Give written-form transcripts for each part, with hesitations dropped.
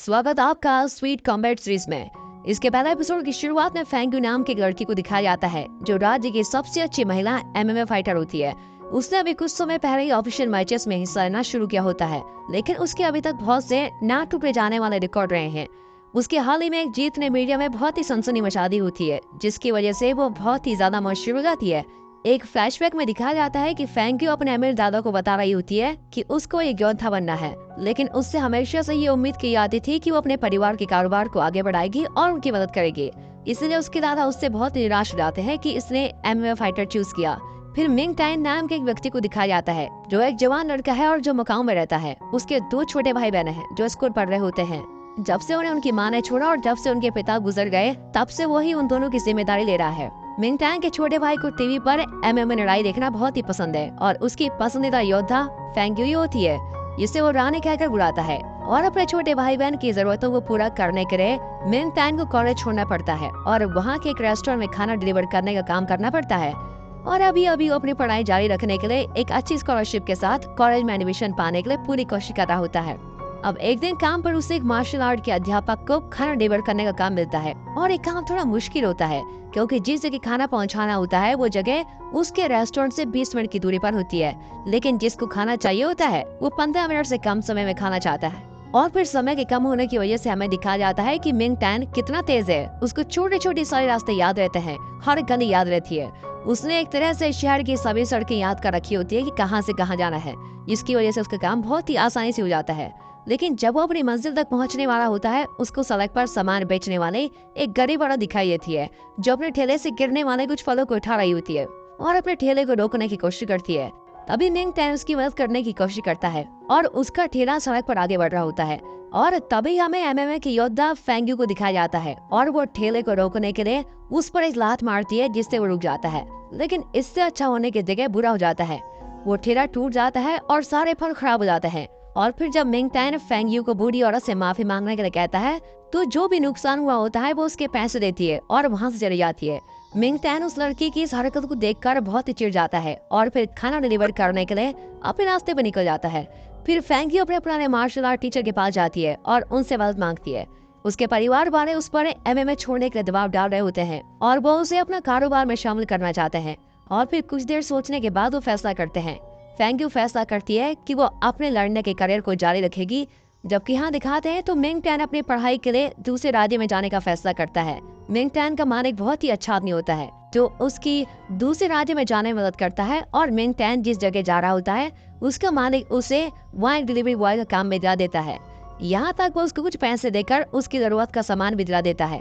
स्वागत आपका sweet combat series में। इसके पहले एपिसोड की शुरुआत में फेंग यू नाम की एक लड़की को दिखाया जाता है जो राज्य की सबसे अच्छी महिला एमएमए फाइटर होती है। उसने अभी कुछ समय पहले ही ऑफिशियल मैचेस में हिस्सा लेना शुरू किया होता है, लेकिन उसके अभी तक बहुत से ना टूटे जाने वाले रिकॉर्ड रहे हैं। उसके हाल ही में एक जीत ने मीडिया में बहुत ही सनसनी मचा दी होती है, जिसकी वजह से वो बहुत ही ज्यादा मशहूर हो जाती है। एक फ्लैशबैक में दिखाया जाता है कि फेंग यू अपने अमीर दादा को बता रही होती है कि उसको एक योद्धा बनना है, लेकिन उससे हमेशा से ये उम्मीद की जाती थी कि वो अपने परिवार के कारोबार को आगे बढ़ाएगी और उनकी मदद करेगी। इसलिए उसके दादा उससे बहुत निराश हो जाते हैं कि इसने एमएमए फाइटर चूज किया। फिर मिंग टैन नाम के एक व्यक्ति को दिखाया जाता है जो एक जवान लड़का है और जो मकाऊ में रहता है। उसके दो छोटे भाई बहन हैं जो स्कूल पढ़ रहे होते हैं। जब से उन्हें उनकी माँ ने छोड़ा और जब से उनके पिता गुजर गए, तब से वही उन दोनों की जिम्मेदारी ले रहा है। मिंग टैन के छोटे भाई को टीवी पर एमएमए लड़ाई देखना बहुत ही पसंद है और उसकी पसंदीदा योद्धा फेंग यू होती है, जिसे वो रानी कहकर बुलाता है। और अपने छोटे भाई बहन की जरूरतों को पूरा करने के लिए मिंग टैन को कॉलेज छोड़ना पड़ता है और वहाँ के एक रेस्टोरेंट में खाना डिलीवर करने का काम करना पड़ता है। और अभी अभी वो अपनी पढ़ाई जारी रखने के लिए एक अच्छी स्कॉलरशिप के साथ कॉलेज में एडमिशन पाने के लिए पूरी कोशिश कर रहा होता है। अब एक दिन काम पर उसे एक मार्शल आर्ट के अध्यापक को खाना डिलीवर करने का काम मिलता है और एक काम थोड़ा मुश्किल होता है, क्योंकि जिस जगह खाना पहुंचाना होता है वो जगह उसके रेस्टोरेंट से 20 मिनट की दूरी पर होती है, लेकिन जिसको खाना चाहिए होता है वो 15 मिनट से कम समय में खाना चाहता है। और फिर समय के कम होने की वजह से हमें दिखाया जाता है कि मिंग टैन कितना तेज है। उसको छोटे छोटे सारे रास्ते याद रहते हैं, हर एक गली याद रहती है। उसने एक तरह से शहर की सभी सड़कें याद कर रखी होती है कि कहाँ से कहाँ जाना है, जिसकी वजह से उसका काम बहुत ही आसानी से हो जाता है। लेकिन जब वो अपनी मंजिल तक पहुंचने वाला होता है, उसको सड़क पर सामान बेचने वाले एक गरीब औरत दिखाई देती है जो अपने ठेले से गिरने वाले कुछ फलों को उठा रही होती है और अपने ठेले को रोकने की कोशिश करती है। तभी मिंग टैन उसकी मदद करने की कोशिश करता है और उसका ठेला सड़क पर आगे बढ़ रहा होता है। और तभी हमें एमएमए की योद्धा फेंग यू को दिखाया जाता है और वो ठेले को रोकने के लिए उस पर एक लात मारती है, जिससे वो रुक जाता है। लेकिन इससे अच्छा होने की जगह बुरा हो जाता है। वो ठेला टूट जाता है और सारे फल खराब हो जाते हैं। और फिर जब मिंग टैन फेंग यू को बूढ़ी औरत से माफी मांगने के लिए कहता है, तो जो भी नुकसान हुआ होता है वो उसके पैसे देती है और वहाँ से चली जाती है। मिंग टैन उस लड़की की इस हरकत को देखकर बहुत ही चिढ़ जाता है और फिर खाना डिलीवर करने के लिए अपने रास्ते पर निकल जाता है। फिर फेंग यू अपने पुराने मार्शल आर्ट टीचर के पास जाती है और उनसे मदद मांगती है। उसके परिवार वाले उस पर एमएमए छोड़ने के लिए दबाव डाल रहे होते हैं और वो उसे अपना कारोबार में शामिल करना चाहते हैं। और फिर कुछ देर सोचने के बाद वो फैसला करते हैं। फेंग यू फैसला करती है कि वो अपने लड़ने के करियर को जारी रखेगी, जबकि यहाँ दिखाते हैं तो मिंग टैन अपनी पढ़ाई के लिए दूसरे राज्य में जाने का फैसला करता है। मिंग टैन का मालिक बहुत ही अच्छा आदमी होता है जो उसकी दूसरे राज्य में जाने में मदद करता है और मिंग टैन जिस जगह जा रहा होता है उसका मालिक उसे वहाँ डिलीवरी बॉय का काम में दिला देता है। यहाँ तक वो उसको कुछ पैसे देकर उसकी जरूरत का सामान भी दिला देता है।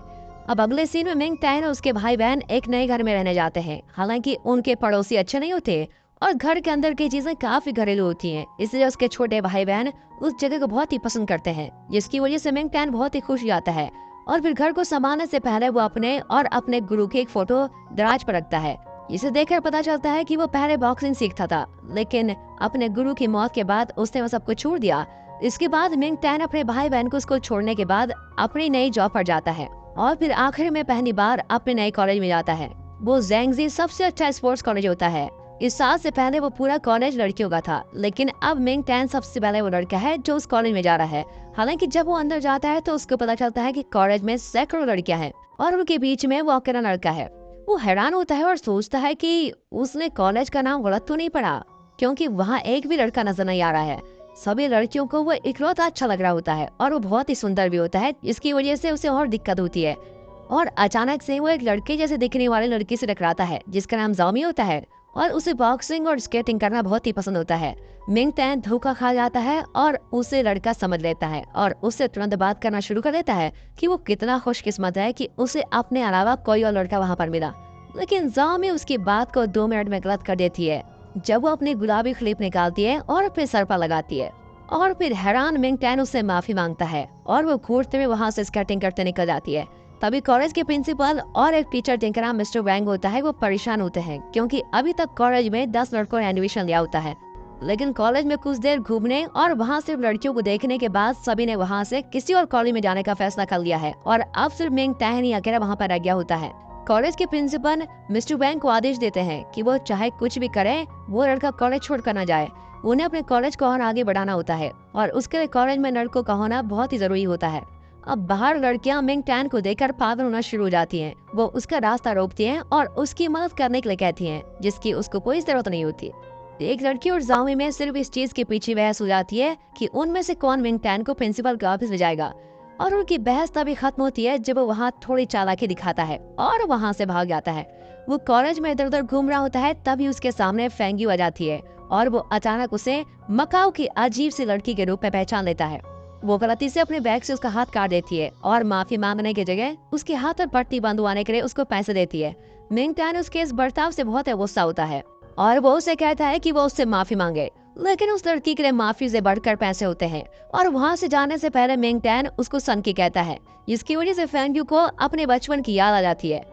अब अगले सीन में मिंग टैन और उसके भाई बहन एक नए घर में रहने जाते हैं। हालांकि उनके पड़ोसी अच्छे नहीं होते और घर के अंदर की चीजें काफी घरेलू होती हैं, इसलिए उसके छोटे भाई बहन उस जगह को बहुत ही पसंद करते हैं, जिसकी वजह से मिंग टैन बहुत ही खुश हो जाता है। और फिर घर को संभालने से पहले वो अपने गुरु की एक फोटो दराज पर रखता है। इसे देखकर पता चलता है कि वो पहले बॉक्सिंग सीखता था, लेकिन अपने गुरु की मौत के बाद उसने वो सब कुछ छोड़ दिया। इसके बाद मिंग टैन अपने भाई बहन को स्कूल छोड़ने के बाद अपनी नई जॉब पर जाता है और फिर आखिर में पहली बार अपने नए कॉलेज में जाता है। वो ज़ेंगजी सबसे अच्छा स्पोर्ट्स कॉलेज होता है। इस साल से पहले वो पूरा कॉलेज लड़कियों का था, लेकिन अब मिंग टैन सबसे पहले वो लड़का है जो उस कॉलेज में जा रहा है। हालांकि जब वो अंदर जाता है तो उसको पता चलता है कि कॉलेज में सैकड़ों लड़कियां हैं और उनके बीच में वो अकेला लड़का है। वो हैरान होता है और सोचता है कि उसने कॉलेज का नाम गलत तो नहीं पढ़ा, क्योंकि वहाँ एक भी लड़का नजर नहीं आ रहा है। सभी लड़कियों को वो इकलौता अच्छा लग रहा होता है और वो बहुत ही सुंदर भी होता है, जिसकी वजह से उसे और दिक्कत होती है। और अचानक से वो एक लड़के जैसे दिखने वाले लड़की से टकराता है जिसका नाम जामी होता है और उसे बॉक्सिंग और स्केटिंग करना बहुत ही पसंद होता है। मिंग टैन धोखा खा जाता है और उसे लड़का समझ लेता है और उससे तुरंत बात करना शुरू कर देता है कि वो कितना खुशकिस्मत है कि उसे अपने अलावा कोई और लड़का वहाँ पर मिला। लेकिन जामी उसकी बात को 2 मिनट में गलत कर देती है जब वो अपनी गुलाबी क्लिप निकालती है और फिर सर पर लगाती है। और फिर हैरान मिंग टैन उससे माफी मांगता है और वो घूरते हुए वहाँ से स्केटिंग करते निकल जाती है। तभी कॉलेज के प्रिंसिपल और एक टीचर जिनका नाम मिस्टर वैंग होता है वो परेशान होते हैं, क्योंकि अभी तक कॉलेज में 10 लड़कों ने एडमिशन लिया होता है। लेकिन कॉलेज में कुछ देर घूमने और वहाँ सिर्फ लड़कियों को देखने के बाद सभी ने वहाँ से किसी और कॉलेज में जाने का फैसला कर लिया है और अब सिर्फ मिंग टैन ही अकेला वहाँ पर रह गया होता है। कॉलेज के प्रिंसिपल मिस्टर वैंग को आदेश देते हैं कि वो चाहे कुछ भी करे वो लड़का कॉलेज छोड़कर न जाए, उन्हें अपने कॉलेज को और आगे बढ़ाना होता है और उसके लिए कॉलेज में लड़कों का होना बहुत ही जरूरी होता है। अब बाहर लड़कियां मिंग टैन को देखकर पागल होना शुरू हो जाती हैं। वो उसका रास्ता रोकती हैं और उसकी मदद करने के लिए कहती हैं, जिसकी उसको कोई जरूरत नहीं होती। एक लड़की और जाओमी में सिर्फ इस चीज के पीछे बहस हो जाती है कि उनमें से कौन मिंग टैन को प्रिंसिपल के ऑफिस ले जाएगा, और उनकी बहस तभी खत्म होती है जब वो वहाँ थोड़ी चालाकी दिखाता है और वहाँ से भाग जाता है। वो कॉलेज में इधर उधर घूम रहा होता है, तभी उसके सामने फेंग्यू आ जाती है और वो अचानक उसे मकाओ की अजीब सी लड़की के रूप में पहचान लेता है। वो गलती से अपने बैग से उसका हाथ काट देती है और माफी मांगने की जगह उसके हाथ पर पट्टी बंधवाने के लिए उसको पैसे देती है। मिंग टैन उसके इस बर्ताव से बहुत गुस्सा होता है और वो उसे कहता है कि वो उससे माफी मांगे, लेकिन उस लड़की के लिए माफी से बढ़कर पैसे होते हैं। और वहाँ से जाने से पहले मिंग टैन उसको सनकी कहता है, जिसकी वजह से फेंग्यू को अपने बचपन की याद आ जाती है।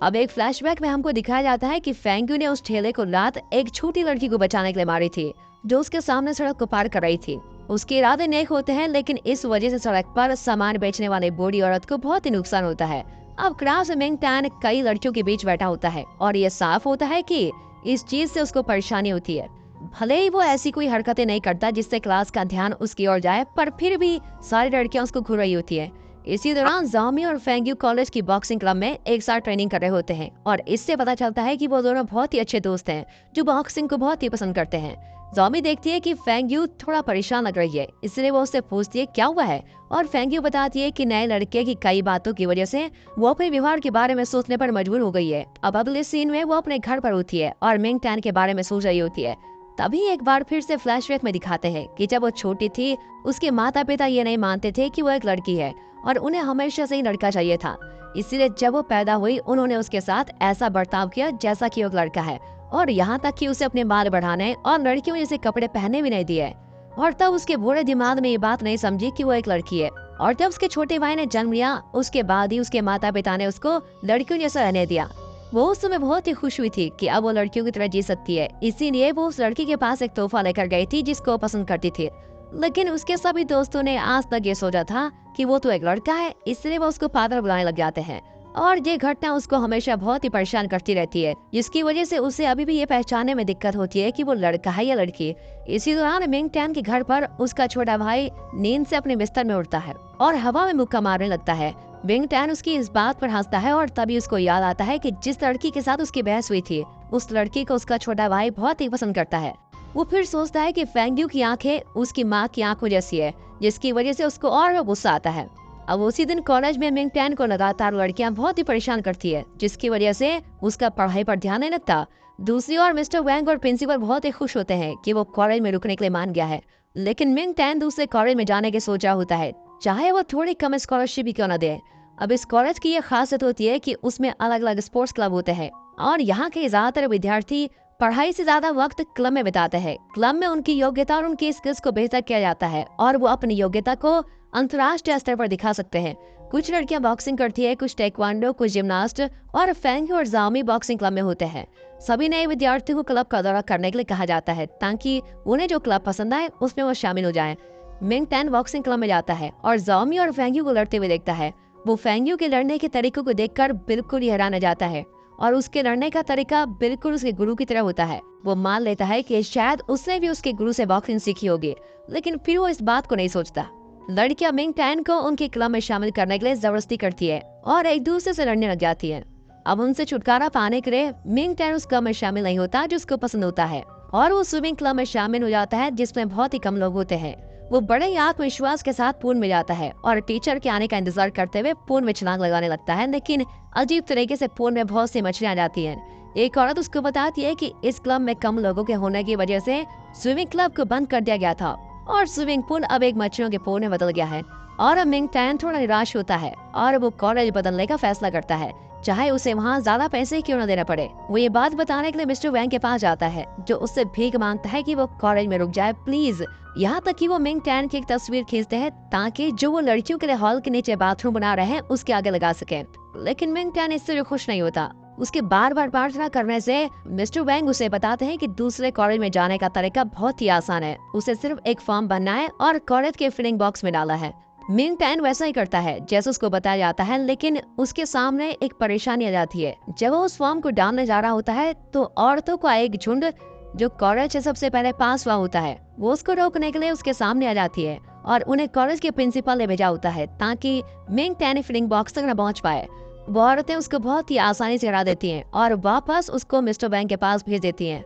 अब एक फ्लैशबैक में हमको दिखाया जाता है कि फेंग्यू ने उस ठेले को लात एक छोटी लड़की को बचाने के लिए मारी थी, जो उसके सामने सड़क को पार कर रही थी। उसके इरादे नेक होते हैं, लेकिन इस वजह से सड़क पर सामान बेचने वाले बूढ़ी औरत को बहुत ही नुकसान होता है। अब क्लास में मिंग टैन कई लड़कियों के बीच बैठा होता है और ये साफ होता है कि इस चीज से उसको परेशानी होती है। भले ही वो ऐसी कोई हरकतें नहीं करता जिससे क्लास का ध्यान उसकी ओर जाए, पर फिर भी सारी लड़कियां उसको घूर रही होती है। इसी दौरान जाओमी और फेंग्यू कॉलेज की बॉक्सिंग क्लब में एक साथ ट्रेनिंग कर रहे होते हैं और इससे पता चलता है कि वो दोनों बहुत ही अच्छे दोस्त हैं जो बॉक्सिंग को बहुत ही पसंद करते हैं। जाओमी देखती है कि फेंग्यू थोड़ा परेशान लग रही है, इसलिए वो उससे पूछती है क्या हुआ है, और फेंग्यू बताती है कि नए लड़के की कई बातों की वजह से वो अपने व्यवहार के बारे में सोचने पर मजबूर हो गई है। अब अगले सीन में वो अपने घर पर होती है और मिंग टैन के बारे में सोच रही होती है। तभी एक बार फिर से फ्लैशबैक में दिखाते हैं कि जब वो छोटी थी उसके माता पिता ये नहीं मानते थे कि वो एक लड़की है और उन्हें हमेशा से ही लड़का चाहिए था। इसीलिए जब वो पैदा हुई उन्होंने उसके साथ ऐसा बर्ताव किया जैसा कि वो एक लड़का है, और यहाँ तक कि उसे अपने बाल बढ़ाने और लड़कियों जैसे कपड़े पहनने भी नहीं दिए। और तब उसके बूढ़े दिमाग में ये बात नहीं समझी कि वो एक लड़की है। और जब उसके छोटे भाई ने जन्म लिया उसके बाद ही उसके माता पिता ने उसको लड़कियों जैसा रहने दिया। वो उस समय बहुत ही खुश हुई थी कि अब वो लड़कियों की तरह जी सकती है, इसीलिए वो उस लड़की के पास एक तोहफा लेकर गई थी जिसको वो पसंद करती थी। लेकिन उसके सभी दोस्तों ने आज तक ये सोचा था कि वो तो एक लड़का है, इसलिए वो उसको पागल बुलाने लग जाते हैं। और ये घटना उसको हमेशा बहुत ही परेशान करती रहती है, जिसकी वजह से उसे अभी भी ये पहचानने में दिक्कत होती है कि वो लड़का है या लड़की। इसी दौरान मिंग टैन के घर पर उसका छोटा भाई नींद से अपने बिस्तर में उठता है और हवा में मुक्का मारने लगता है। मिंग टैन उसकी इस बात पर हंसता है और तभी उसको याद आता है कि जिस लड़की के साथ उसकी बहस हुई थी उस लड़की को उसका छोटा भाई बहुत ही पसंद करता है। वो फिर सोचता है कि फेंग्यू की आंखें उसकी माँ की आंखों जैसी है, जिसकी वजह से उसको और गुस्सा आता है। अब उसी दिन कॉलेज में मिंग टैन को लगातार लड़कियां बहुत ही परेशान करती है, जिसकी वजह से उसका पढ़ाई पर ध्यान नहीं लगता। दूसरी ओर मिस्टर वैंग और प्रिंसिपल बहुत ही खुश होते हैं कि वो कॉलेज में रुकने के लिए मान गया है, लेकिन मिंग टैन दूसरे कॉलेज में जाने के सोचा होता है, चाहे वो थोड़ी कम स्कॉलरशिप ही क्यों न दे। अब इस कॉलेज की ये खासियत होती है कि उसमें अलग अलग स्पोर्ट्स क्लब होते हैं और यहाँ के ज्यादातर विद्यार्थी पढ़ाई से ज्यादा वक्त क्लब में बिताते हैं। क्लब में उनकी योग्यता और उनकी स्किल्स को बेहतर किया जाता है और वो अपनी योग्यता को अंतर्राष्ट्रीय स्तर पर दिखा सकते हैं। कुछ लड़कियां बॉक्सिंग करती है, कुछ टेक्वांडो, कुछ जिम्नास्ट, और फेंग्यू और जाओमी बॉक्सिंग क्लब में होते हैं। सभी नए विद्यार्थियों को क्लब का दौरा करने के लिए कहा जाता है ताकि उन्हें जो क्लब पसंद आए उसमें वो शामिल हो जाएं। मिंग टैन बॉक्सिंग क्लब में जाता है और जाओमी और फेंग्यू को लड़ते हुए देखता है। वो फेंग्यू के लड़ने के तरीकों को देखकर बिल्कुल ही हैरान हो जाता है और उसके लड़ने का तरीका बिल्कुल उसके गुरु की तरह होता है। वो मान लेता है कि शायद उसने भी उसके गुरु से बॉक्सिंग सीखी होगी, लेकिन फिर वो इस बात को नहीं सोचता। लड़कियां मिंग टैन को उनके क्लब में शामिल करने के लिए जबरदस्ती करती है और एक दूसरे से लड़ने लग जाती है। अब उनसे छुटकारा पाने के लिए मिंग टैन उस क्लब में शामिल नहीं होता जो उसको पसंद होता है और वो स्विमिंग क्लब में शामिल हो जाता है जिसमें बहुत ही कम लोग होते हैं। वो बड़े ही आत्मविश्वास के साथ पूल में जाता है और टीचर के आने का इंतजार करते हुए पूल में छलांग लगाने लगता है, लेकिन अजीब तरीके से पूल में बहुत सी मछलियां आ जाती हैं। एक औरत उसको बताती है कि इस क्लब में कम लोगों के होने की वजह से स्विमिंग क्लब को बंद कर दिया गया था और स्विमिंग पूल अब एक मछलियों के पूल में बदल गया है। और अब मिंग टैन थोड़ा निराश होता है और वो कॉलेज बदलने का फैसला करता है, चाहे उसे वहाँ ज्यादा पैसे क्यों न देना पड़े। वो ये बात बताने के लिए मिस्टर वैंग के पास जाता है, जो उससे भीख मांगता है कि वो कॉलेज में रुक जाए प्लीज। यहाँ तक कि वो मिंग टैन की एक तस्वीर खींचते हैं ताकि जो वो लड़कियों के लिए हॉल के नीचे बाथरूम बना रहे हैं उसके आगे लगा सके, लेकिन मिंग टैन इससे भी खुश नहीं होता। उसके बार बार प्रार्थना करने से मिस्टर वैंग उसे बताते हैं कि दूसरे कॉलेज में जाने का तरीका बहुत ही आसान है, उसे सिर्फ एक फॉर्म भरना है और कॉलेज के फिलिंग बॉक्स में डाला है। मिंग टैन वैसा ही करता है जैसे उसको बताया जाता है, लेकिन उसके सामने एक परेशानी आ जाती है। जब वो उस फॉर्म को डालने जा रहा होता है तो औरतों का एक झुंड जो कॉलेज से सबसे पहले पास हुआ होता है, वो उसको रोकने के लिए उसके सामने आ जाती है और उन्हें कॉलेज के प्रिंसिपल ने भेजा होता है ताकि मिंग टैन फीलिंग बॉक्स तक न पहुंच पाए। वो औरतें उसको बहुत ही आसानी से हरा देती हैं और वापस उसको मिस्टर बैंक के पास भेज देती हैं।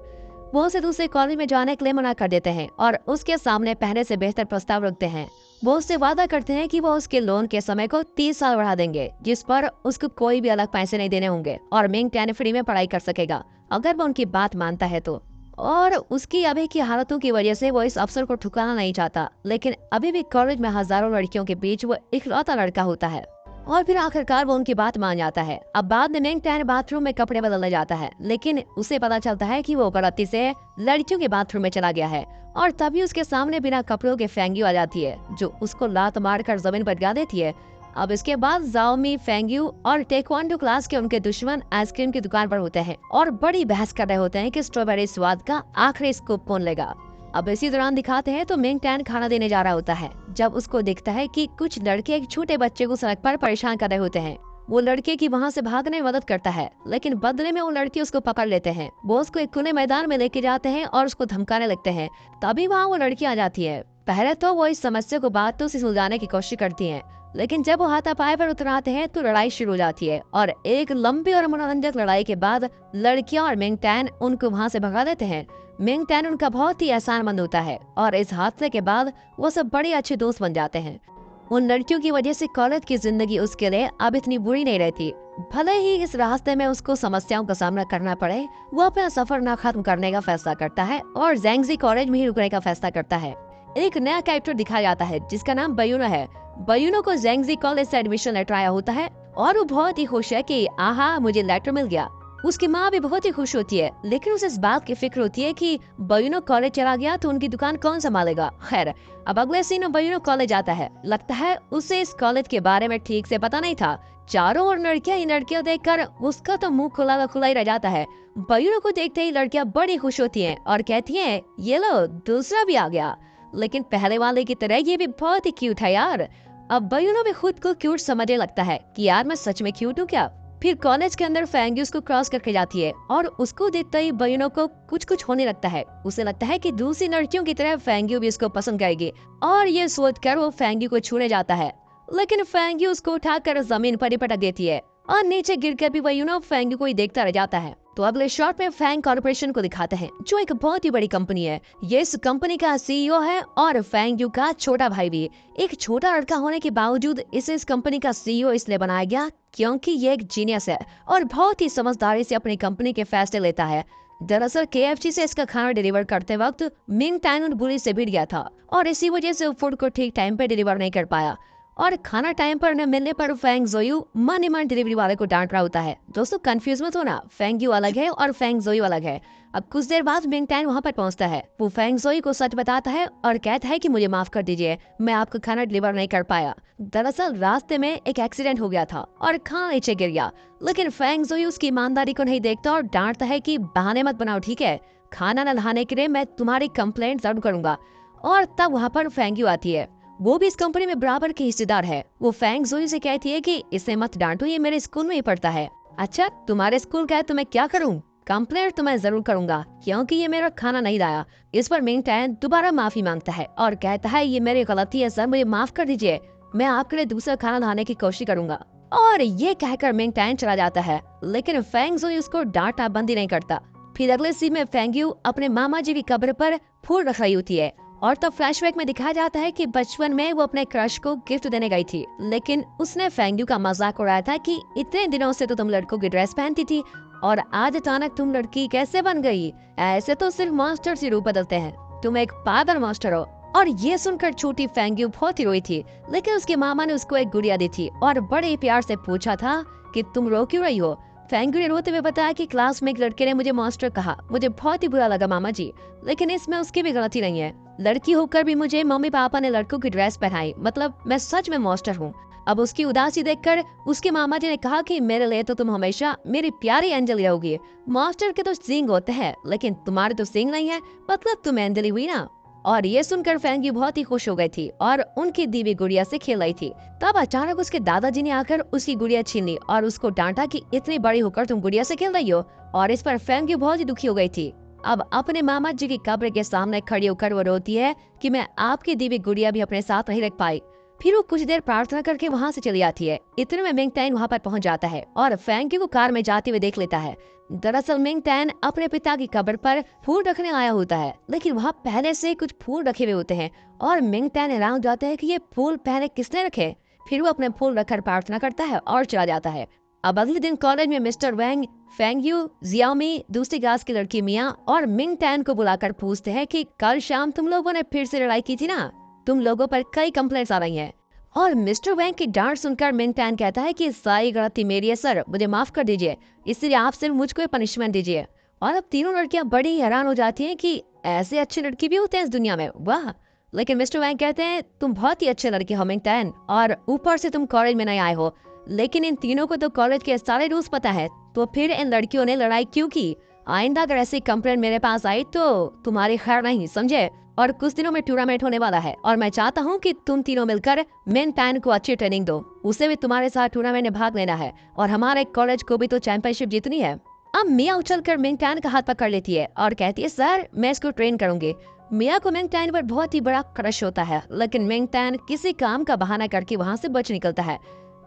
वो उसे दूसरे कॉलेज में जाने के लिए मना कर देते हैं और उसके सामने पहले से बेहतर प्रस्ताव रखते हैं। वो उससे वादा करते हैं कि वो उसके लोन के समय को 30 साल बढ़ा देंगे, जिस पर उसको कोई भी अलग पैसे नहीं देने होंगे और मिंग टैन फ्री में पढ़ाई कर सकेगा अगर वो उनकी बात मानता है तो। और उसकी अभी की हालतों की वजह से वो इस अवसर को ठुकराना नहीं चाहता, लेकिन अभी भी कॉलेज में हजारों लड़कियों के बीच वो इकलौता लड़का होता है। और फिर आखिरकार वो उनकी बात मान जाता है। अब बाद में मिंग टैन बाथरूम में कपड़े बदलने जाता है, लेकिन उसे पता चलता है कि वो गलती से लड़कियों के बाथरूम में चला गया है और तभी उसके सामने बिना कपड़ों के फेंग्यू आ जाती है, जो उसको लात मारकर जमीन पर गिरा देती है। अब इसके बाद जाओमी, फेंग्यू और टेक्वांडो क्लास के उनके दुश्मन आइसक्रीम की दुकान पर होते हैं और बड़ी बहस कर रहे होते हैं कि स्ट्रॉबेरी स्वाद का आखिरी स्कूप कौन लेगा। अब इसी दौरान दिखाते हैं तो मिंग टैन खाना देने जा रहा होता है जब उसको दिखता है कि कुछ लड़के एक छोटे बच्चे को सड़क पर परेशान कर रहे होते हैं। वो लड़के की वहाँ से भागने में मदद करता है, लेकिन बदले में वो लड़के उसको पकड़ लेते हैं। वो उसको एक खुले मैदान में लेके जाते हैं और उसको धमकाने लगते हैं। तभी वहाँ वो लड़की आ जाती है। पहले तो वो इस समस्या को बातों से सुलझाने की कोशिश करती है, लेकिन जब वो हाथापाई पर उतराते हैं तो लड़ाई शुरू हो जाती है और एक लंबी और मनोरंजक लड़ाई के बाद लड़कियां और मिंग टैन उनको वहां से भगा देते हैं। मिंग टैन उनका बहुत ही एहसानमंद होता है और इस हादसे के बाद वो सब बड़े अच्छे दोस्त बन जाते हैं। उन लड़कियों की वजह से कॉलेज की जिंदगी उसके लिए अब इतनी बुरी नहीं रहती। भले ही इस रास्ते में उसको समस्याओं का सामना करना पड़े, वो अपना सफर न खत्म करने का फैसला करता है और ज़ैंगजी कॉलेज में ही रुकने का फैसला करता है। एक नया कैरेक्टर दिखाया जाता है जिसका नाम बयूनो है। बयूनो को ज़ैंगजी कॉलेज से एडमिशन लेटर आया होता है और वो बहुत ही खुश है कि आहा मुझे लेटर मिल गया। उसकी माँ भी बहुत ही खुश होती है, लेकिन उसे इस बात की फिक्र होती है कि बयूनो कॉलेज चला गया तो उनकी दुकान कौन संभालेगा। खैर, अब अगले सीन में बयूनो कॉलेज आता है। लगता है उसे इस कॉलेज के बारे में ठीक से पता नहीं था। चारों ओर लड़कियां ही लड़कियां देखकर उसका तो मुंह खुला खुला ही रह जाता है। बयूनो को देखते ही लड़कियां बड़ी खुश होती हैं और कहती हैं, ये लो दूसरा भी आ गया। लेकिन पहले वाले की तरह ये भी बहुत ही क्यूट है यार। अब बयूनो भी खुद को क्यूट समझने लगता है कि यार मैं सच में क्यूट हूँ क्या। फिर कॉलेज के अंदर फेंग्यू उसको क्रॉस करके जाती है और उसको देखते ही बयूनो को कुछ होने लगता है। उसे लगता है कि दूसरी लड़कियों की तरह फेंग्यू भी उसको पसंद करेगी और ये सोचकर वो फेंग्यू को छूने जाता है, लेकिन फेंग्यू उसको उठाकर जमीन पर ही पटक देती है और नीचे गिरकर भी बयूनो फेंग्यू को ही देखता रह जाता है। तो अगले शॉट में फैंग कॉर्पोरेशन को दिखाते हैं, जो एक बहुत ही बड़ी कंपनी है। ये इस कंपनी का सीईओ है और फेंग्यू का छोटा भाई भी। एक छोटा लड़का होने के बावजूद इसे इस कंपनी का सीईओ इसलिए बनाया गया क्योंकि ये एक जीनियस है और बहुत ही समझदारी से अपनी कंपनी के फैसले लेता है। दरअसल KFC से इसका खाना डिलीवर करते वक्त मिंग टैन और बुरी से भिड़ गया था और इसी वजह से फूड को ठीक टाइम पे डिलीवर नहीं कर पाया और खाना टाइम पर न मिलने पर फेंग जोयू मन ही मन डिलीवरी वाले को डांट रहा होता है। दोस्तों कंफ्यूज मत होना, फेंग्यू अलग है और फेंग जोयू अलग है। अब कुछ देर बाद मिंग टैन वहाँ पर पहुँचता है। वो फेंग जोयू को सच बताता है और कहता है कि मुझे माफ कर दीजिए, मैं आपका खाना डिलीवर नहीं कर पाया। दरअसल रास्ते में एक एक्सीडेंट हो गया था और खाना नीचे गिर गया, लेकिन फेंग जोयू उसकी ईमानदारी को नहीं देखता और डांटता है कि बहाने मत बनाओ, ठीक है, खाना न लाने के लिए मैं तुम्हारी कंप्लेंट जरूर करूंगा। और तब वहाँ पर फेंग्यू आती है। वो भी इस कंपनी में बराबर की हिस्सेदार है। वो फेंग जोयू से कहती है कि इसे मत डांटो, ये मेरे स्कूल में ही पढ़ता है। अच्छा तुम्हारे स्कूल का है तो मैं क्या करूँ? कंप्लेंट तो मैं जरूर करूंगा क्योंकि ये मेरा खाना नहीं लाया। इस पर मिंग टैन दोबारा माफी मांगता है और कहता है ये मेरी गलती है सर, मुझे माफ कर दीजिए, मैं आपके लिए दूसरा खाना लाने की कोशिश करूंगा। और ये कहकर मिंग टैन चला जाता है, लेकिन फेंग जोयू उसको डांटा बंदी नहीं करता। फिर अगले सीन में फेंग्यू अपने मामा जी की कब्र पर फूल रख रही होती है और तब फ्लैशबैक में दिखाया जाता है कि बचपन में वो अपने क्रश को गिफ्ट देने गई थी, लेकिन उसने फेंग्यू का मजाक उड़ाया था कि इतने दिनों से तो तुम लड़कों की ड्रेस पहनती थी और आज अचानक तुम लड़की कैसे बन गई? ऐसे तो सिर्फ मॉन्स्टर से रूप बदलते हैं, तुम एक पागल मॉन्स्टर हो। और ये सुनकर छोटी फेंग्यू बहुत ही रोई थी, लेकिन उसके मामा ने उसको एक गुड़िया दी थी और बड़े प्यार से पूछा था कि तुम रो क्यों रही हो? फेंग्यू ने रोते हुए बताया कि क्लास में एक लड़के ने मुझे मॉन्स्टर कहा, मुझे बहुत ही बुरा लगा मामा जी, लेकिन इसमें उसकी भी गलती नहीं है। लड़की होकर भी मुझे मम्मी पापा ने लड़कों की ड्रेस पहनाई, मतलब मैं सच में मॉन्स्टर हूँ। अब उसकी उदासी देखकर उसके मामा जी ने कहा कि मेरे लिए तो तुम हमेशा मेरी प्यारी एंजल रहोगी। मॉन्स्टर के तो सींग होते हैं लेकिन तुम्हारे तो सींग नहीं है, मतलब तुम एंजल हुई ना। और ये सुनकर फेंग्यू बहुत ही खुश हो गई थी और उनकी दीवी गुड़िया से खेल रही थी। तब अचानक उसके दादाजी ने आकर उसकी गुड़िया छीन ली और उसको डांटा कि इतनी बड़ी होकर तुम गुड़िया से खेल रही हो। और इस पर फेंग्यू बहुत ही दुखी हो गई थी। अब अपने मामा जी की कब्र के सामने खड़ी होकर वो रोती है कि मैं आपकी दी हुई गुड़िया भी अपने साथ नहीं रख पाई। फिर वो कुछ देर प्रार्थना करके वहाँ से चली आती है। इतने में मिंग तैन वहाँ पर पहुँच जाता है और फैंग को कार में जाते हुए देख लेता है। दरअसल मिंग तैन अपने पिता की कब्र पर फूल रखने आया होता है, लेकिन वहाँ पहले से कुछ फूल रखे हुए होते हैं और मिंग तैन हैरान हो जाता है कि ये फूल पहले किसने रखे। फिर वो अपने फूल रखकर प्रार्थना करता है और चला जाता है। अब अगले दिन कॉलेज में मिस्टर वैंग फेंग यू, जियाओमी, दूसरी क्लास की लड़की मिया और मिंग तैन को बुलाकर पूछते हैं कि कल शाम तुम लोगों ने फिर से लड़ाई की थी ना, तुम लोगों पर कई कंप्लेंट्स आ रही हैं। और मिस्टर वैंग की डांट सुनकर मिंग तैन कहता है कि सारी गलती मेरी है सर, मुझे माफ कर दीजिए, इसलिए आप सिर्फ मुझको पनिशमेंट दीजिए। और अब तीनों लड़कियां बड़ी हैरान हो जाती हैं कि ऐसे अच्छे लड़की भी होते हैं इस दुनिया में, वाह। लेकिन मिस्टर वैंग कहते हैं तुम बहुत ही अच्छे लड़के हो मिंग तैन, और ऊपर से तुम कॉलेज में नहीं आए हो, लेकिन इन तीनों को तो कॉलेज के सारे रूल्स पता है, तो फिर इन लड़कियों ने लड़ाई क्यों की? आइंदा अगर ऐसी कंप्लेंट मेरे पास आई तो तुम्हारी खैर नहीं, समझे? और कुछ दिनों में टूर्नामेंट होने वाला है और मैं चाहता हूँ कि तुम तीनों मिलकर मिंग तैन को अच्छी ट्रेनिंग दो, उसे भी तुम्हारे साथ टूर्नामेंट में भाग लेना है और हमारे कॉलेज को भी तो चैंपियनशिप जीतनी है। अब मिया उछलकर मिंग तैन का हाथ पकड़ लेती है और कहती है सर मैं इसको ट्रेन करूंगी। मिया को मिंग तैन पर बहुत ही बड़ा क्रश होता है, लेकिन मिंग तैन किसी काम का बहाना करके वहाँ से बच निकलता है।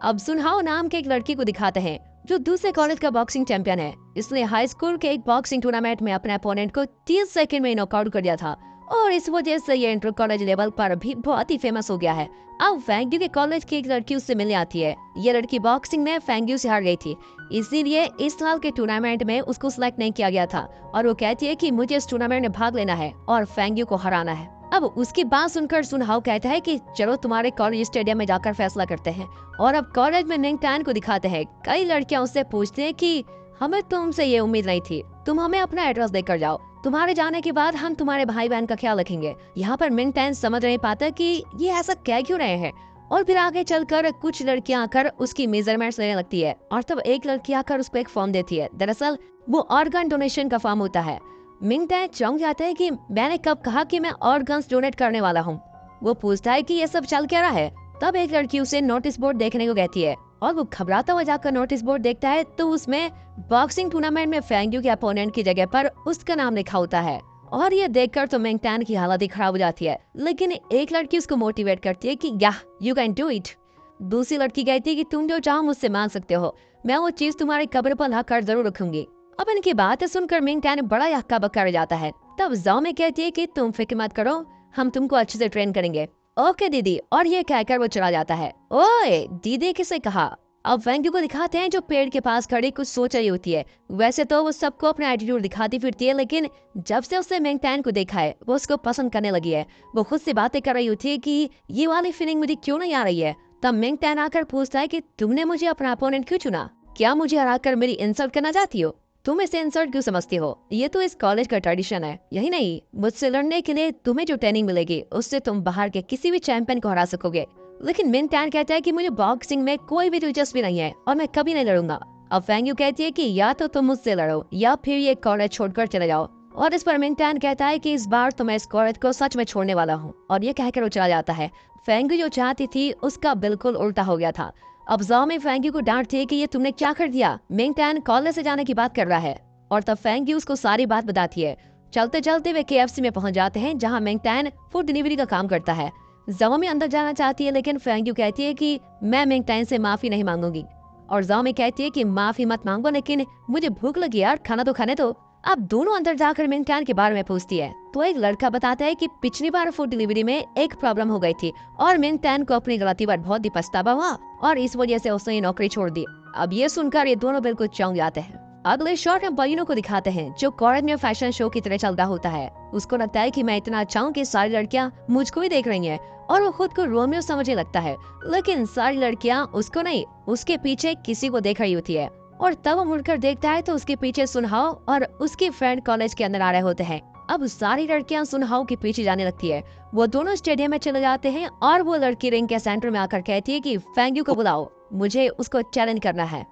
अब सुनहाओ नाम के एक लड़की को दिखाते हैं जो दूसरे कॉलेज का बॉक्सिंग चैंपियन है। इसने हाई स्कूल के एक बॉक्सिंग टूर्नामेंट में अपने अपोनेंट को 30 सेकंड में नॉकआउट कर दिया था और इस वजह से ये इंटर कॉलेज लेवल पर भी बहुत ही फेमस हो गया है। अब फैंग यू के कॉलेज की एक लड़की उससे मिलने आती है। ये लड़की बॉक्सिंग में फैंग यू से हार गई थी, इसीलिए इस साल के टूर्नामेंट में उसको सिलेक्ट नहीं किया गया था और वो कहती है कि मुझे इस टूर्नामेंट में भाग लेना है और फैंग यू को हराना है। अब उसकी बात सुनकर सुनहाओ कहता है कि चलो तुम्हारे कॉलेज स्टेडियम में जाकर फैसला करते हैं। और अब कॉलेज में मिंग तैन को दिखाते हैं। कई लड़कियां उससे पूछती हैं कि हमें तुमसे ये उम्मीद नहीं थी, तुम हमें अपना एड्रेस देकर जाओ, तुम्हारे जाने के बाद हम तुम्हारे भाई बहन का ख्याल रखेंगे। यहाँ पर मिंग तैन समझ नहीं पाता कि ये ऐसा कह क्यों रहे हैं। और फिर आगे चलकर कुछ लड़कियां आकर उसकी मेजरमेंट्स लेने लगती है और तब एक लड़की आकर उसको एक फॉर्म देती है। दरअसल वो ऑर्गन डोनेशन का फॉर्म होता है। मिंग तैन चौंक जाता है कि मैंने कब कहा कि मैं ऑर्गन्स डोनेट करने वाला हूँ। वो पूछता है कि ये सब चल क्या रहा है। तब एक लड़की उसे नोटिस बोर्ड देखने को कहती है और वो घबराता हुआ जाकर नोटिस बोर्ड देखता है तो उसमें बॉक्सिंग टूर्नामेंट में फैंग यू के अपोनेंट की जगह पर उसका नाम लिखा होता है। और ये देखकर तो मिंग तैन की हालत ही खराब हो जाती है, लेकिन एक लड़की उसको मोटिवेट करती है कि या यू कैन डू इट। दूसरी लड़की कहती है कि तुम जो चाहो मुझसे मांग सकते हो, मैं वो चीज तुम्हारी कब्र पर ला कर जरूर रखूंगी। अब इनकी बातें सुनकर मिंग तैन बड़ा हक्का बक्का रह जाता है। तब जाओ में कहती है कि तुम फिक्र मत करो, हम तुमको अच्छे से ट्रेन करेंगे। ओके दीदी, और ये कहकर वो चला जाता है। ओए दीदी किसे कहा। अब फैंग यू को दिखाते हैं जो पेड़ के पास खड़ी कुछ सोच रही होती है। वैसे तो वो सबको अपना एटीट्यूड दिखाती फिरती है, लेकिन जब से उसने मिंग तैन को देखा है वो उसको पसंद करने लगी है। वो खुद से बातें कर रही होती है कि ये वाली फीलिंग मुझे क्यों नहीं आ रही है। तब मिंग तैन आकर पूछता है कि तुमने मुझे अपना अपोनेंट क्यों चुना, क्या मुझे हराकर मेरी इंसल्ट करना चाहती हो? तुम इसे इंसल्ट क्यों समझती हो? ये तो इस कॉलेज का ट्रेडिशन है। यही नहीं, मुझसे लड़ने के लिए तुम्हें जो ट्रेनिंग मिलेगी उससे तुम बाहर के किसी भी चैंपियन को हरा सकोगे। लेकिन मिंग तैन कहता है कि मुझे बॉक्सिंग में कोई भी दिलचस्पी नहीं है और मैं कभी नहीं लड़ूंगा। अब फैंग यू कहती है कि या तो तुम मुझसे लड़ो या फिर ये कॉलेज छोड़कर चले जाओ। और इस पर मिंग तैन कहता है कि इस बार तो मैं इस कॉलेज को सच में छोड़ने वाला हूँ, और ये कहकर वो चला जाता है। फैंग यू जो चाहती थी उसका बिल्कुल उल्टा हो गया था। अब जाओ में फैंग यू को डांटती है कि ये तुमने क्या कर दिया। मिंग तैन कॉलेज से जाने की बात कर रहा है और तब फैंग यू उसको सारी बात बताती है। चलते चलते वे KFC में पहुंच जाते हैं जहां मिंग तैन फूड डिलीवरी का काम करता है। जाओमी अंदर जाना चाहती है, लेकिन फैंग यू कहती है कि मैं मिंग तैन से माफी नहीं मांगूंगी। और जाओमी कहती है कि माफी मत मांगो, लेकिन मुझे भूख लगी यार, खाना तो खाने दो। अब दोनों अंदर जाकर मिंग तैन के बारे में पूछती है तो एक लड़का बताता है कि पिछली बार फूड डिलीवरी में एक प्रॉब्लम हो गई थी और मिंग तैन को अपनी गलती पर बहुत ही पछतावा हुआ और इस वजह से उसने ये नौकरी छोड़ दी। अब ये सुनकर ये दोनों बिल्कुल चौंक जाते हैं। अगले शॉट में बयूनो को दिखाते हैं जो कॉलेज में फैशन शो की तरह चल रहा होता है। उसको लगता है कि मैं इतना अच्छा हूँ कि सारी लड़कियां मुझको ही देख रही हैं और वो खुद को रोमियो समझने लगता है, लेकिन सारी लड़कियां उसको नहीं, उसके पीछे किसी को देख रही होती है। और तब वो मुड़कर देखता है तो उसके पीछे सुनहाओ और उसकी फ्रेंड कॉलेज के अंदर आ रहे होते हैं। अब सारी लड़कियां सुनहाओ के पीछे जाने लगती है। वो दोनों स्टेडियम में चले जाते हैं और वो लड़की रिंग के सेंटर में आकर कहती है कि फैंग यू को बुलाओ, मुझे उसको चैलेंज करना है।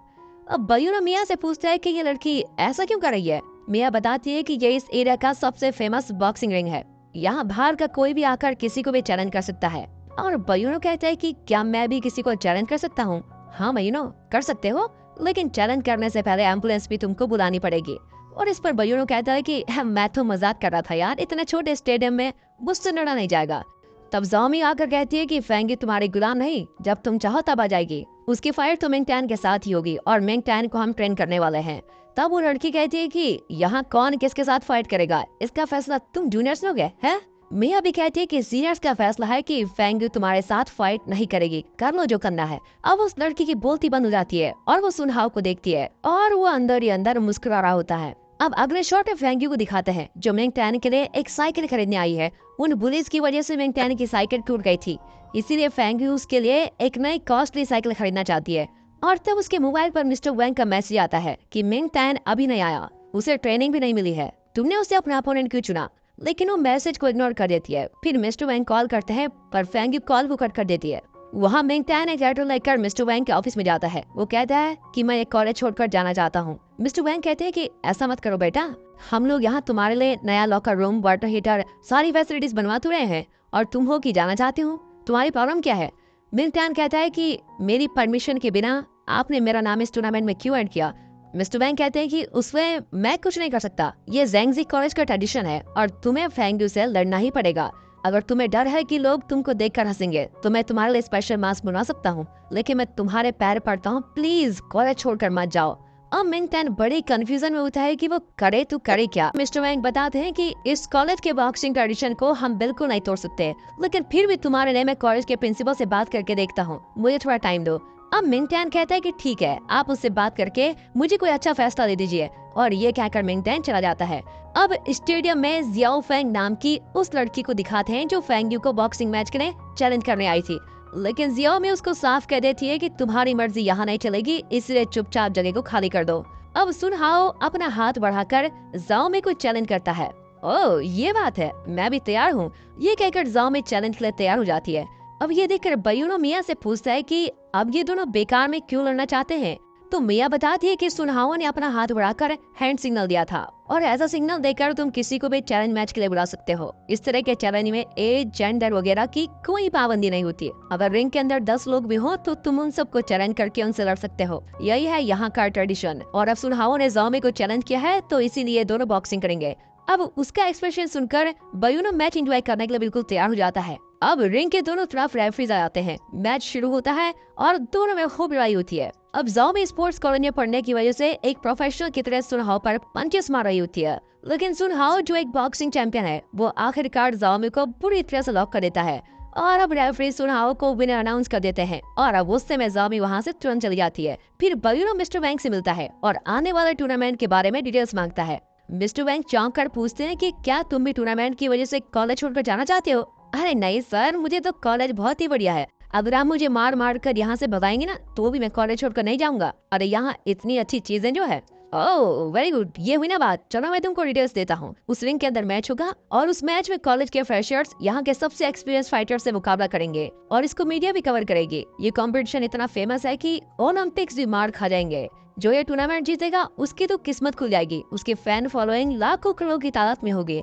अब बयूनो मिया से पूछता है कि ये लड़की ऐसा क्यों कर रही है। मिया बताती है कि ये इस एरिया का सबसे फेमस बॉक्सिंग रिंग है, यहाँ बाहर का कोई भी आकर किसी को भी चैलेंज कर सकता है। और बयूनो कहता है कि क्या मैं भी किसी को चैलेंज कर सकता हूँ? हाँ बयूनो, कर सकते हो, लेकिन चैलेंज करने से पहले एम्बुलेंस भी तुमको बुलानी पड़ेगी। और इस पर बयूनो कहता है कि मैं तो मजाक कर रहा था यार, इतने छोटे स्टेडियम में मुझसे लड़ा नहीं जाएगा। तब जाओमी आकर कहती है कि फेंगी तुम्हारी गुलाम नहीं, जब तुम चाहो तब आ जाएगी। उसकी फाइट तो मिंग टैन के साथ ही होगी और मिंग टैन को हम ट्रेन करने वाले हैं। तब वो लड़की कहती है कि यहाँ कौन किसके साथ फाइट करेगा, इसका फैसला तुम जूनियर्स लोगे हैं। मिया भी कहती है कि सीनियर्स का फैसला है कि फेंगी तुम्हारे साथ फाइट नहीं करेगी, कर लो जो करना है। अब उस लड़की की बोलती बंद हो जाती है और वो सुनहाओ को देखती है और वो अंदर ही अंदर मुस्कुरा रहा होता है। अब अगले शॉट में फेंगी को दिखाते हैं जो मिंग टैन के लिए एक साइकिल खरीदने आई है। उन बुलिस की वजह से मिंग टैन की साइकिल टूट गई थी, इसीलिए फेंगी उसके लिए एक नई कॉस्टली साइकिल खरीदना चाहती है। और तब उसके मोबाइल पर मिस्टर वैंग का मैसेज आता है कि मिंग टैन अभी नहीं आया, उसे ट्रेनिंग भी नहीं मिली है, तुमने उसे अपना अपोनेंट क्यों चुना। लेकिन वो मैसेज को इग्नोर कर देती है। फिर मिस्टर वैंग कॉल करते हैं पर फेंगी कॉल को कट कर देती है। वहाँ मिंग टैन एक लेटर लेकर मिस्टर वैंग के ऑफिस में जाता है। वो कहता है कि मैं एक कॉलेज छोड़कर जाना चाहता हूँ। मिस्टर वैंग कहते हैं कि ऐसा मत करो बेटा, हम लोग यहाँ तुम्हारे लिए नया लॉकर रूम, वाटर हीटर, सारी फैसिलिटीज बनवा तो रहे हैं और तुम हो कि जाना चाहते हो, तुम्हारी प्रॉब्लम क्या है। मिंग टैन कहता है कि मेरी परमिशन के बिना आपने मेरा नाम इस टूर्नामेंट में क्यों ऐड किया। मिस्टर वैंग कहते हैं कि उसमें मैं कुछ नहीं कर सकता, ये ज़ेंगजी कॉलेज का ट्रेडिशन है और तुम्हें फेंगी से लड़ना ही पड़ेगा। अगर तुम्हें डर है कि लोग तुमको देखकर हंसेंगे तो मैं तुम्हारे लिए स्पेशल मास्क बनवा सकता हूँ, लेकिन मैं तुम्हारे पैर पड़ता हूँ, प्लीज कॉलेज छोड़कर मत जाओ। अब मिंग टैन बड़ी कंफ्यूजन में होता है कि वो करे तो करे क्या। मिस्टर वैंग बताते हैं कि इस कॉलेज के बॉक्सिंग ट्रेडिशन को हम बिल्कुल नहीं तोड़ सकते, लेकिन फिर भी तुम्हारे लिए मैं कॉलेज के प्रिंसिपल से बात करके देखता हूँ, मुझे थोड़ा टाइम दो। अब मिंग टैन कहता है कि ठीक है, आप उससे बात करके मुझे कोई अच्छा फैसला दे दीजिए, और ये कहकर मिंग टैन चला जाता है। अब स्टेडियम में जियाओ फेंग नाम की उस लड़की को दिखाते हैं जो फेंगी को बॉक्सिंग मैच के लिए चैलेंज करने आई थी, लेकिन जियाओ में उसको साफ कह देती है कि तुम्हारी मर्जी यहाँ नहीं चलेगी, इसलिए चुपचाप जगह को खाली कर दो। अब सुनहाओ अपना हाथ बढ़ाकर जाओ में को चैलेंज करता है। ओह ये बात है, मैं भी तैयार हूँ, ये कहकर जाओ में चैलेंज के लिए तैयार हो जाती है। अब ये देखकर बयूनो मिया से पूछता है कि अब ये दोनों बेकार में क्यों लड़ना चाहते हैं। तो मिया बताती है कि सुनहाओ ने अपना हाथ बढ़ाकर हैंड सिग्नल दिया था और ऐसा सिग्नल देकर तुम किसी को भी चैलेंज मैच के लिए बुला सकते हो। इस तरह के चैलेंज में एज, जेंडर वगैरह की कोई पाबंदी नहीं होती। अगर रिंग के अंदर 10 लोग भी हो तो तुम उन सबको चैलेंज करके उनसे लड़ सकते हो, यही है यहाँ का ट्रेडिशन। और अब सुनहाओ ने जाओमी को चैलेंज किया है तो इसीलिए दोनों बॉक्सिंग करेंगे। अब उसका एक्सप्रेशन सुनकर बयूनो मैच एंजॉय करने के लिए बिल्कुल तैयार हो जाता है। अब रिंग के दोनों तरफ रेफरीज आ जाते हैं, मैच शुरू होता है और दोनों में खूब लड़ाई होती है। अब जाओमी स्पोर्ट्स कॉलेज में पढ़ने की वजह से एक प्रोफेशनल की तरह सुनहाओ पर पंचेस मार रही होती है, लेकिन सुनहाओ जो एक बॉक्सिंग चैंपियन है वो आखिरकार जाओमी को बुरी तरह से लॉक कर देता है और अब रेफरी सुनहाओ को विनर अनाउंस कर देते हैं और अब उससे में जाओमी वहाँ से तुरंत चली जाती है। फिर बयूनो मिस्टर वैंग से मिलता है और आने वाले टूर्नामेंट के बारे में डिटेल्स मांगता है। मिस्टर वैंग चौंक कर पूछते हैं कि क्या तुम भी टूर्नामेंट की वजह से कॉलेज छोड़कर जाना चाहते हो। अरे नहीं सर, मुझे तो कॉलेज बहुत ही बढ़िया है, अगर आप मुझे मार मार कर यहाँ से भगाएंगे ना तो भी मैं कॉलेज छोड़कर नहीं जाऊंगा। अरे यहाँ इतनी अच्छी चीजें जो है। ओह वेरी गुड, ये हुई ना बात, चलो मैं तुमको डिटेल्स देता हूँ। उस रिंग के अंदर मैच होगा और उस मैच में कॉलेज के फ्रेशर्स यहाँ के सबसे एक्सपीरियंस फाइटर से मुकाबला करेंगे और इसको मीडिया भी कवर करेगी। ये कॉम्पिटिशन इतना फेमस है कि ओलंपिक्स भी मार खा जाएंगे। जो ये टूर्नामेंट जीतेगा उसकी तो किस्मत खुल जाएगी, उसकी फैन फॉलोइंग लाखों करोड़ की तादाद में होगी।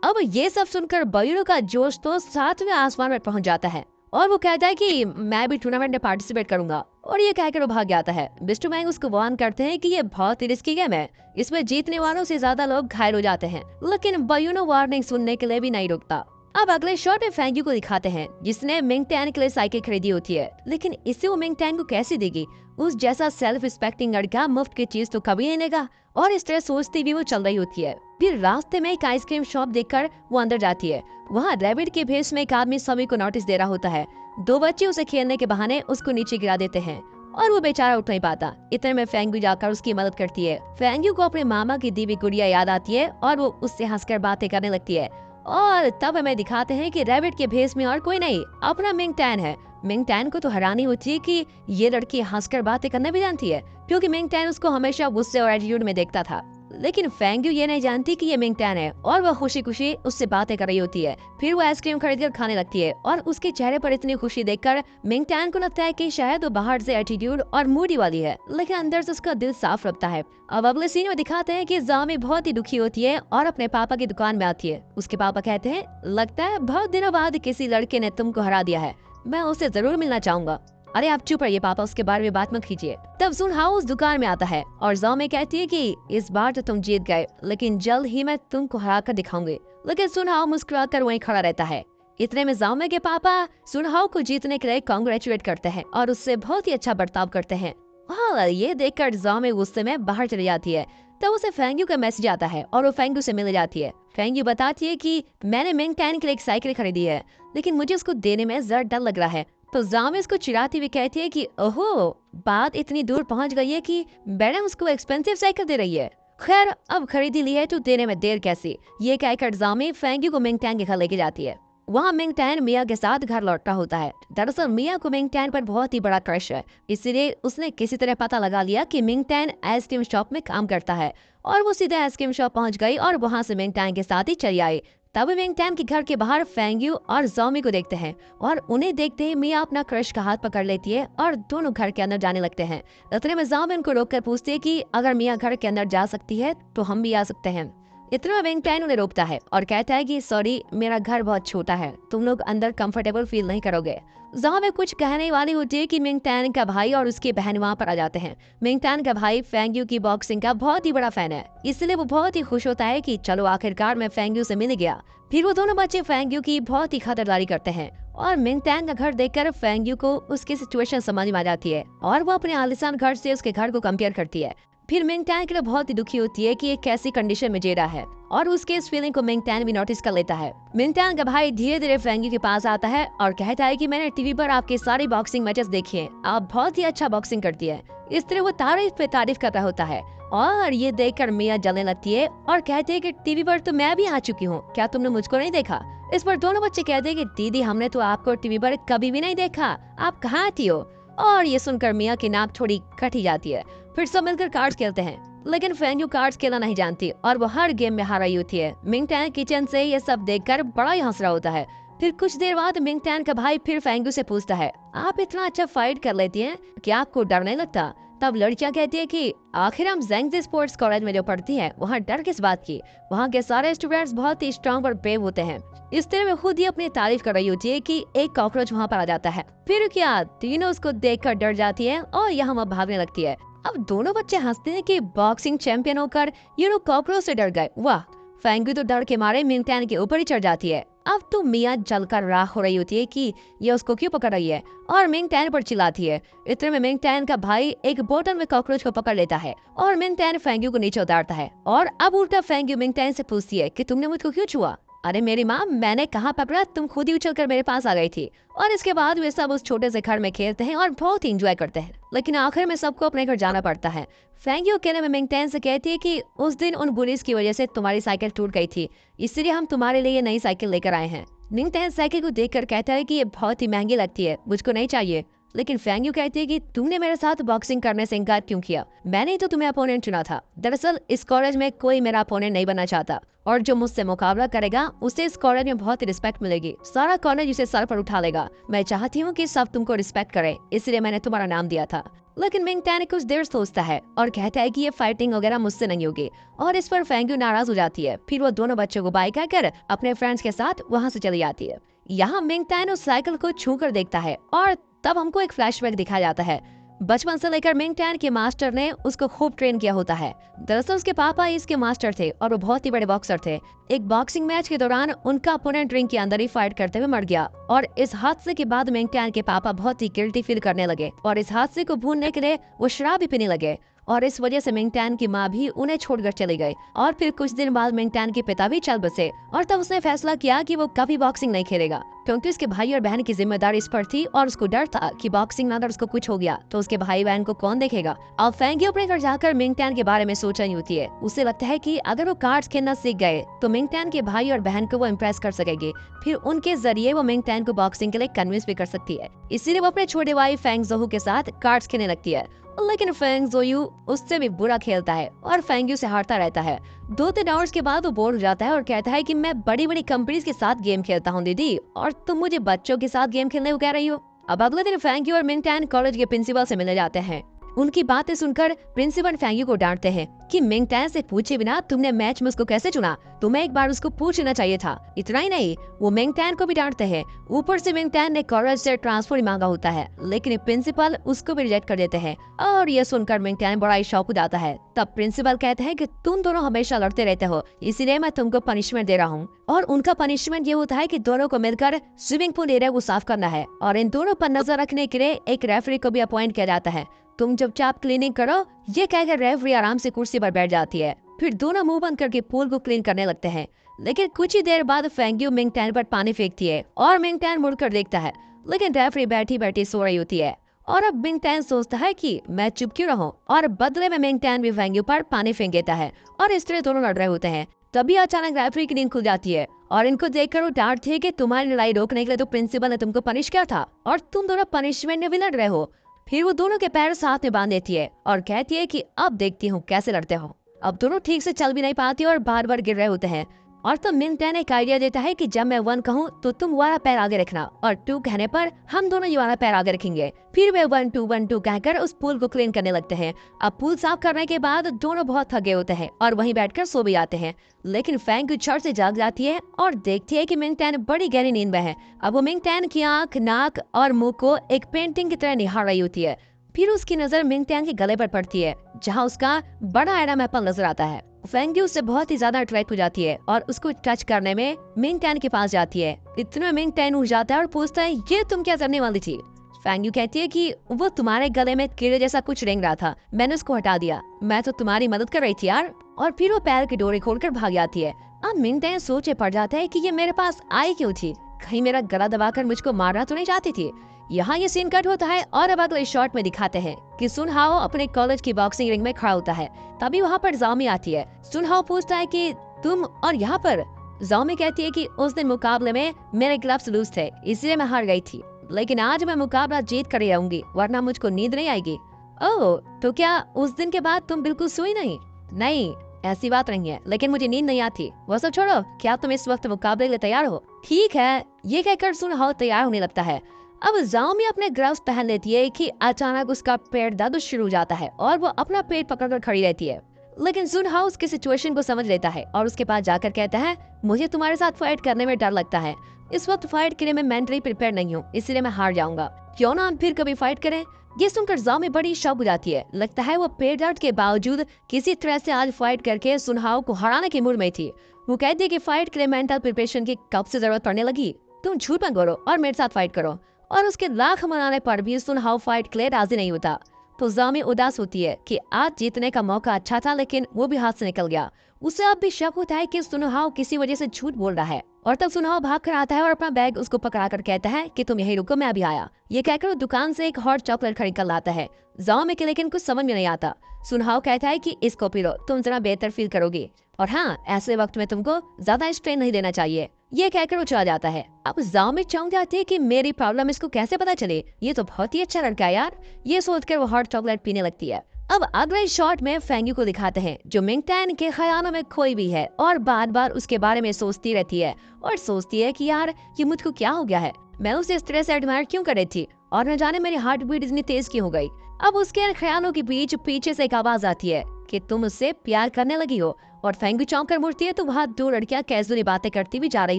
अब ये सब सुनकर बयूनो का जोश तो 7वें आसमान में पहुंच जाता है और वो कहता है कि मैं भी टूर्नामेंट में पार्टिसिपेट करूंगा, और ये कहकर वो भाग जाता है। मिस्टर वैंग उसको वार्न करते हैं कि ये बहुत ही रिस्की गेम है, इसमें जीतने वालों से ज्यादा लोग घायल हो जाते हैं, लेकिन बयूनो वार्निंग सुनने के लिए भी नहीं रुकता। अब अगले शॉट में फेंगी को दिखाते हैं जिसने मिंग टैन के लिए साइकिल खरीदी होती है, लेकिन इससे वो मिंग टैन को कैसे देगी। उस जैसा सेल्फ रिस्पेक्टिंग लड़का मुफ्त की चीज तो कभी नहीं लेगा, और इस तरह सोचती भी वो चल रही होती है। फिर रास्ते में एक आइसक्रीम शॉप देखकर वो अंदर जाती है। वहाँ रैबिट के भेष में एक आदमी सभी को नोटिस दे रहा होता है। 2 बच्चे उसे खेलने के बहाने उसको नीचे गिरा देते हैं और वो बेचारा उठ नहीं पाता। इतने में फेंगू जाकर उसकी मदद करती है। फेंगू को अपने मामा की दी हुई गुड़िया याद आती है और वो उससे हंसकर बातें करने लगती है। और तब हमें दिखाते हैं कि रैबिट के भेष में और कोई नहीं, अपना मिंग टैन है। मिंग टैन को तो हैरानी होती है कि ये लड़की हंसकर बातें करना भी जानती है, क्योंकि मिंग टैन उसको हमेशा गुस्से और एटीट्यूड में देखता था। लेकिन फेंगू ये नहीं जानती कि ये मिंग टैन है और वह खुशी खुशी उससे बातें कर रही होती है। फिर वो आइसक्रीम खरीदकर खाने लगती है और उसके चेहरे पर इतनी खुशी देखकर मिंग टैन को लगता है कि शायद वो बाहर से एटीट्यूड और मूडी वाली है, लेकिन अंदर से उसका दिल साफ रखता है। अब अगले सीन में दिखाते हैं कि जामी बहुत ही दुखी होती है और अपने पापा की दुकान में आती है। उसके पापा कहते हैं, लगता है बहुत दिनों बाद किसी लड़के ने तुमको हरा दिया है, मैं उससे जरूर मिलना चाहूंगा। अरे आप चुप रहिए पापा, उसके बारे में बात मत कीजिए। तब सुन हाउ उस दुकान में आता है और जाओ में कहती है कि इस बार तो तुम जीत गए, लेकिन जल्द ही मैं तुमको हरा कर दिखाऊंगी। लेकिन सुन हाउ मुस्कुरा कर वहीं खड़ा रहता है। इतने में जाओ के पापा सुनहाओ को जीतने के लिए कांग्रेचुलेट करते हैं और उससे बहुत ही अच्छा बर्ताव करते हैं। हाँ, ये देखकर जाओ में गुस्से में बाहर चली जाती है। तब उसे फेंग्यू का मैसेज आता है और वो फेंग्यू से मिल जाती है। फेंग्यू बताती है कि मैंने मिंग टैन के लिए एक साइकिल खरीदी है, लेकिन मुझे उसको देने में जरा डर लग रहा है। तो जाओ इसको चिढ़ाती हुई कहती है कि ओहो, बात इतनी दूर पहुंच गई है कि मैडम उसको एक्सपेंसिव साइकिल दे रही है। खैर, अब खरीदी ली है तो देने में देर कैसी। ये कहकर जाओ फेंग्यू को मिंग टैन के घर लेके जाती है। वहाँ मिंग टैन मिया के साथ घर लौटा होता है। दरअसल मिया को मिंग टैन पर बहुत ही बड़ा क्रश है, इसलिए उसने किसी तरह पता लगा लिया कि मिंग टैन आइसक्रीम शॉप में काम करता है और वो सीधे आइसक्रीम शॉप पहुंच गई और वहां से मिंग टैन के साथ ही चली आई। तब मिंग टैन के घर के बाहर फेंग्यू और जॉमी को देखते हैं और उन्हें देखते ही मिया अपना क्रश का हाथ पकड़ लेती है और दोनों घर के अंदर जाने लगते हैं। इतने में जॉमी उनको रोककर पूछती है कि अगर मिया घर के अंदर जा सकती है तो हम भी आ सकते हैं। इतना मिंग टैन उन्हें रोकता है और कहता है कि सॉरी, मेरा घर बहुत छोटा है, तुम लोग अंदर कंफर्टेबल फील नहीं करोगे। जहाँ में कुछ कहने वाली होती है कि मिंग टैन का भाई और उसकी बहन वहाँ पर आ जाते हैं। मिंग टैन का भाई फेंग्यू की बॉक्सिंग का बहुत ही बड़ा फैन है, इसलिए वो बहुत ही खुश होता है कि चलो आखिरकार मैं फेंग्यू से मिल गया। फिर वो दोनों बच्चे फेंग्यू की बहुत ही खतरदारी करते हैं और मिंग टैन का घर देखकर फेंग्यू को उसकी सिचुएशन समझ में आ जाती है और वो अपने आलिशान घर से उसके घर को कंपेयर करती है। फिर मिंग टैन के लिए बहुत ही दुखी होती है कि ये कैसी कंडीशन में जी रहा है और उसके इस फीलिंग को मिंग टैन भी नोटिस कर लेता है। मिंग टैन का भाई धीरे धीरे फेंग्यू के पास आता है और कहता है कि मैंने टीवी पर आपके सारे बॉक्सिंग मैचेस देखे हैं, आप बहुत ही अच्छा बॉक्सिंग करती है। इस तरह वो तारीफ पे तारीफ कर रहा होता है और ये देखकर मिया जलने लगती है और कहती है कि टीवी पर तो मैं भी आ चुकी हूँ, क्या तुमने मुझको नहीं देखा। इस पर दोनों बच्चे कहते हैं कि दीदी हमने तो आपको टीवी पर कभी भी नहीं देखा, आप कहाँ आती हो। और ये सुनकर मिया की नाक थोड़ी कटी जाती है। फिर सब मिलकर कार्ड्स खेलते हैं, लेकिन फेंग्यू कार्ड्स खेलना नहीं जानती और वो हर गेम में हार रही होती है। मिंग टैन किचन से ये सब देखकर बड़ा ही हंस रहा होता है। फिर कुछ देर बाद मिंग टैन का भाई फिर फेंग्यू से पूछता है, आप इतना अच्छा फाइट कर लेती हैं, क्या आपको डर नहीं लगता। तब लड़कियां कहती है कि आखिर हम जेंगजी स्पोर्ट्स कॉलेज में जो पढ़ती हैं, वहाँ डर किस बात की, वहाँ के सारे स्टूडेंट्स बहुत ही स्ट्रांग और ब्रेव होते हैं। इस तरह में खुद ही अपनी तारीफ कर रही होती है कि एक कॉकरोच वहाँ पर आ जाता है। फिर क्या तीनों उसको देखकर डर जाती है और यहाँ वहाँ भागने लगती है। अब दोनों बच्चे हंसते हैं कि बॉक्सिंग चैंपियन होकर ये लोग कॉकरोच से डर गए। वाह, फेंग्यू तो डर के मारे मिंग टैन के ऊपर ही चढ़ जाती है। अब तो मिया जलकर राख हो रही होती है कि ये उसको क्यों पकड़ रही है और मिंग टैन पर चिल्लाती है। इतने में मिंग टैन का भाई एक बोतल में कॉकरोच को पकड़ लेता है और मिंग टैन फेंग्यू को नीचे उतारता है और अब उल्टा फेंग्यू मिंग टैन से पूछती है कि तुमने मुझको क्यों छुआ। अरे मेरी माँ, मैंने कहाँ पकड़ा, तुम खुद ही उछल कर मेरे पास आ गई थी। और इसके बाद वे सब उस छोटे से घर में खेलते हैं और बहुत ही इंजॉय करते हैं, लेकिन आखिर में सबको अपने घर जाना पड़ता है। फेंग्यू कहने में मिंग टैन से कहती है कि उस दिन उन बुलीज की वजह से तुम्हारी साइकिल टूट गई थी, इसलिए हम तुम्हारे लिए ये नई साइकिल लेकर आए हैं। मिंग टैन साइकिल को देखकर कहता है कि ये बहुत ही महंगी लगती है, मुझको नहीं चाहिए। लेकिन फेंग्यू कहती है कि तुमने मेरे साथ बॉक्सिंग करने से इनकार क्यों किया, मैंने ही तो तुम्हें अपोनेंट चुना था। दरअसल इस कॉलेज में कोई मेरा अपोनेंट नहीं बनना चाहता और जो मुझसे मुकाबला करेगा उसे इस कॉलेज में बहुत ही रिस्पेक्ट मिलेगी, सारा कॉलेज उसे सर पर उठा लेगा। मैं चाहती हूँ कि सब तुमको रिस्पेक्ट करे, इसलिए मैंने तुम्हारा नाम दिया था। लेकिन मिंग टैन कुछ देर सोचता है और कहता है कि ये फाइटिंग वगैरह मुझसे नहीं होगी और इस पर फेंग्यू नाराज हो जाती है। फिर वो दोनों बच्चों को बाय कहकर अपने फ्रेंड्स के साथ वहाँ से चली जाती है। यहाँ मिंग टैन उस साइकिल को छू कर देखता है और तब हमको एक फ्लैशबैक दिखाया जाता है। बचपन से लेकर मिंग टैन के मास्टर ने उसको खूब ट्रेन किया होता है। दरअसल उसके पापा इसके मास्टर थे और वो बहुत ही बड़े बॉक्सर थे। एक बॉक्सिंग मैच के दौरान उनका अपोनेंट रिंग के अंदर ही फाइट करते हुए मर गया और इस हादसे के बाद मिंग टैन के पापा बहुत ही गिल्टी फील करने लगे और इस हादसे को भूलने के लिए वो शराब भी पीने लगे और इस वजह से मिंग टैन की माँ भी उन्हें छोड़कर चली गई। और फिर कुछ दिन बाद मिंग टैन के पिता भी चल बसे और तब उसने फैसला किया कि वो कभी बॉक्सिंग नहीं खेलेगा, क्योंकि उसके भाई और बहन की जिम्मेदारी इस पर थी और उसको डर था कि बॉक्सिंग में अगर उसको कुछ हो गया तो उसके भाई बहन को कौन देखेगा। अब फेंग्यू अपने घर जाकर मिंग टैन के बारे में सोच रही होती है। उसे लगता है कि अगर वो कार्ड्स खेलना सीख गए तो मिंग टैन के भाई और बहन को वो इम्प्रेस कर सकेगी, फिर उनके जरिए वो मिंग टैन को बॉक्सिंग के लिए कन्विंस भी कर सकती है। इसीलिए वो अपने छोटे भाई फेंग जोहू के साथ कार्ड्स खेलने लगती है। लेकिन फेंग जोयू उससे भी बुरा खेलता है और फेंग्यू से हारता रहता है। 2-3 आवर्स के बाद वो बोर हो जाता है और कहता है कि मैं बड़ी बड़ी कंपनीज के साथ गेम खेलता हूँ दीदी, और तुम मुझे बच्चों के साथ गेम खेलने को कह रही हो। अब अगले दिन फेंग्यू और मिंग टैन कॉलेज के प्रिंसिपल से मिलने जाते हैं। उनकी बातें सुनकर प्रिंसिपल फेंग्यू को डांटते हैं कि मिंग टैन से पूछे बिना तुमने मैच में उसको कैसे चुना, तुम्हें एक बार उसको पूछ लेना चाहिए था। इतना ही नहीं, वो मिंग टैन को भी डांटते हैं। ऊपर से मिंग टैन ने कॉलेज से ट्रांसफर मांगा होता है, लेकिन प्रिंसिपल उसको भी रिजेक्ट कर देते हैं और ये सुनकर मिंग टैन बड़ा ही शौक हो जाता है। तब प्रिंसिपल कहते हैं कि तुम दोनों हमेशा लड़ते रहते हो, इसीलिए मैं तुमको पनिशमेंट दे रहा हूँ। और उनका पनिशमेंट ये होता है कि दोनों को मिलकर स्विमिंग पूल एरिया को साफ करना है और इन दोनों पर नजर रखने के लिए एक रेफरी को भी अपॉइंट किया जाता है। तुम चुपचाप क्लीनिंग करो, ये कहकर रेफरी आराम से कुर्सी पर बैठ जाती है। फिर दोनों मुंह बंद करके पूल को क्लीन करने लगते हैं। लेकिन कुछ ही देर बाद फेंग्यू मिंग टैन पर पानी फेंकती है और मिंग टैन मुड़कर देखता है, लेकिन रेफरी बैठी बैठी सो रही होती है। और अब मिंग टैन सोचता है कि मैं चुप क्यों रहूं, और बदले में मिंग टैन भी फेंग्यू पर पानी फेंक देता है और इस तरह दोनों लड़ रहे होते हैं। तभी अचानक रेफरी की नींद खुल जाती है और इनको देखकर वो डांटती है कि तुम्हारी लड़ाई रोकने के लिए तो प्रिंसिपल ने तुमको पनिश किया था और तुम दोनों पनिशमेंट में भी लड़ रहे हो। फिर वो दोनों के पैर साथ में बांध देती है और कहती है कि अब देखती हूँ कैसे लड़ते हो। अब दोनों ठीक से चल भी नहीं पाती और बार बार गिर रहे होते हैं। और तब मिंग टैन एक आइडिया देता है कि जब मैं 1 कहूँ तो तुम वाला पैर आगे रखना और 2 कहने पर हम दोनों ये वाला पैर आगे रखेंगे। फिर वे 1 2 1 2 कहकर उस पूल को क्लीन करने लगते हैं। अब पूल साफ करने के बाद दोनों बहुत थके होते हैं और वहीं बैठकर सो भी आते हैं। लेकिन फेंग्यू झट से जाग जाती है और देखती है कि मिंग टैन बड़ी गहरी नींद में है। अब वो मिंग टैन की आंख, नाक और मुंह को एक पेंटिंग की तरह निहार रही होती है। फिर उसकी नजर मिंग टैन के गले पर पड़ती है, जहाँ उसका बड़ा एडम एप्पल नजर आता है। फेंग्यू उससे बहुत ही ज्यादा अट्रैक्ट हो जाती है और उसको टच करने में मिंग टैन के पास जाती है। इतने मिंग टैन उठ जाता है और पूछता है, ये तुम क्या करने वाली थी? फेंग्यू कहती है कि वो तुम्हारे गले में कीड़े जैसा कुछ रेंग रहा था, मैंने उसको हटा दिया, मैं तो तुम्हारी मदद कर रही थी यार। और फिर वो पैर की डोरी खोलकर भाग जाती है। अब मिंग टैन सोचे पड़ जाता है कि ये मेरे पास आई क्यों थी, कहीं मेरा गला दबाकर मुझको मारना तो नहीं चाहती थी। यहाँ ये सीन कट होता है और अब अगले शॉट में दिखाते हैं कि सुन हाओ अपने कॉलेज की बॉक्सिंग रिंग में खड़ा होता है। तभी वहाँ पर जाओमी आती है। सुन हाओ पूछता है कि तुम और यहाँ पर? जाओमी कहती है कि उस दिन मुकाबले में मेरे ग्लव्स लूज थे, इसलिए मैं हार गई थी, लेकिन आज मैं मुकाबला जीत कर ही आऊंगी, वरना मुझको नींद नहीं आएगी। ओह, तो क्या उस दिन के बाद तुम बिल्कुल सोई नहीं? नहीं, ऐसी बात नहीं है, लेकिन मुझे नींद नहीं आती। वो सब छोड़ो, क्या तुम इस वक्त मुकाबले के लिए तैयार हो? ठीक है, ये कहकर सुन हाओ तैयार होने लगता है। अब जाओमी अपने ग्लव्स पहन लेती है कि अचानक उसका पेट दर्द शुरू हो जाता है और वो अपना पेट पकड़कर खड़ी रहती है। लेकिन सुन हाओ उसकी सिचुएशन को समझ लेता है और उसके पास जाकर कहता है, मुझे तुम्हारे साथ फाइट करने में डर लगता है, इस वक्त फाइट के लिए मैं मेंटली प्रिपेयर नहीं हूँ, इसलिए मैं हार जाऊंगा, क्यों ना हम फिर कभी फाइट करें? ये सुनकर जाओमी बड़ी शॉक हो जाती है। लगता है वो पेट दर्द के बावजूद किसी तरह से आज फाइट करके सुन हाओ को हराने के मूड में थी। वो कहती है कि फाइट के लिए मेंटल प्रिपरेशन की कब से जरूरत पड़ने लगी, तुम झूठ मत बोलो और मेरे साथ फाइट करो। और उसके लाख मनाने पर भी सुन हाओ फाइट के लिए राजी नहीं होता। तो जामी उदास होती है कि आज जीतने का मौका अच्छा था, लेकिन वो भी हाथ से निकल गया। उसे अब भी शक होता है कि सुन हाओ किसी वजह से झूठ बोल रहा है। और तब सुन हाओ भाग कर आता है और अपना बैग उसको पकड़ा कर कहता है कि तुम यही रुको, मैं अभी आया। ये कहकर वो दुकान से एक हॉट चॉकलेट खरीद कर लाता है। जामी के लेकिन कुछ समझ में नहीं आता। सुन हाओ कहता है कि इसको पी लो, तुम जरा बेहतर फील करोगी, और हाँ, ऐसे वक्त में तुमको ज्यादा स्ट्रेन नहीं देना चाहिए। ये कहकर वो चला जाता है। अब जाओमी चौंक जाती है कि मेरी प्रॉब्लम इसको कैसे पता चले, ये तो बहुत ही अच्छा लड़का है यार। ये सोचकर वो हॉट चॉकलेट पीने लगती है। अब अगले शॉट में फेंग्यू को दिखाते हैं, जो मिंग टैन के ख्यालों में खोई भी है और बार बार उसके बारे में सोचती रहती है और सोचती है कि यार ये मुझको क्या हो गया है, मैं उसे इस तरह से एडमायर क्यों कर रही थी और न जाने मेरी हार्ट बीट इतनी तेज क्यों हो गई। अब उसके ख्यालों के बीच पीछे से एक आवाज आती है कि तुम उससे प्यार करने लगी हो, और फेंग्यू चौंक कर मुड़ती है तो वहाँ 2 लड़कियां कैजुअली बातें करती भी जा रही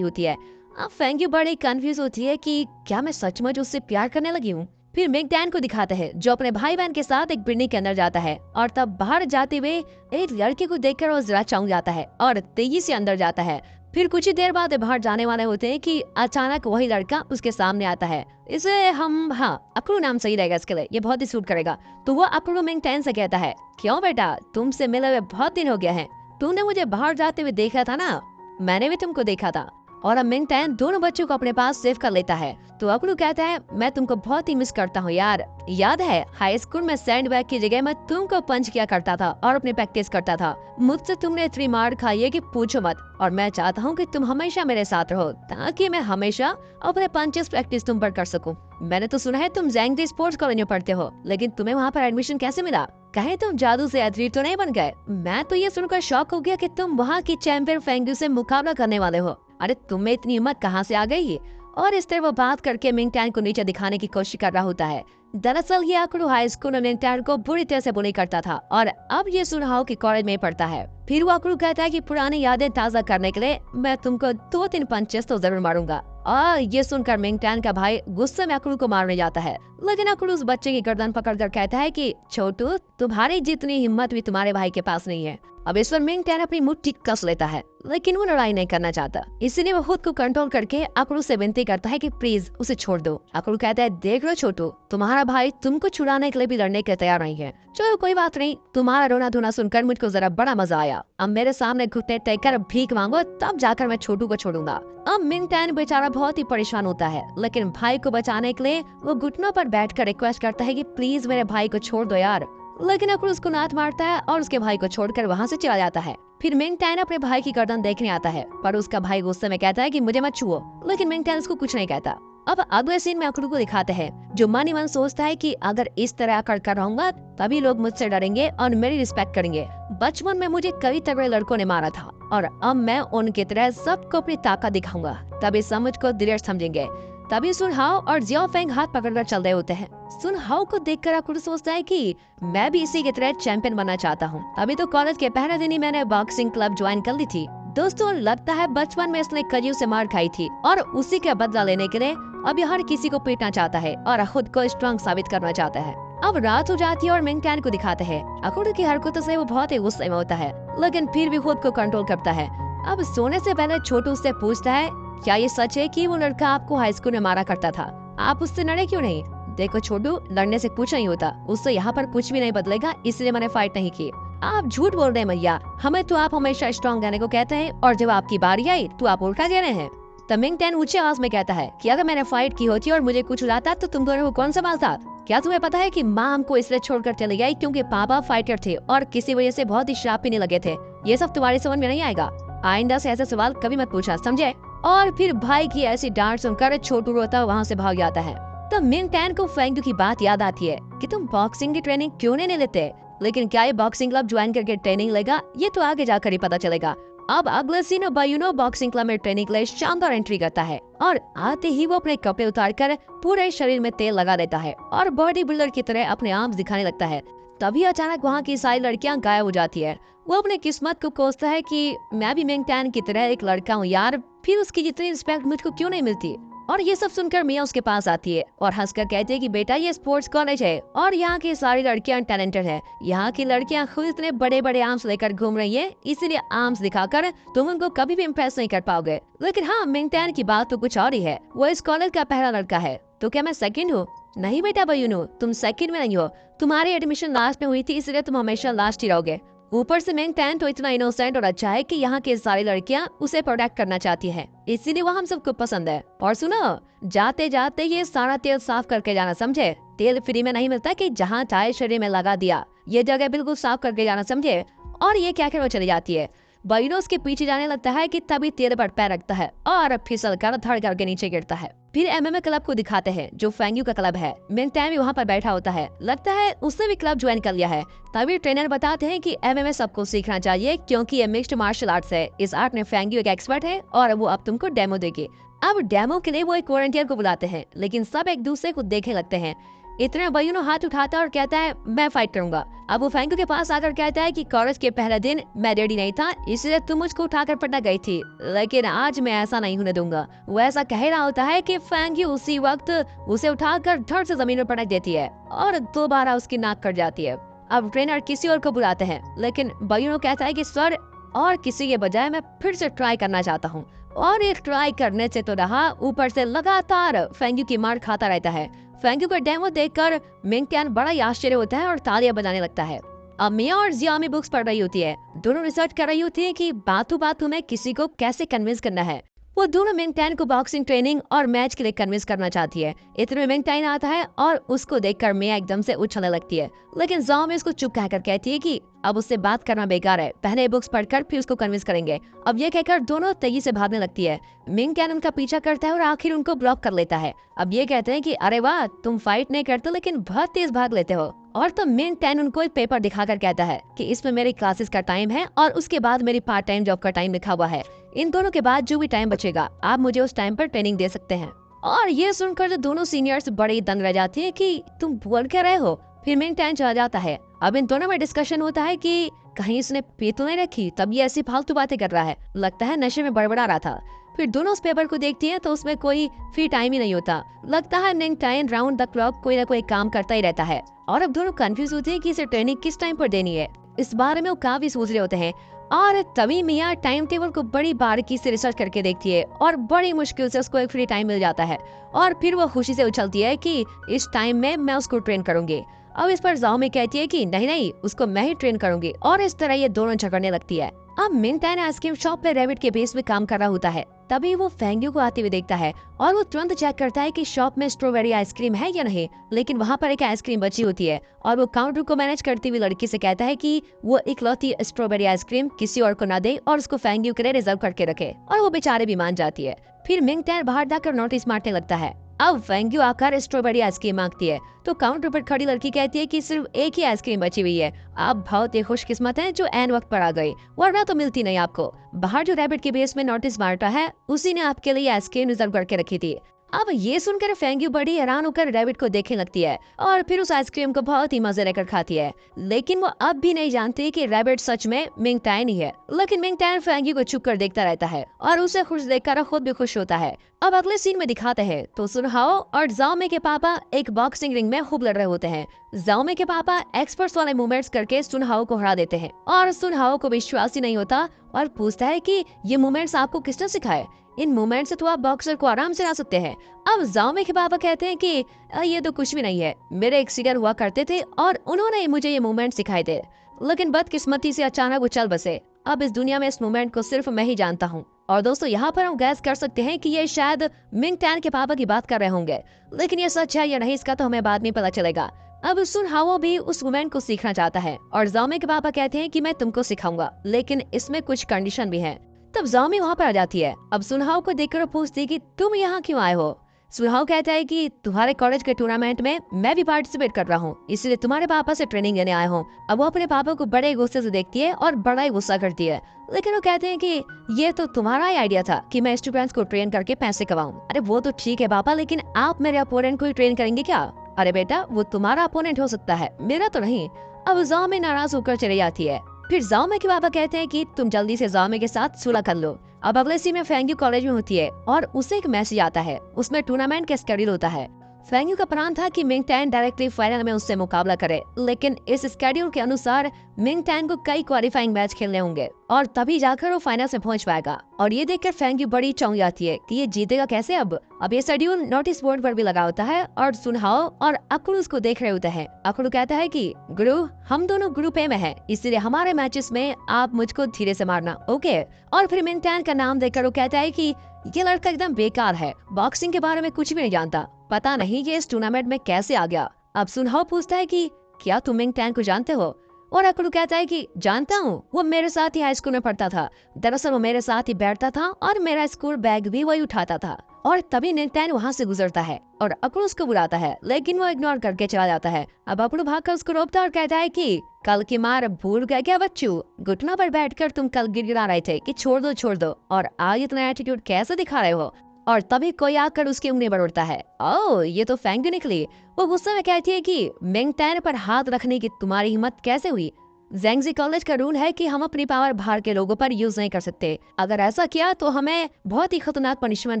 होती है। अब फेंग्यू बड़ी कंफ्यूज होती है कि क्या मैं सचमुच उससे प्यार करने लगी हूँ। फिर मिंग टैन को दिखाते हैं, जो अपने भाई बहन के साथ एक बिल्डिंग के अंदर जाता है और तब बाहर जाते हुए एक लड़के को देखकर वो जरा चौंक जाता है और तेजी से अंदर जाता है। फिर कुछ ही देर बाद बाहर जाने वाले होते हैं कि अचानक वही लड़का उसके सामने आता है। इसे हम अकरू नाम सही रहेगा इसके लिए, ये बहुत ही सूट करेगा। तो वो अकरू मिंग टैन से कहता है, क्यों बेटा, तुमसे मिले हुए बहुत दिन हो गया है, तुमने मुझे बाहर जाते हुए देखा था ना, मैंने भी तुमको देखा था। और अब मिंग टैन दोनों बच्चों को अपने पास सेव कर लेता है। तो अकरू कहता है, मैं तुमको बहुत ही मिस करता हूँ यार, याद है हाई स्कूल में सैंडबैग की जगह मैं तुमको पंच किया करता था और अपनी प्रैक्टिस करता था, मुझसे तुमने इतनी मार खाई है कि पूछो मत, और मैं चाहता हूँ कि तुम हमेशा मेरे साथ रहो ताकि मैं हमेशा अपने पंचेस प्रैक्टिस तुम पर कर सकूं। मैंने तो सुना है तुम जैंगजी स्पोर्ट्स कॉलेज में पढ़ते हो, लेकिन तुम्हें वहाँ पर एडमिशन कैसे मिला? कहे तुम जादू से एथलीट तो नहीं बन गए? मैं तो ये सुनकर शॉक हो गया कि तुम वहाँ की चैंपियन फेंग्यू से मुकाबला करने वाले हो। अरे तुम में इतनी हिम्मत कहाँ से आ गई? और इस तरह वो बात करके मिंग टैन को नीचे दिखाने की कोशिश कर रहा होता है, दरअसल ये आकड़ू हाई स्कूल में मिंगटैन को बुरी तरह से बुली करता था और अब ये सुनहाओ की कॉलेज में पढ़ता है। फिर वो आकड़ू कहता है कि पुरानी यादें ताज़ा करने के लिए मैं तुमको 2-3 पंचेस तो जरूर मारूंगा। और ये सुनकर मिंगटैन का भाई गुस्से में आकड़ू को मारने जाता है, लेकिन आकड़ू उस बच्चे की गर्दन पकड़कर कहता है कि छोटू, तुम्हारी जितनी हिम्मत भी तुम्हारे भाई के पास नहीं है। अब इस पर मिंगटैन अपनी मुट्ठी कस लेता है, लेकिन वो लड़ाई नहीं करना चाहता, इसीलिए वो खुद को कंट्रोल करके आकड़ू से विनती करता है कि प्लीज उसे छोड़ दो। आकड़ू कहता है, देख लो छोटू, तुम्हारा भाई तुमको छुड़ाने के लिए भी लड़ने के तैयार नहीं है। चलो कोई बात नहीं, तुम्हारा रोना धोना सुनकर मुझको जरा बड़ा मजा आया। अब मेरे सामने घुटने टेक कर भीख मांगो, तब जाकर मैं छोटू को छोड़ूंगा। अब मिंगटैन बेचारा बहुत ही परेशान होता है, लेकिन भाई को बचाने के लिए वो घुटनों पर बैठकर रिक्वेस्ट करता है कि प्लीज मेरे भाई को छोड़ दो यार। लेकिन आकड़ू उसको नाथ मारता है और उसके भाई को छोड़कर वहाँ से चला जाता है। फिर मिंगटैन अपने भाई की गर्दन देखने आता है, पर उसका भाई गुस्से में कहता है कि मुझे मत छुओ, लेकिन मिंगटैन उसको कुछ नहीं कहता। अब अगले सीन में आकड़ू को दिखाते हैं, जो मन ही मन सोचता है कि अगर इस तरह कर रहूंगा तभी लोग मुझसे डरेंगे और मेरी रिस्पेक्ट करेंगे। बचपन में मुझे कई तगड़े लड़कों ने मारा था और अब मैं उनकी तरह सबको अपनी ताकत दिखाऊंगा, तभी समझ को दिलेर समझेंगे। तभी सुनहाओ और जियाओ फेंग हाथ पकड़कर चल रहे होते हैं। सुनहाओ को देखकर आकड़ू सोचता है कि मैं भी इसी की तरह चैंपियन बनना चाहता हूँ। अभी तो कॉलेज के पहले दिन ही मैंने बॉक्सिंग क्लब ज्वाइन कर ली थी। दोस्तों, लगता है बचपन में इसने कजियों से मार खाई थी और उसी का बदला लेने के लिए अब ये हर किसी को पीटना चाहता है और खुद को स्ट्रांग साबित करना चाहता है। अब रात हो जाती है और मिंगटैन को दिखाते हैं। आकड़ू की हरकतों से वो बहुत ही गुस्से में होता है, लेकिन फिर भी खुद को कंट्रोल करता है। अब सोने से पहले छोटू उससे पूछता है, क्या ये सच है कि वो लड़का आपको हाई स्कूल में मारा करता था? आप उससे लड़े क्यों नहीं? देखो छोटू, लड़ने से कुछ नहीं होता, उससे यहाँ पर कुछ भी नहीं बदलेगा, इसलिए मैंने फाइट नहीं की। आप झूठ बोल रहे हैं भैया, हमें तो आप हमेशा स्ट्रॉन्ग रहने को कहते हैं और जब आपकी बारी आई तो आप उल्टा दे रहे हैं। तब मिंगटैन ऊंचे आवाज में कहता है कि अगर मैंने फाइट की होती और मुझे कुछ हुआ तो तुम दोनों को कौन संभालता? क्या तुम्हें पता है कि माँ हमको इसलिए छोड़कर चली गई क्योंकि पापा फाइटर थे और किसी वजह से बहुत ही शराब पीने लगे थे। ये सब तुम्हारी समझ में नहीं आएगा, आइंदा से ऐसा सवाल कभी मत पूछा, समझे? और फिर भाई की ऐसी डांट सुनकर छोटू रोता वहाँ से भाग जाता है। तब मिंगटैन को फेंगू की बात याद आती है कि तुम बॉक्सिंग की ट्रेनिंग क्यों नहीं लेते? लेकिन क्या ये बॉक्सिंग क्लब ज्वाइन करके ट्रेनिंग लेगा, ये तो आगे जाकर ही पता चलेगा। अब अगले सीन में बायूनो बॉक्सिंग क्लब में ट्रेनिंग के लिए शानदार एंट्री करता है और आते ही वो अपने कपड़े उतारकर पूरे शरीर में तेल लगा देता है और बॉडी बिल्डर की तरह अपने आर्म्स दिखाने लगता है। तभी अचानक वहाँ की सारी लड़कियां गायब हो जाती है। वो अपने किस्मत को कोसता है कि मैं भी मिंगटैन की तरह एक लड़का हूँ यार, फिर उसकी जितनी रिस्पेक्ट मुझको क्यों नहीं मिलती। और ये सब सुनकर मिया उसके पास आती है और हंसकर कहती है कि बेटा ये स्पोर्ट्स कॉलेज है और यहाँ की सारी लड़कियां टैलेंटेड है। यहाँ की लड़कियां खुद इतने बड़े बड़े आर्म्स लेकर घूम रही है, इसीलिए आर्म्स दिखाकर तुम उनको कभी भी इम्प्रेस नहीं कर पाओगे। लेकिन हाँ, मिंगटैन की बात तो कुछ और ही है, वो इस कॉलेज का पहला लड़का है। तो क्या मैं सेकंड हूँ? नहीं बेटा बायूनो, तुम सेकंड में नहीं हो, तुम्हारी एडमिशन लास्ट में हुई थी, इसलिए तुम हमेशा लास्ट ही रहोगे। ऊपर से मिंगटैन तो इतना इनोसेंट और अच्छा है कि यहाँ की सारी लड़कियाँ उसे प्रोटेक्ट करना चाहती हैं, इसीलिए वो हम सबको पसंद है। और सुनो, जाते जाते ये सारा तेल साफ करके जाना, समझे? तेल फ्री में नहीं मिलता कि जहाँ चाहे शरीर में लगा दिया, ये जगह बिल्कुल साफ करके जाना, समझे? और ये क्या वो चली जाती है। बायूनो उसके पीछे जाने लगता है कि तभी तेल पर पैर रखता है और फिसल कर धड़ करके नीचे गिरता है। फिर एमएमए क्लब को दिखाते हैं, जो फेंगू का क्लब है। मिंगटैन भी वहाँ पर बैठा होता है, लगता है उसने भी क्लब ज्वाइन कर लिया है। तभी ट्रेनर बताते हैं कि एमएमए सबको सीखना चाहिए क्योंकि ये मिक्स्ड मार्शल आर्ट्स है। इस आर्ट में फेंगू एक एक्सपर्ट है और वो अब तुमको डेमो देगी। अब डेमो के लिए वो एक वॉलंटियर को बुलाते हैं, लेकिन सब एक दूसरे को देखने लगते हैं। इतने बायूनो हाथ उठाता और कहता है मैं फाइट करूंगा। अब वो फेंगू के पास आकर कहता है कि कॉलेज के पहले दिन मैं रेडी नहीं था, इसलिए तुम मुझको उठाकर पटना गई थी, लेकिन आज मैं ऐसा नहीं होने दूंगा। वो ऐसा कह रहा होता है कि फेंगू उसी वक्त उसे उठाकर धड़ से जमीन पर पटक देती है और दोबारा उसकी नाक कट जाती है। अब ट्रेनर किसी और को बुलाते हैं, लेकिन बायूनो कहता है कि सर, और किसी के बजाय मैं फिर से ट्राई करना चाहता हूँ। और एक ट्राई करने से तो रहा, ऊपर से लगातार फेंगू की मार खाता रहता है। फेंगू का डेमो देखकर मिंगटैन बड़ा ही आश्चर्य होता है और तालियां बजाने लगता है। अब मिया और जियामी बुक्स पढ़ रही होती है, दोनों रिसर्च कर रही होती है कि बातों बातों में किसी को कैसे कन्विंस करना है। वो दोनों मिंगटैन को बॉक्सिंग ट्रेनिंग और मैच के लिए कन्विंस करना चाहती है। इतने में मिंगटैन आता है और उसको देखकर मिया एकदम से उछलने लगती है, लेकिन जियामी उसको चुप कहकर कहती है कि अब उससे बात करना बेकार है, पहले बुक्स पढ़कर फिर उसको कन्विंस करेंगे। अब ये कहकर दोनों तेजी से भागने लगती है। मिंगटैन उनका पीछा करता है और आखिर उनको ब्लॉक कर लेता है। अब ये कहते हैं कि अरे वाह, तुम फाइट नहीं करते लेकिन बहुत तेज भाग लेते हो। और तो मिंगटैन उनको एक पेपर दिखाकर कहता है कि इसमें मेरी क्लासेस का टाइम है और उसके बाद मेरी पार्ट टाइम जॉब का टाइम लिखा हुआ है। इन दोनों के बाद जो भी टाइम बचेगा आप मुझे उस टाइम पर ट्रेनिंग दे सकते हैं। और ये सुनकर तो दोनों सीनियर्स बड़े दंग रह जाते हैं कि तुम बोल क्या रहे हो। फिर मिंग टैन चला जाता है। अब इन दोनों में डिस्कशन होता है कि कहीं इसने पी तो नहीं रखी, तब ये ऐसी फालतू बातें कर रहा है, लगता है नशे में बड़बड़ा रहा था। फिर दोनों उस पेपर को देखती हैं तो उसमें कोई फ्री टाइम ही नहीं होता। लगता है Ming tan round the clock कोई ना कोई काम करता ही रहता है। और अब दोनों कंफ्यूज होते हैं कि इसे ट्रेनिंग किस टाइम पर देनी है। इस बारे में वो काफी सोच रहे होते हैं। और तभी मिया टाइम टेबल को बड़ी बारीकी से रिसर्च करके देखती है और बड़ी मुश्किल से उसको एक फ्री टाइम मिल जाता है। और फिर वो खुशी से उछलती है कि इस टाइम में मैं उसको ट्रेन करूंगी। अब इस पर जाओमी कहती है कि नहीं नहीं, उसको मैं ही ट्रेन करूंगी। और इस तरह ये दोनों झगड़ने लगती है। अब मिंग टैन आइसक्रीम शॉप पे रैबिट के बेस में काम कर रहा होता है। तभी वो फेंग्यू को आते हुए देखता है और वो तुरंत चेक करता है कि शॉप में स्ट्रॉबेरी आइसक्रीम है या नहीं। लेकिन वहाँ पर एक आइसक्रीम बची होती है और वो काउंटर को मैनेज करती हुई लड़की से कहता है कि वो इकलौती स्ट्रॉबेरी आइसक्रीम किसी और को ना दे और उसको फेंग्यू के लिए रिजर्व करके रखे। और वो बेचारे भी मान जाती है। फिर मिंग टैन बाहर जाकर नोटिस मारने लगता है। अब फेंग्यू आकर स्ट्रॉबेरी आइसक्रीम मांगती है तो काउंटर पर खड़ी लड़की कहती है कि सिर्फ एक ही आइसक्रीम बची हुई है। आप बहुत ही खुशकिस्मत हैं जो ऐन वक्त पर आ गई, वरना तो मिलती नहीं आपको। बाहर जो रैबिट के बेस में नोटिस मारता है उसी ने आपके लिए आइसक्रीम रिजर्व करके रखी थी। अब ये सुनकर फेंग्यू बड़ी हैरान होकर रैबिट को देखने लगती है और फिर उस आइसक्रीम को बहुत ही मजे लेकर खाती है। लेकिन वो अब भी नहीं जानती कि रैबिट सच में मिंग टैन ही है। लेकिन मिंग टैन फेंग्यू को छुप कर देखता रहता है और उसे खुश देखकर खुद भी खुश होता है। अब अगले सीन में दिखाते हैं तो सुनहाओ और जाओमे के पापा एक बॉक्सिंग रिंग में खूब लड़ रहे होते हैं। जाओमे के पापा एक्सपर्ट्स वाले मूवमेंट्स करके सुनहाओ को हरा देते हैं और सुनहाओ को विश्वास ही नहीं होता और पूछता है कि ये मूवमेंट्स आपको किसने सिखाए। इन मूवमेंट से तो आप बॉक्सर को आराम से हरा सकते हैं। अब जाओमे के पापा कहते हैं कि ये तो कुछ भी नहीं है, मेरे एक सीनियर हुआ करते थे और उन्होंने मुझे ये मूवमेंट सिखाए थे। लेकिन बदकिस्मती से अचानक वो चल बसे। अब इस दुनिया में इस मूवमेंट को सिर्फ मैं ही जानता हूँ। और दोस्तों यहाँ पर हम गैस कर सकते हैं कि ये शायद मिंग टैन के पापा की बात कर रहे होंगे। लेकिन ये सच है या नहीं इसका तो हमें बाद में पता चलेगा। अब सुनहाओ भी उस मूवमेंट को सीखना चाहता है और जाओमे के पापा कहते हैं कि मैं तुमको सिखाऊंगा, लेकिन इसमें कुछ कंडीशन भी है। तब जाओमी वहाँ पर आ जाती है। अब सुनहाओ को देखकर पूछती है कि तुम यहाँ क्यों आए हो। सुनहाओ कहता है कि तुम्हारे कॉलेज के टूर्नामेंट में मैं भी पार्टिसिपेट कर रहा हूँ, इसलिए तुम्हारे पापा से ट्रेनिंग लेने आया हूँ। अब वो अपने पापा को बड़े गुस्से से देखती है और बड़ा ही गुस्सा करती है। लेकिन वो कहते हैं कि ये तो तुम्हारा ही आइडिया था कि मैं स्टूडेंट्स को ट्रेन करके पैसे कमाऊं। अरे वो तो ठीक है पापा, लेकिन आप मेरे अपोनेंट को ही ट्रेन करेंगे क्या। अरे बेटा वो तुम्हारा अपोनेंट हो सकता है, मेरा तो नहीं। अब जाओमी नाराज होकर चली जाती है। फिर जाओमे के पापा कहते हैं कि तुम जल्दी से जाओमे के साथ सुलह कर लो। अब अगले सीन में फेंग्यू कॉलेज में होती है और उसे एक मैसेज आता है, उसमें टूर्नामेंट का स्केड्यूल होता है। फेंग्यू का प्लान था कि मिंग टैन डायरेक्टली फाइनल में उससे मुकाबला करे, लेकिन इस स्केड्यूल के अनुसार मिंग टैन को कई क्वालिफाइंग मैच खेलने होंगे और तभी जाकर वो फाइनल में पहुंच पाएगा। और ये देखकर फेंग्यू बड़ी चौंक जाती है कि ये जीतेगा कैसे। अब ये शेड्यूल नोटिस बोर्ड पर भी लगा होता है और सुनहाओ और अकुरु उसको देख रहे होते हैं। अकुरु कहता है कि गुरु हम दोनों ग्रुप ए में हैं, इसलिए हमारे मैचेस में आप मुझको धीरे से मारना, ओके। और फिर मिंग टैन का नाम देखकर वो कहता है कि ये लड़का एकदम बेकार है, बॉक्सिंग के बारे में कुछ भी नहीं जानता, पता नहीं ये इस टूर्नामेंट में कैसे आ गया। अब सुनहाओ पूछता है कि क्या तुम मिंग टैन को जानते हो। और अकुरु कहता है कि जानता हूँ, वो मेरे साथ ही हाई स्कूल में पढ़ता था। दरअसल वो मेरे साथ ही बैठता था और मेरा स्कूल बैग भी वही उठाता था। और तभी मिंग टैन वहाँ से गुजरता है और अकुरु उसको बुलाता है, लेकिन वो इग्नोर करके चला जाता है। अब अकुरु भागकर उसको रोकता है और कहता है कि कल की मार भूल गए क्या बच्चू, घुटनों पर बैठकर तुम कल गिड़गिड़ा रहे थे कि छोड़ दो और आज इतना एटीट्यूड कैसे दिखा रहे हो। और तभी कोई आकर उसकी उंगली बढ़ता है। ओह ये तो फेंग्यू निकली। वो गुस्से में कहती है कि मिंग टैन पर हाथ रखने की तुम्हारी हिम्मत कैसे हुई। जेंगजी कॉलेज का रूल है कि हम अपनी पावर बाहर के लोगों पर यूज नहीं कर सकते। अगर ऐसा किया तो हमें बहुत ही खतरनाक पनिशमेंट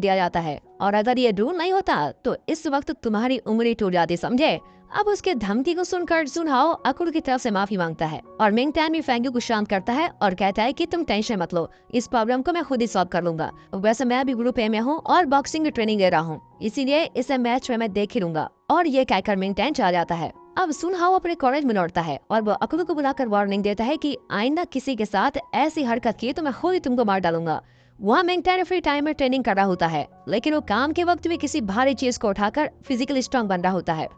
दिया जाता है, और अगर ये रूल नहीं होता तो इस वक्त तुम्हारी उंगली टूट जाती, समझे। अब उसके धमकी को सुनकर सुनहाओ अकुरु की तरफ से माफी मांगता है और मिंग टैन भी फेंग्यू को शांत करता है और कहता है कि तुम टेंशन मत लो, इस प्रॉब्लम को मैं खुद ही सॉल्व कर लूंगा। वैसे मैं भी ग्रुप ए में हूँ और बॉक्सिंग की ट्रेनिंग ले रहा हूँ, इसीलिए इसे मैच में मैं देख ही लूंगा। और ये कहकर मिंग टैन चला जाता है। अब सुनहाओ अपने कॉलेज में लौटता है और वो अकुरु को बुलाकर वार्निंग देता है कि आइंदा किसी के साथ ऐसी हरकत की तो मैं खुद ही तुमको मार डालूंगा। वहाँ मिंग टैन फ्री टाइम में ट्रेनिंग कर रहा होता है, लेकिन वो काम के वक्त भी किसी भारी चीज को उठाकर फिजिकली स्ट्रॉन्ग बन रहा होता है।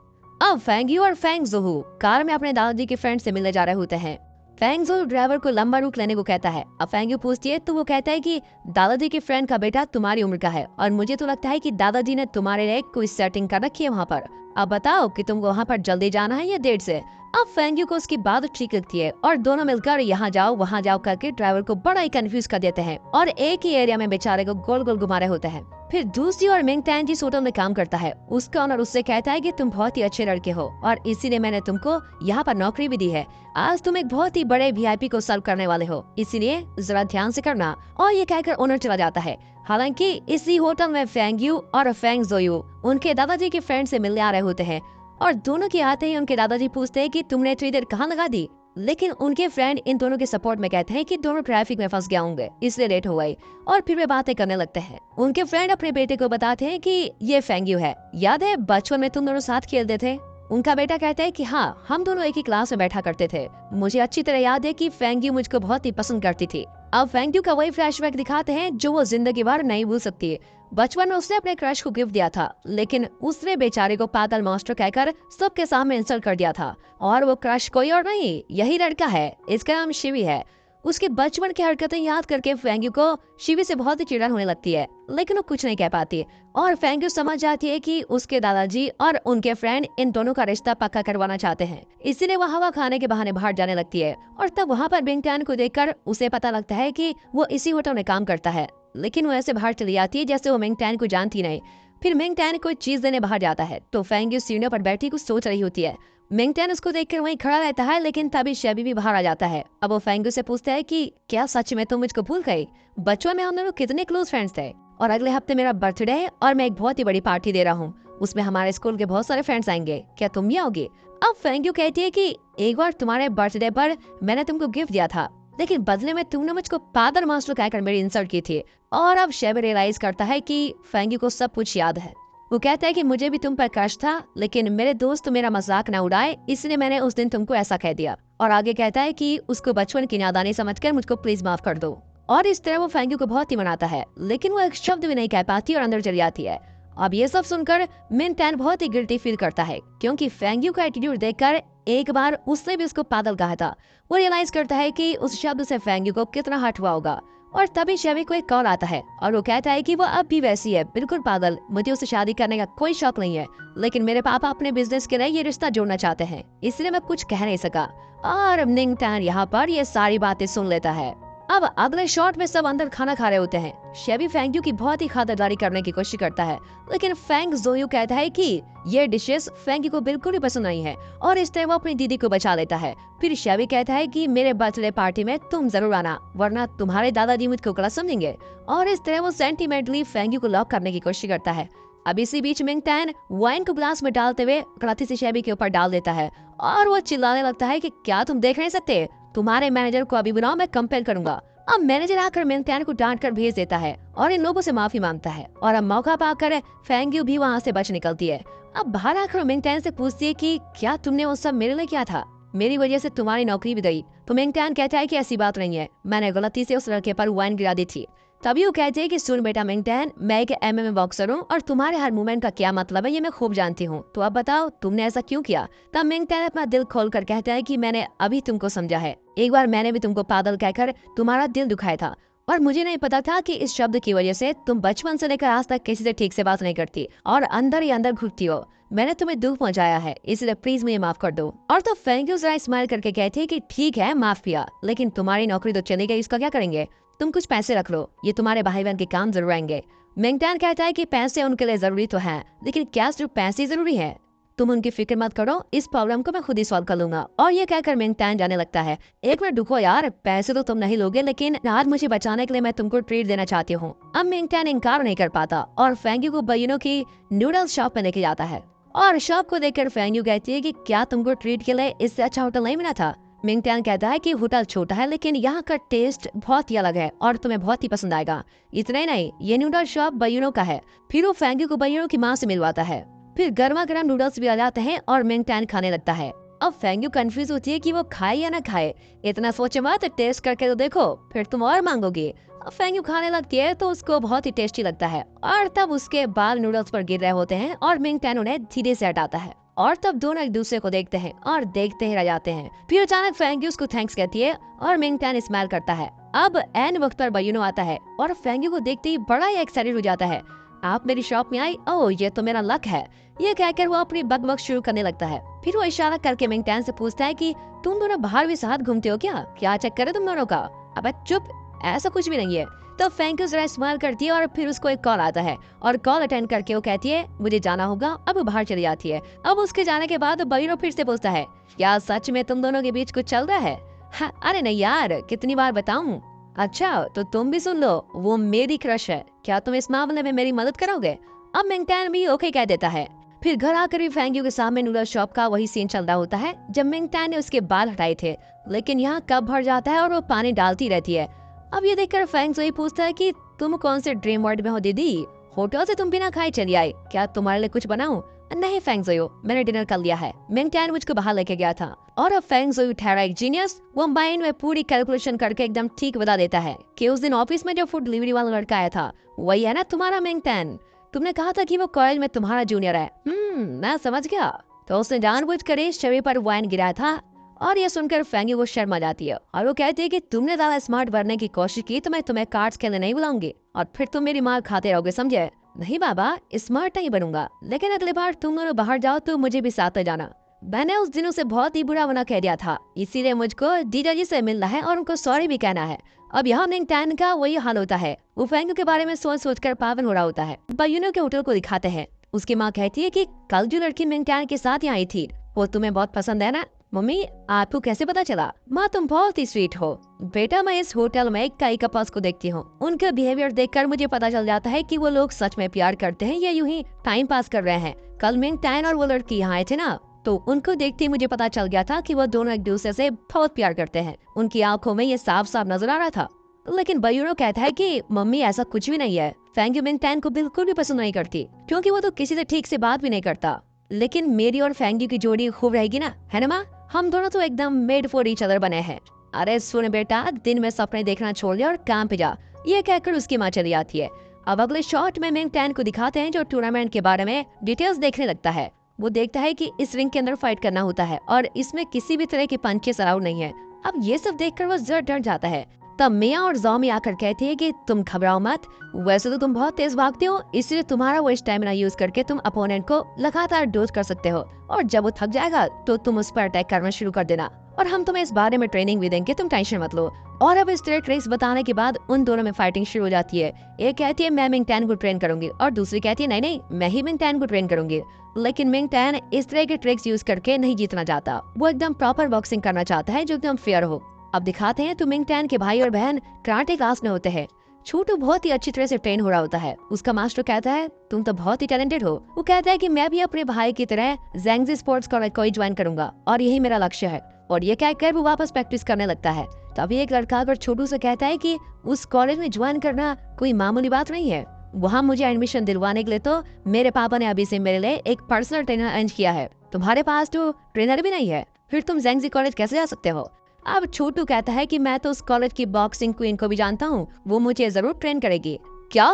अब फेंग्यू और फेंग ज़ोहू कार में अपने दादाजी के फ्रेंड से मिलने जा रहे होते हैं। फेंग ज़ोहू ड्राइवर को लंबा रूट लेने को कहता है। अब फेंग्यू पूछती है तो वो कहता है कि दादाजी के फ्रेंड का बेटा तुम्हारी उम्र का है और मुझे तो लगता है कि दादाजी ने तुम्हारे लिए कोई सेटिंग कर रखी है वहाँ पर। अब बताओ कि तुमको वहाँ पर जल्दी जाना है या देर से। अब फेंग्यू को उसकी बात ठीक लगती है और दोनों मिलकर यहाँ जाओ वहाँ जाओ करके ड्राइवर को बड़ा ही कंफ्यूज कर देते हैं और एक ही एरिया में बेचारे को गोल गोल घुमा रहे होते हैं। फिर दूसरी ओर मिंग टैन जिस होटल में काम करता है उसका ऑनर उससे कहता है कि तुम बहुत ही अच्छे लड़के हो और इसीलिए मैंने तुमको यहाँ पर नौकरी भी दी है। आज तुम एक बहुत ही बड़े वीआईपी को सर्व करने वाले हो, इसीलिए जरा ध्यान से करना। और ये कहकर ओनर चला जाता है। हालांकि इसी होटल में फेंग यू और फेंग जोयू उनके दादाजी के फ्रेंड से मिलने आ रहे होते हैं और दोनों के आते ही उनके दादाजी पूछते हैं कि तुमने इतनी देर कहाँ लगा दी, लेकिन उनके फ्रेंड इन दोनों के सपोर्ट में कहते हैं कि दोनों ट्रैफिक में फंस गए होंगे इसलिए लेट हो गई। और फिर वे बातें करने लगते हैं। उनके फ्रेंड अपने बेटे को बताते हैं कि ये फेंग यू है, याद है बचपन में तुम दोनों साथ खेलते थे। उनका बेटा कहता है कि हाँ, हम दोनों एक ही क्लास में बैठा करते थे। मुझे अच्छी तरह याद है कि फेंग यू मुझको बहुत ही पसंद करती थी। अब फेंग यू का वही फ्लैशबैक दिखाते हैं जो वो जिंदगी भर नहीं भूल सकती। बचपन में उसने अपने क्रश को गिफ्ट दिया था, लेकिन उसने बेचारे को पागल मास्टर कहकर सबके सामने इंसल्ट कर दिया था। और वो क्रश कोई और नहीं, यही लड़का है, इसका नाम शिवी है। उसके बचपन की हरकतें याद करके फेंग यू को शिवी से बहुत ही चिढ़न होने लगती है, लेकिन वो कुछ नहीं कह पाती। और फेंग यू समझ जाती है कि उसके दादाजी और उनके फ्रेंड इन दोनों का रिश्ता पक्का करवाना चाहते हैं, इसीलिए वो हवा खाने के बहाने बाहर जाने लगती है। और तब वहाँ पर मिंग टैन को देखकर उसे पता लगता है कि वो इसी होटल में काम करता है, लेकिन वो ऐसे बाहर चली जाती है जैसे वो मिंग टैन को जानती नहीं। फिर मिंग टैन कोई चीज देने बाहर जाता है तो फेंग यू सीढ़ियों पर बैठी कुछ सोच रही होती है। मिंग टैन उसको देखकर वहीं खड़ा रहता है, लेकिन तभी शेबी भी बाहर आ जाता है। अब वो फेंग यू से पूछता है कि क्या सच में तुम मुझको भूल गई? बचपन में हम दोनों कितने क्लोज फ्रेंड्स थे और अगले हफ्ते मेरा बर्थडे है और मैं एक बहुत ही बड़ी पार्टी दे रहा हूँ, उसमें हमारे स्कूल के बहुत सारे फ्रेंड्स आएंगे, क्या तुम भी आओगे? अब फेंग यू कहती है कि एक बार तुम्हारे बर्थडे पर मैंने तुमको गिफ्ट दिया था, लेकिन बदले में तुमने मुझको पादर मास्टर कहकर मेरी इंसल्ट की थी। और अब शेबी रियलाइज करता है कि फेंग यू को सब कुछ याद है। वो कहता है कि मुझे भी तुम पर क्रश था, लेकिन मेरे दोस्त मेरा मजाक न उड़ाए इसलिए मैंने उस दिन तुमको ऐसा कह दिया। और आगे कहता है कि उसको बचपन की नादानी समझकर मुझको प्लीज माफ कर दो। और इस तरह वो फेंग यू को बहुत ही मनाता है, लेकिन वो एक शब्द भी नहीं कह पाती और अंदर चली जाती है। अब ये सब सुनकर मिंग टैन बहुत ही गिल्टी फील करता है, क्योंकि फेंग यू का एटीट्यूड देखकर एक बार उसने भी उसको पागल कहा था। वो रियलाइज करता है कि उस शब्द से फेंग यू को कितना हर्ट हुआ होगा। और तभी शेबी को एक कॉल आता है और वो कहता है कि वो अब भी वैसी है, बिल्कुल पागल, मुझे उससे शादी करने का कोई शौक नहीं है, लेकिन मेरे पापा अपने बिजनेस के लिए ये रिश्ता जोड़ना चाहते हैं, इसलिए मैं कुछ कह नहीं सका। और मिंग टैन यहाँ पर ये सारी बातें सुन लेता है। अब अगले शॉट में सब अंदर खाना खा रहे होते हैं। शेबी फेंग यू की बहुत ही खातिरदारी करने की कोशिश करता है, लेकिन फेंग जोयू कहता है कि ये डिशेस फेंग यू को बिल्कुल भी पसंद नहीं है और इस तरह वो अपनी दीदी को बचा लेता है। फिर शेबी कहता है कि मेरे बर्थडे पार्टी में तुम जरूर आना, वरना तुम्हारे दादाजी मुझको गलत समझेंगे। और इस तरह वो सेंटिमेंटली फेंग यू को लॉक करने की कोशिश करता है। अब इसी बीच मिंग टैन वाइन को ग्लास में डालते हुए गलती से शेबी के ऊपर डाल देता है और वो चिल्लाने लगता है कि क्या तुम देख नहीं सकते, तुम्हारे मैनेजर को अभी बुलाओ, मैं कंपेल करूंगा। अब मैनेजर आकर मिंग टैन को डांट कर भेज देता है और इन लोगों से माफी मांगता है। और अब मौका पाकर फेंग यू भी वहाँ से बच निकलती है। अब बाहर आकर मिंग टैन से पूछती है कि क्या तुमने वो सब मेरे लिए किया था, मेरी वजह से तुम्हारी नौकरी भी गई। तो मिंग टैन कहता है कि ऐसी बात नहीं है, मैंने गलती से उस लड़के पर वाइन गिरा दी थी। तभी वो कहते हैं कि सुन बेटा मिंग टैन, मैं एक एमएमए बॉक्सर हूँ और तुम्हारे हर मूवमेंट का क्या मतलब है ये मैं खूब जानती हूँ, तो अब बताओ तुमने ऐसा क्यों किया। तब मिंग टैन अपना दिल खोल कर कहता है कि मैंने अभी तुमको समझा है, एक बार मैंने भी तुमको पागल कहकर तुम्हारा दिल दुखाया था और मुझे नहीं पता था कि इस शब्द की वजह से तुम बचपन से लेकर आज तक किसी से ठीक से बात नहीं करती और अंदर ही अंदर घुटती हो। मैंने तुम्हें दुख पहुंचाया है, इसलिए प्लीज मुझे माफ कर दो। और तो फेंग यू जरा स्माइल करके कहती है कि ठीक है माफ किया, लेकिन तुम्हारी नौकरी तो चली गई, इसका क्या करेंगे? तुम कुछ पैसे रख लो, ये तुम्हारे भाई बहन के काम जरूर आएंगे। मिंग टैन कहता है कि पैसे उनके लिए जरूरी तो है, लेकिन क्या सिर्फ पैसे ही जरूरी है? तुम उनकी फिक्र मत करो, इस प्रॉब्लम को मैं खुद ही सॉल्व कर लूंगा। और ये कहकर मिंग टैन जाने लगता है। एक मिनट रुको यार, पैसे तो तुम नहीं लोगे, लेकिन आज मुझे बचाने के लिए मैं तुमको ट्रीट देना चाहती हूँ। अब मिंग टैन इनकार नहीं कर पाता और फेंग यू को बयनों की नूडल्स शॉप में लेके जाता है। और शॉप को देखकर फेंग यू कहती है कि क्या तुमको ट्रीट के लिए इससे अच्छा होटल नहीं मिला था? मिंग टैन कहता है कि होटल छोटा है, लेकिन यहाँ का टेस्ट बहुत ही अलग है और तुम्हें बहुत ही पसंद आएगा। इतना ही नहीं, ये नूडल शॉप बयनों का है। फिर वो फेंग यू को बयनों की माँ से मिलवाता है। फिर गर्मा गर्म नूडल्स भी आ जाते हैं और मिंग टैन खाने लगता है। अब फेंग यू कंफ्यूज होती है कि वो खाए या ना खाए। इतना सोचे मत, टेस्ट करके तो देखो, फिर तुम और मांगोगे। अब फेंग यू खाने लगती है तो उसको बहुत ही टेस्टी लगता है और तब उसके बाल नूडल्स पर गिर रहे होते हैं और मिंग टैन उन्हें धीरे से हटाता है। और तब दोनों एक दूसरे को देखते हैं और देखते ही रह जाते हैं। फिर अचानक फेंग यू उसको थैंक्स कहती है और मिंग टैन स्माइल करता है। अब एन वक्त पर बयूनो आता है और फेंग यू को देखते ही बड़ा ही एक्साइटेड हो जाता है। आप मेरी शॉप में आई, ओह ये तो मेरा लक है। ये कहकर वो अपनी बकबक शुरू करने लगता है। फिर वो इशारा करके मिंग टैन से पूछता है कि तुम दोनों बाहर भी साथ घूमते हो क्या चक्कर है तुम दोनों का? अब चुप, ऐसा कुछ भी नहीं है। तो फेंगू जरा स्माइल करती है और फिर उसको एक कॉल आता है और कॉल अटेंड करके वो कहती है मुझे जाना होगा, अब बाहर चली जाती है। अब उसके जाने के बाद बयूनो फिर से पूछता है क्या सच में तुम दोनों के बीच कुछ चल रहा है? हाँ, अरे नहीं यार, कितनी बार बताऊं? अच्छा तो तुम भी सुन लो, वो मेरी क्रश है, क्या तुम इस मामले में मेरी मदद करोगे? अब मिंगटैन भी ओके कह देता है। फिर घर आकर भी फेंगयू के सामने नूडल शॉप का वही सीन चल रहा होता है जब मिंगटैन ने उसके बाल हटाए थे, लेकिन यहाँ कप भर जाता है और वो पानी डालती रहती है। अब ये देखकर फेंगजोई पूछता है कि तुम कौन से ड्रीम वर्ल्ड में हो दीदी? होटल से तुम बिना खाए चली आई, क्या तुम्हारे लिए कुछ बनाऊं? नहीं फेंगजोई, मैंने डिनर कर लिया है, मिंगटैन मुझको बाहर लेके गया था। और अब फेंगजोई ठहरा एक जीनियस, वो माइंड में पूरी कैलकुलेशन करके एकदम ठीक बता देता है कि उस दिन ऑफिस में जो फूड डिलीवरी वाला लड़का आया था वही है ना तुम्हारा मिंगटैन। तुमने कहा था कि वो कॉलेज में तुम्हारा जूनियर है। मैं समझ गया। तो उसने जानबूझकर इस छवि पर वाइन गिराया था। और ये सुनकर फेंगयू को शर्म आ जाती है और वो कहती है कि तुमने ज्यादा स्मार्ट बनने की कोशिश की तो मैं तुम्हें कार्ड्स खेलने नहीं बुलाऊंगी और फिर तुम मेरी मार खाते रहोगे, समझे? नहीं बाबा, स्मार्ट नहीं बनूंगा, लेकिन अगली बार तुम दोनों बाहर जाओ तो मुझे भी साथ ले जाना। मैंने उस दिन उसे बहुत ही बुरा बना कह दिया था, इसीलिए मुझको जीजा जी से मिलना है और उनको सॉरी भी कहना है। अब यहाँ मिंगटैन का वही हाल होता है, वो फेंगयू के बारे में सोच सोच कर पागल हो रहा होता है। बयूनो के होटल को दिखाते हैं। उसकी माँ कहती है कि कल जो लड़की मिंगटैन के साथ यहाँ आई थी वो तुम्हें बहुत पसंद है ना? मम्मी आपको कैसे पता चला? माँ तुम बहुत ही स्वीट हो। बेटा मैं इस होटल में कई कपल्स को देखती हूँ, उनका बिहेवियर देखकर मुझे पता चल जाता है कि वो लोग सच में प्यार करते हैं या यूं ही टाइम पास कर रहे हैं। कल मिंगटैन और वो लड़की यहाँ आए थे ना, तो उनको देखते ही मुझे पता चल गया था कि वो दोनों एक दूसरे से बहुत प्यार करते हैं। उनकी आंखों में ये साफ साफ नजर आ रहा था। लेकिन बयूनो कहता है कि मम्मी ऐसा कुछ भी नहीं है, फेंगयू मिंगटैन को बिल्कुल भी पसंद नहीं करती क्योंकि वो तो किसी से ठीक से बात भी नहीं करता। लेकिन मेरी और फेंगयू की जोड़ी खूब रहेगी ना, है ना माँ? हम दोनों तो एकदम मेड फॉर ईच अदर बने हैं। अरे सुन बेटा, दिन में सपने देखना छोड़ दे और काम पे जा, ये कहकर उसकी माँ चली जाती है। अब अगले शॉट में मिंगटैन को दिखाते हैं जो टूर्नामेंट के बारे में डिटेल्स देखने लगता है। वो देखता है कि इस रिंग के अंदर फाइट करना होता है और इसमें किसी भी तरह के पंचेस अलाउड नहीं है। अब ये सब देखकर वो जरा डर जाता है। तब मिया और ज़ोमी आकर कहती है कि तुम घबराओ मत, वैसे तो तुम बहुत तेज भागते हो, इसलिए तुम्हारा वो स्टैमिना यूज करके तुम अपोनेंट को लगातार डोज कर सकते हो और जब वो थक जाएगा तो तुम उस पर अटैक करना शुरू कर देना और हम तुम्हें इस बारे में ट्रेनिंग भी देंगे, तुम टेंशन मत लो। और अब इस तरह ट्रिक्स बताने के बाद उन दोनों में फाइटिंग शुरू हो जाती है। एक कहती है मैं मिंगटैन को ट्रेन करूंगी और दूसरी कहती है नहीं नहीं मैं ही मिंगटैन को ट्रेन करूंगी। लेकिन मिंगटैन इस तरह के ट्रिक्स यूज करके नहीं जीतना चाहता, वो एकदम प्रॉपर बॉक्सिंग करना चाहता है जो एकदम फेयर हो। अब दिखाते हैं तो मिंगटैन के भाई और बहन कराटे क्लास में होते हैं। छोटू बहुत ही अच्छी तरह से ट्रेन हो रहा होता है। उसका मास्टर कहता है तुम तो बहुत ही टैलेंटेड हो। वो कहता है कि मैं भी अपने भाई की तरह ज़ेंगजी स्पोर्ट्स कॉलेज को ज्वाइन करूंगा और यही मेरा लक्ष्य है। और ये कहकर वो वापस प्रैक्टिस करने लगता है। तभी एक लड़का आकर छोटू से कहता है कि उस कॉलेज में ज्वाइन करना कोई मामूली बात नहीं है, वहाँ मुझे एडमिशन दिलवाने के लिए तो मेरे पापा ने अभी से मेरे लिए एक पर्सनल ट्रेनर अरेंज किया है। तुम्हारे पास तो ट्रेनर भी नहीं है, फिर तुम ज़ेंगजी कॉलेज कैसे जा सकते हो? अब छोटू कहता है कि मैं तो उस कॉलेज की बॉक्सिंग क्वीन को भी जानता हूँ, वो मुझे जरूर ट्रेन करेगी। क्या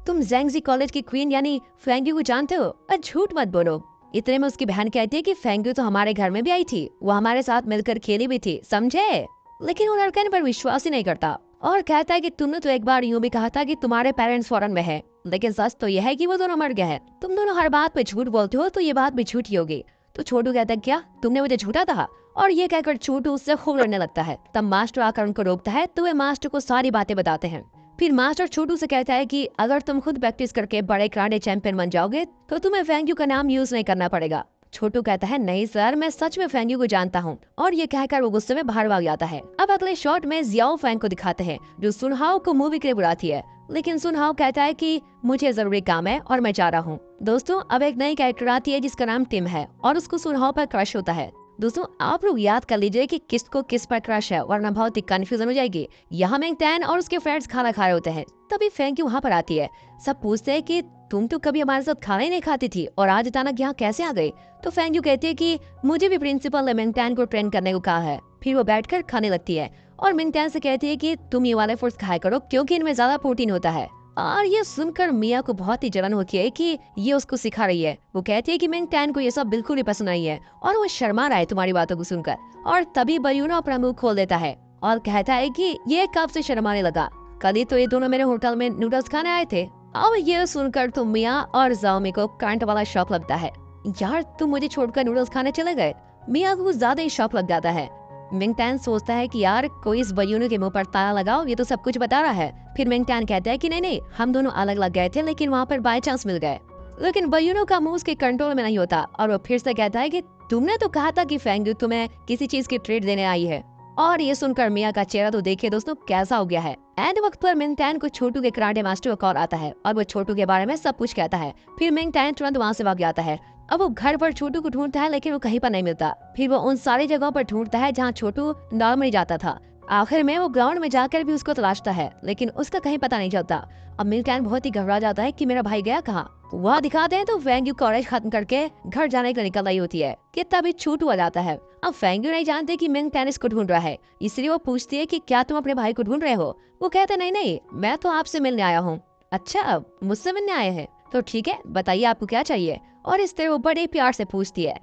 तुम ज़ेंगजी कॉलेज की क्वीन यानी फेंगयू को जानते हो? झूठ मत बोलो। इतने में उसकी बहन कहती है कि फेंगयू तो हमारे घर में भी आई थी, वो हमारे साथ मिलकर खेली भी थी, समझे? लेकिन वो लड़का इन पर विश्वास ही नहीं करता और कहता है कि तुमने तो एक बार यूं भी कहा था कि तुम्हारे पेरेंट्स फॉरेन में है, लेकिन सच तो यह है कि वो दोनों मर गए हैं। तुम दोनों हर बात पे झूठ बोलते हो तो ये बात भी झूठी होगी। तो छोटू कहता है क्या तुमने मुझे झूठा कहा? और ये कहकर छोटू उससे खूब लड़ने लगता है। तब मास्टर आकर उनको रोकता है तो वे मास्टर को सारी बातें बताते हैं। फिर मास्टर छोटू से कहता है कि अगर तुम खुद प्रैक्टिस करके बड़े कराटे चैंपियन बन जाओगे तो तुम्हें फेंगयू का नाम यूज नहीं करना पड़ेगा। छोटू कहता है नहीं सर, मैं सच में फेंगयू को जानता हूँ और ये कहकर वो गुस्से में बाहर भाग जाता है। अब अगले शॉट में जियाओ फैंग को दिखाते हैं जो सुनहाओ को मूवी के लिए बुलाती है, लेकिन सुनहाओ कहता है कि मुझे जरूरी काम है और मैं जा रहा हूँ। दोस्तों अब एक नई कैरेक्टर आती है जिसका नाम टिम है और उसको सुनहाओ पर क्रश होता है। दोस्तों आप लोग याद कर लीजिए कि किसको किस पर क्रश है वरना बहुत ही कंफ्यूजन हो जाएगी। यहाँ मिंगटैन और उसके फ्रेंड्स खाना खा रहे होते हैं, तभी फेंगयू वहाँ पर आती है। सब पूछते हैं कि तुम तो कभी हमारे साथ खाना ही नहीं खाती थी और आज अचानक यहाँ कैसे आ गई? तो फेंगयू कहती है कि मुझे भी प्रिंसिपल ने मिंगटैन को ट्रेन करने को कहा है। फिर वो बैठकर खाने लगती है और मिंगटैन से कहती है कि तुम ये वाले फूड्स खाया करो क्योंकि इनमें ज्यादा प्रोटीन होता है। और ये सुनकर मिया को बहुत ही जलन होती है कि ये उसको सिखा रही है। वो कहती है कि मिंगटैन को ये सब बिल्कुल ही पसंद नहीं है और वो शर्मा रहा है तुम्हारी बातों को सुनकर। और तभी बयूनो अपना मुंह खोल देता है और कहता है कि ये कब से शर्माने लगा, कल ही तो ये दोनों मेरे होटल में नूडल्स खाने आए थे। अब ये सुनकर तो मिया और ज़ाओमी को करंट वाला शॉक लगता है। यार तुम मुझे छोड़कर नूडल्स खाने चले गए। मिया को ज्यादा ही शॉक लग जाता है। मिंग टैन सोचता है कि यार कोई इस बयूनू के मुंह पर ताला लगाओ, ये तो सब कुछ बता रहा है। फिर मिंग टैन कहता है कि नहीं, हम दोनों अलग अलग गए थे, लेकिन वहाँ पर बाय चांस मिल गए। लेकिन बयूनू का मुंह उसके कंट्रोल में नहीं होता और वो फिर से कहता है कि तुमने तो कहा था कि फेंगू तुम्हें किसी चीज की ट्रीट देने आई है। और ये सुनकर मिया का चेहरा तो देखिए दोस्तों कैसा हो गया है। एंड वक्त पर मिंग टैन को छोटू के कराटे मास्टर का कॉल आता है और वो छोटू के बारे में सब कुछ कहता है। फिर मिंग टैन तुरंत वहाँ से भाग जाता है। अब वो घर पर छोटू को ढूंढता है, लेकिन वो कहीं पर नहीं मिलता। फिर वो उन सारी जगहों पर ढूंढता है जहाँ छोटू नॉर्मली जाता था। आखिर में वो ग्राउंड में जाकर भी उसको तलाशता है, लेकिन उसका कहीं पता नहीं चलता। अब मिंग टैन बहुत ही घबरा जाता है कि मेरा भाई गया कहाँ। वह दिखाते हैं तो फेंगू कॉलेज खत्म करके घर जाने के लिए निकल रही होती है कि तभी छोटू आ जाता है। अब फेंगू नहीं जानते कि मिंग टैन इसको ढूंढ रहा है, इसलिए वो पूछती है कि क्या तुम अपने भाई को ढूंढ रहे हो। वो कहते नहीं, मैं तो आपसे मिलने आया हूँ। अच्छा, मुझसे मिलने आए हैं, तो ठीक है, बताइए आपको क्या चाहिए। और इस तरह वो बड़े प्यार से पूछती है।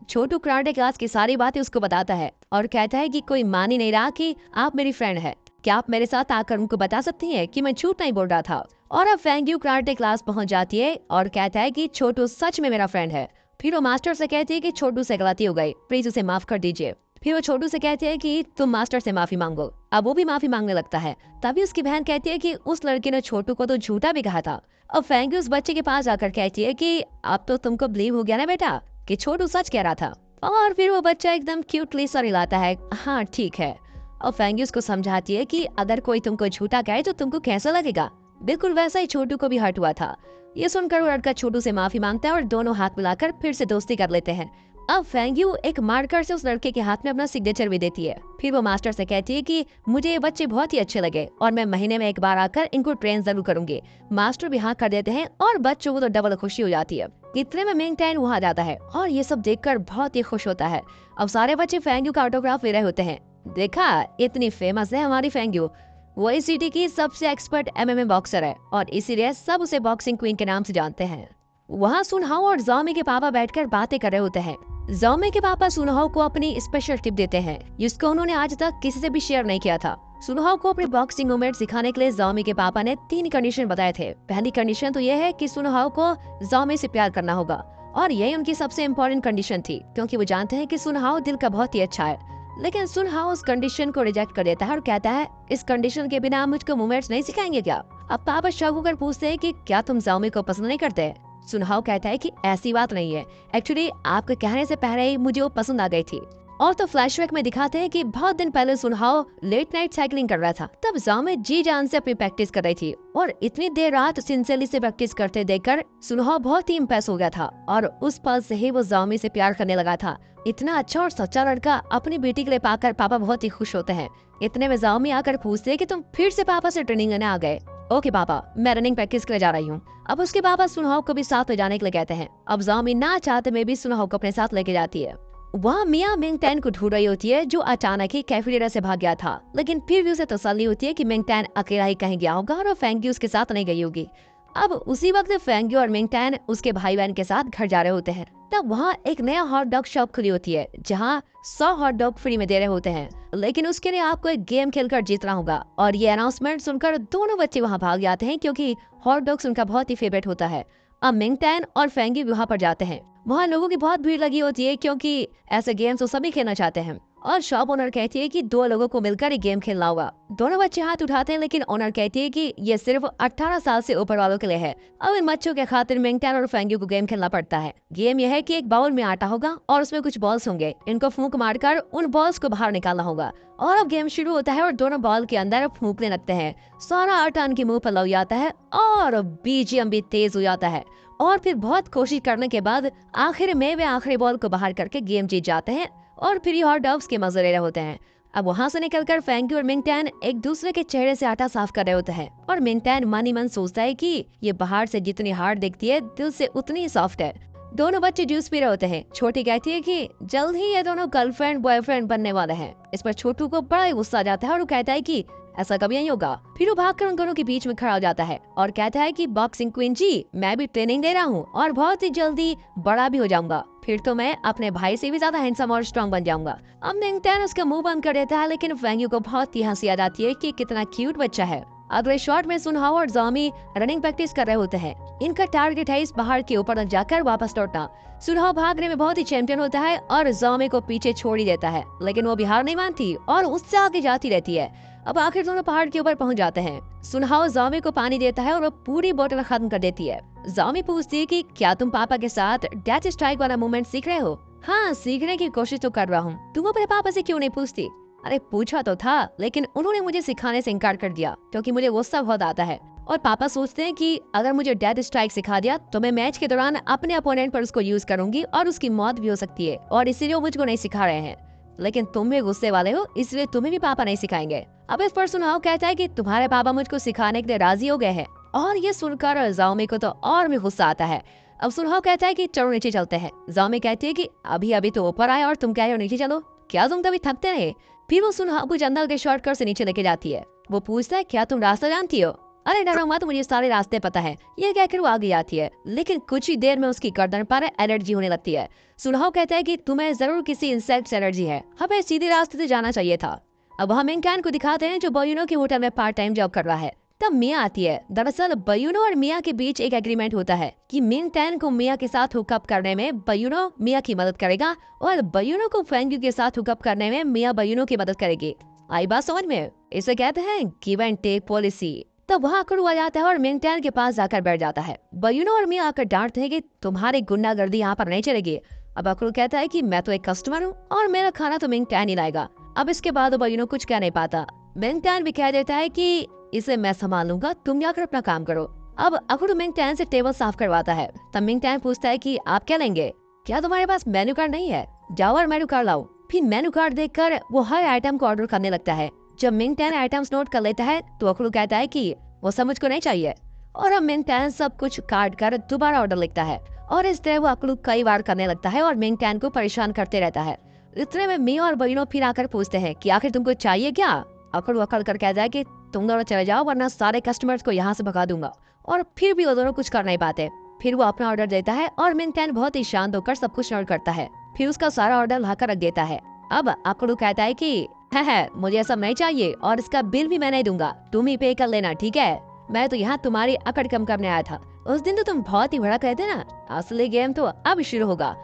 छोटू कराटे क्लास की सारी बातें उसको बताता है और कहता है कि कोई मान ही नहीं रहा कि आप मेरी फ्रेंड है। क्या आप मेरे साथ आकर उनको बता सकती हैं कि मैं झूठ नहीं बोल रहा था। और अब फेंगू कराटे क्लास पहुंच जाती है और कहता है कि छोटू सच में मेरा फ्रेंड है। फिर वो मास्टर से कहती है कि छोटू से गलती हो गई, प्लीज उसे माफ कर दीजिए। फिर वो छोटू से कहती है कि तुम मास्टर से माफी मांगो। अब वो भी माफी मांगने लगता है। तभी उसकी बहन कहती है कि उस लड़के ने छोटू को तो झूठा भी कहा था। अब फेंगू उस बच्चे के पास आकर कहती है कि अब तो तुमको बिलीव हो गया ना बेटा कि छोटू सच कह रहा था। और फिर वो बच्चा एकदम क्यूटली सा हिलाता है, हाँ ठीक है। और फेंगू उसको समझाती है कि अगर कोई तुमको झूठा कहे तो तुमको कैसा लगेगा। बिल्कुल वैसा ही छोटू को भी हर्ट हुआ था। ये सुनकर वो लड़का छोटू से माफी मांगता है और दोनों हाथ मिलाकर फिर से दोस्ती कर लेते हैं। अब फेंगू एक मार्कर से उस लड़के के हाथ में अपना सिग्नेचर भी देती है। फिर वो मास्टर से कहती है कि मुझे ये बच्चे बहुत ही अच्छे लगे और मैं महीने में एक बार आकर इनको ट्रेन जरूर करूंगी। मास्टर भी हाँ कर देते हैं और बच्चों को तो डबल खुशी हो जाती है। इतने में मिंग टैन वहाँ जाता है और ये सब देखकर बहुत ही खुश होता है। अब सारे बच्चे फेंगू का ऑटोग्राफ ले रहे होते हैं। देखा, इतनी फेमस है हमारी फेंगू, वो इस सिटी की सबसे एक्सपर्ट एमएमए बॉक्सर है और इसीलिए सब उसे बॉक्सिंग क्वीन के नाम से जानते हैं। वहाँ सुनहाओ और जॉमी के पापा बैठकर बातें कर रहे होते हैं। जॉमी के पापा सुनहाओ को अपनी स्पेशल टिप देते हैं जिसको उन्होंने आज तक किसी से भी शेयर नहीं किया था। सुनहाओ को अपनी बॉक्सिंग मूवमेंट सिखाने के लिए जॉमी के पापा ने 3 कंडीशन बताए थे। पहली कंडीशन तो यह है कि सुनहाओ को जॉमी से प्यार करना होगा और यही उनकी सबसे इम्पोर्टेंट कंडीशन थी, क्योंकि वो जानते हैं कि सुनहाओ दिल का बहुत ही अच्छा है। लेकिन सुनहाओ उस कंडीशन को रिजेक्ट कर देता है और कहता है इस कंडीशन के बिना आप मुझको मूवमेंट्स नहीं सिखाएंगे क्या। अब पापा शक होकर पूछते हैं कि क्या तुम जॉमी को पसंद नहीं करते। सुनहाओ कहता है कि ऐसी बात नहीं है, एक्चुअली आपके कहने से पहले ही मुझे वो पसंद आ गई थी। और तो फ्लैशबैक में दिखाते हैं कि बहुत दिन पहले सुनहाओ लेट नाइट साइकिलिंग कर रहा था। तब जॉमी जी जान से अपनी प्रैक्टिस कर रही थी और इतनी देर रात सिंसियरली से प्रैक्टिस करते देखकर सुनहाओ बहुत ही इम्प्रेस हो गया था और उस पल से ही वो जॉमी से प्यार करने लगा था। इतना अच्छा और सच्चा लड़का अपनी बेटी के लिए पाकर पापा बहुत ही खुश होते हैं। इतने में जॉमी आकर पूछते हैं कि तुम फिर से पापा से ट्रेनिंग लेने आ गए। ओके पापा, मैं रनिंग प्रैक्टिस के लिए जा रही हूँ। अब उसके पापा सुनहाओ को भी साथ ले जाने के लिए कहते हैं। अब जॉमी ना चाहते में भी सुनहाओ को अपने साथ लेके जाती है। वहाँ मिया मिंग टैन को ढूंढ रही होती है जो अचानक ही कैफेटेरिया से भाग गया था, लेकिन फिर भी उसे तसल्ली होती है कि मिंग टैन अकेला ही कहीं गया होगा और फेंगू उसके साथ नहीं गई होगी। अब उसी वक्त फेंगू और मिंग टैन उसके भाई बहन के साथ घर जा रहे होते हैं। तब वहाँ एक नया हॉट डॉग शॉप खुली होती है जहाँ 100 हॉट डॉग फ्री में दे रहे होते हैं, लेकिन उसके लिए आपको एक गेम खेलकर जीतना होगा। और ये अनाउंसमेंट सुनकर दोनों बच्चे वहाँ भाग जाते हैं क्योंकि हॉट डॉग्स उनका बहुत ही फेवरेट होता है। अब मिंग टैन और फेंगू वहाँ पर जाते हैं। वहाँ लोगों की बहुत भीड़ लगी होती है क्योंकि ऐसे गेम्स तो सभी खेलना चाहते हैं और शॉप ओनर कहती है कि 2 लोगों को मिलकर ये गेम खेलना होगा। दोनों बच्चे हाथ उठाते हैं, लेकिन ओनर कहती है कि ये सिर्फ 18 साल से ऊपर वालों के लिए है। अब इन बच्चों के खातिर मिंग टैन और फेंगू को गेम खेलना पड़ता है। गेम यह है कि एक बाउल में आटा होगा और उसमें कुछ बॉल्स होंगे। इनको फूंक मारकर उन बॉल्स को बाहर निकालना होगा। और अब गेम शुरू होता है और दोनों बॉल के अंदर फूंकने लगते हैं। सारा आटा उनके मुंह पर लग जाता है और बीजीएम भी तेज हो जाता है। और फिर बहुत कोशिश करने के बाद आखिर में वे आखिरी बॉल को बाहर करके गेम जीत जाते हैं और फिर ये हॉट डॉग्स के मजे ले रहे होते हैं। अब वहाँ से निकलकर फेंगू और मिंग टैन एक दूसरे के चेहरे से आटा साफ कर रहे होते हैं और मिंग टैन मन ही मन सोचता है कि ये बाहर से जितनी हार्ड दिखती है दिल से उतनी ही सॉफ्ट है। दोनों बच्चे जूस पी रहे होते हैं। छोटी कहती है कि जल्द ही ये दोनों गर्लफ्रेंड बॉयफ्रेंड बनने वाले हैं। इस पर छोटू को बड़ा ही गुस्सा आ जाता है और वो कहता है कि ऐसा कभी नहीं होगा। फिर वो भागकर उन दोनों के बीच में खड़ा हो जाता है और कहता है कि बॉक्सिंग क्वीन जी, मैं भी ट्रेनिंग दे रहा हूँ और बहुत ही जल्दी बड़ा भी हो जाऊंगा। फिर तो मैं अपने भाई से भी ज्यादा हैंडसम और स्ट्रॉन्ग बन जाऊंगा। अब मिंग टैन उसका मुंह बंद कर देता है, लेकिन फेंगू को बहुत ही हंसी आ जाती है कि कितना क्यूट बच्चा है। अगले शॉट में सुनहाओ और जॉमी रनिंग प्रैक्टिस कर रहे होते हैं। इनका टारगेट है इस पहाड़ के ऊपर जाकर वापस लौटना। सुनहाओ भागने में बहुत ही चैंपियन होता है और ज़ाओमी को पीछे छोड़ ही देता है, लेकिन वो भी हार नहीं मानती और उससे आगे जाती रहती है। अब आखिर दोनों पहाड़ के ऊपर पहुंच जाते हैं। सुनहाओ ज़ाओमी को पानी देता है और वो पूरी बोतल खत्म कर देती है। ज़ाओमी पूछती है कि क्या तुम पापा के साथ डेथ स्ट्राइक वाला मूवमेंट सीख रहे हो? हाँ, सीखने की कोशिश तो कर रहा हूँ। तुम अपने पापा से क्यों नहीं पूछती? अरे पूछा तो था, लेकिन उन्होंने मुझे सिखाने से इनकार कर दिया क्योंकि मुझे गुस्सा बहुत आता है। और पापा सोचते हैं कि अगर मुझे डेथ स्ट्राइक सिखा दिया तो मैं मैच के दौरान अपने अपोनेंट पर उसको यूज करूंगी और उसकी मौत भी हो सकती है, और इसीलिए वो मुझको नहीं सिखा रहे हैं। लेकिन तुम भी गुस्से वाले हो, इसलिए तुम्हें भी पापा नहीं सिखाएंगे। अब इस पर सुनहाओ कहता है कि तुम्हारे पापा मुझको सिखाने के लिए राजी हो गए हैं, और ये सुनकर ज़ाओमी को तो और भी गुस्सा आता है। अब सुनहाओ कहता है कि चलो नीचे चलते हैं। ज़ाओमी कहती है कि अभी अभी तो ऊपर आए और तुम कह रहे हो नीचे चलो, क्या तुम कभी थकते रहे? फिर वो सुनहाओ को जंगल के शॉर्टकट से नीचे लेके जाती है। वो पूछता है क्या तुम रास्ता जानती हो? अरे डरो मत, मुझे सारे रास्ते पता है। ये कहकर वो आगे जाती है, लेकिन कुछ ही देर में उसकी गर्दन पर एलर्जी होने लगती है। सुनहाओ कहता है कि तुम्हें जरूर किसी इंसेक्ट से एलर्जी है, हमें सीधे रास्ते से जाना चाहिए था। अब हम मिंग-टैन को दिखाते हैं जो बयूनो के होटल में पार्ट टाइम जॉब कर रहा है। तब मिया आती है। दरअसल बयूनो और मिया के बीच एक एग्रीमेंट होता है कि मिंग-टैन को मिया के साथ हुकअप करने में बयूनो मिया की मदद करेगा और बयूनो को फेंग्यू के साथ हुकअप करने में मिया बयूनो की मदद करेगी। आई बात समझ में? इसे कहते हैं गिव एंड टेक पॉलिसी। तब वहाँ अकड़ू आ जाता है और मिंग-टैन के पास जाकर बैठ जाता है। बयूनो और मिया आकर डांटते हैं कि तुम्हारी गुंडागर्दी यहाँ पर नहीं चलेगी। अब अकड़ू कहता है कि मैं तो एक कस्टमर हूँ और मेरा खाना तो मिंग-टैन ही लाएगा। अब इसके बाद बयूनो कुछ कह नहीं पाता। मिंग-टैन भी कह देता है कि इसे मैं संभाल लूंगा, तुम जाकर अपना काम करो। अब अकड़ू मिंग-टैन से टेबल साफ करवाता है। तब मिंग-टैन पूछता है कि आप क्या लेंगे? क्या तुम्हारे पास मेन्यू कार्ड नहीं है? जाओ और मेन्यू कार्ड लाओ। फिर मेन्यू कार्ड देखकर वो हर आइटम को ऑर्डर करने लगता है। जब मिंग-टैन आइटम्स नोट कर लेता है तो अकड़ू कहता है कि वो सब मुझको नहीं चाहिए, और अब मिंग-टैन सब कुछ काट कर दोबारा ऑर्डर लिखता है। और इस तरह वो अकड़ू कई बार करने लगता है और मिंग-टैन को परेशान करते रहता है। इतने में मिया और बयूनो फिर आकर पूछते हैं कि आखिर तुमको चाहिए क्या? अकड़ू अकड़ कर कहता है कि तुम दोनों चले जाओ वरना सारे कस्टमर्स को यहाँ से भगा दूंगा। और फिर भी वो दोनों कुछ कर नहीं पाते। फिर वो अपना ऑर्डर देता है और मिंग-टैन बहुत ही शांत होकर सब कुछ नोट करता है। फिर उसका सारा ऑर्डर लाकर रख देता है। अब अकड़ू कहता है कि है मुझे ये सब नहीं चाहिए और इसका बिल भी मैं नहीं दूंगा, तुम ही पे कर लेना, ठीक है? मैं तो यहाँ तुम्हारी अकड़ कम करने आया था। उस दिन तो तुम बहुत ही भड़क रहे थे ना, असली गेम तो अब शुरू होगा।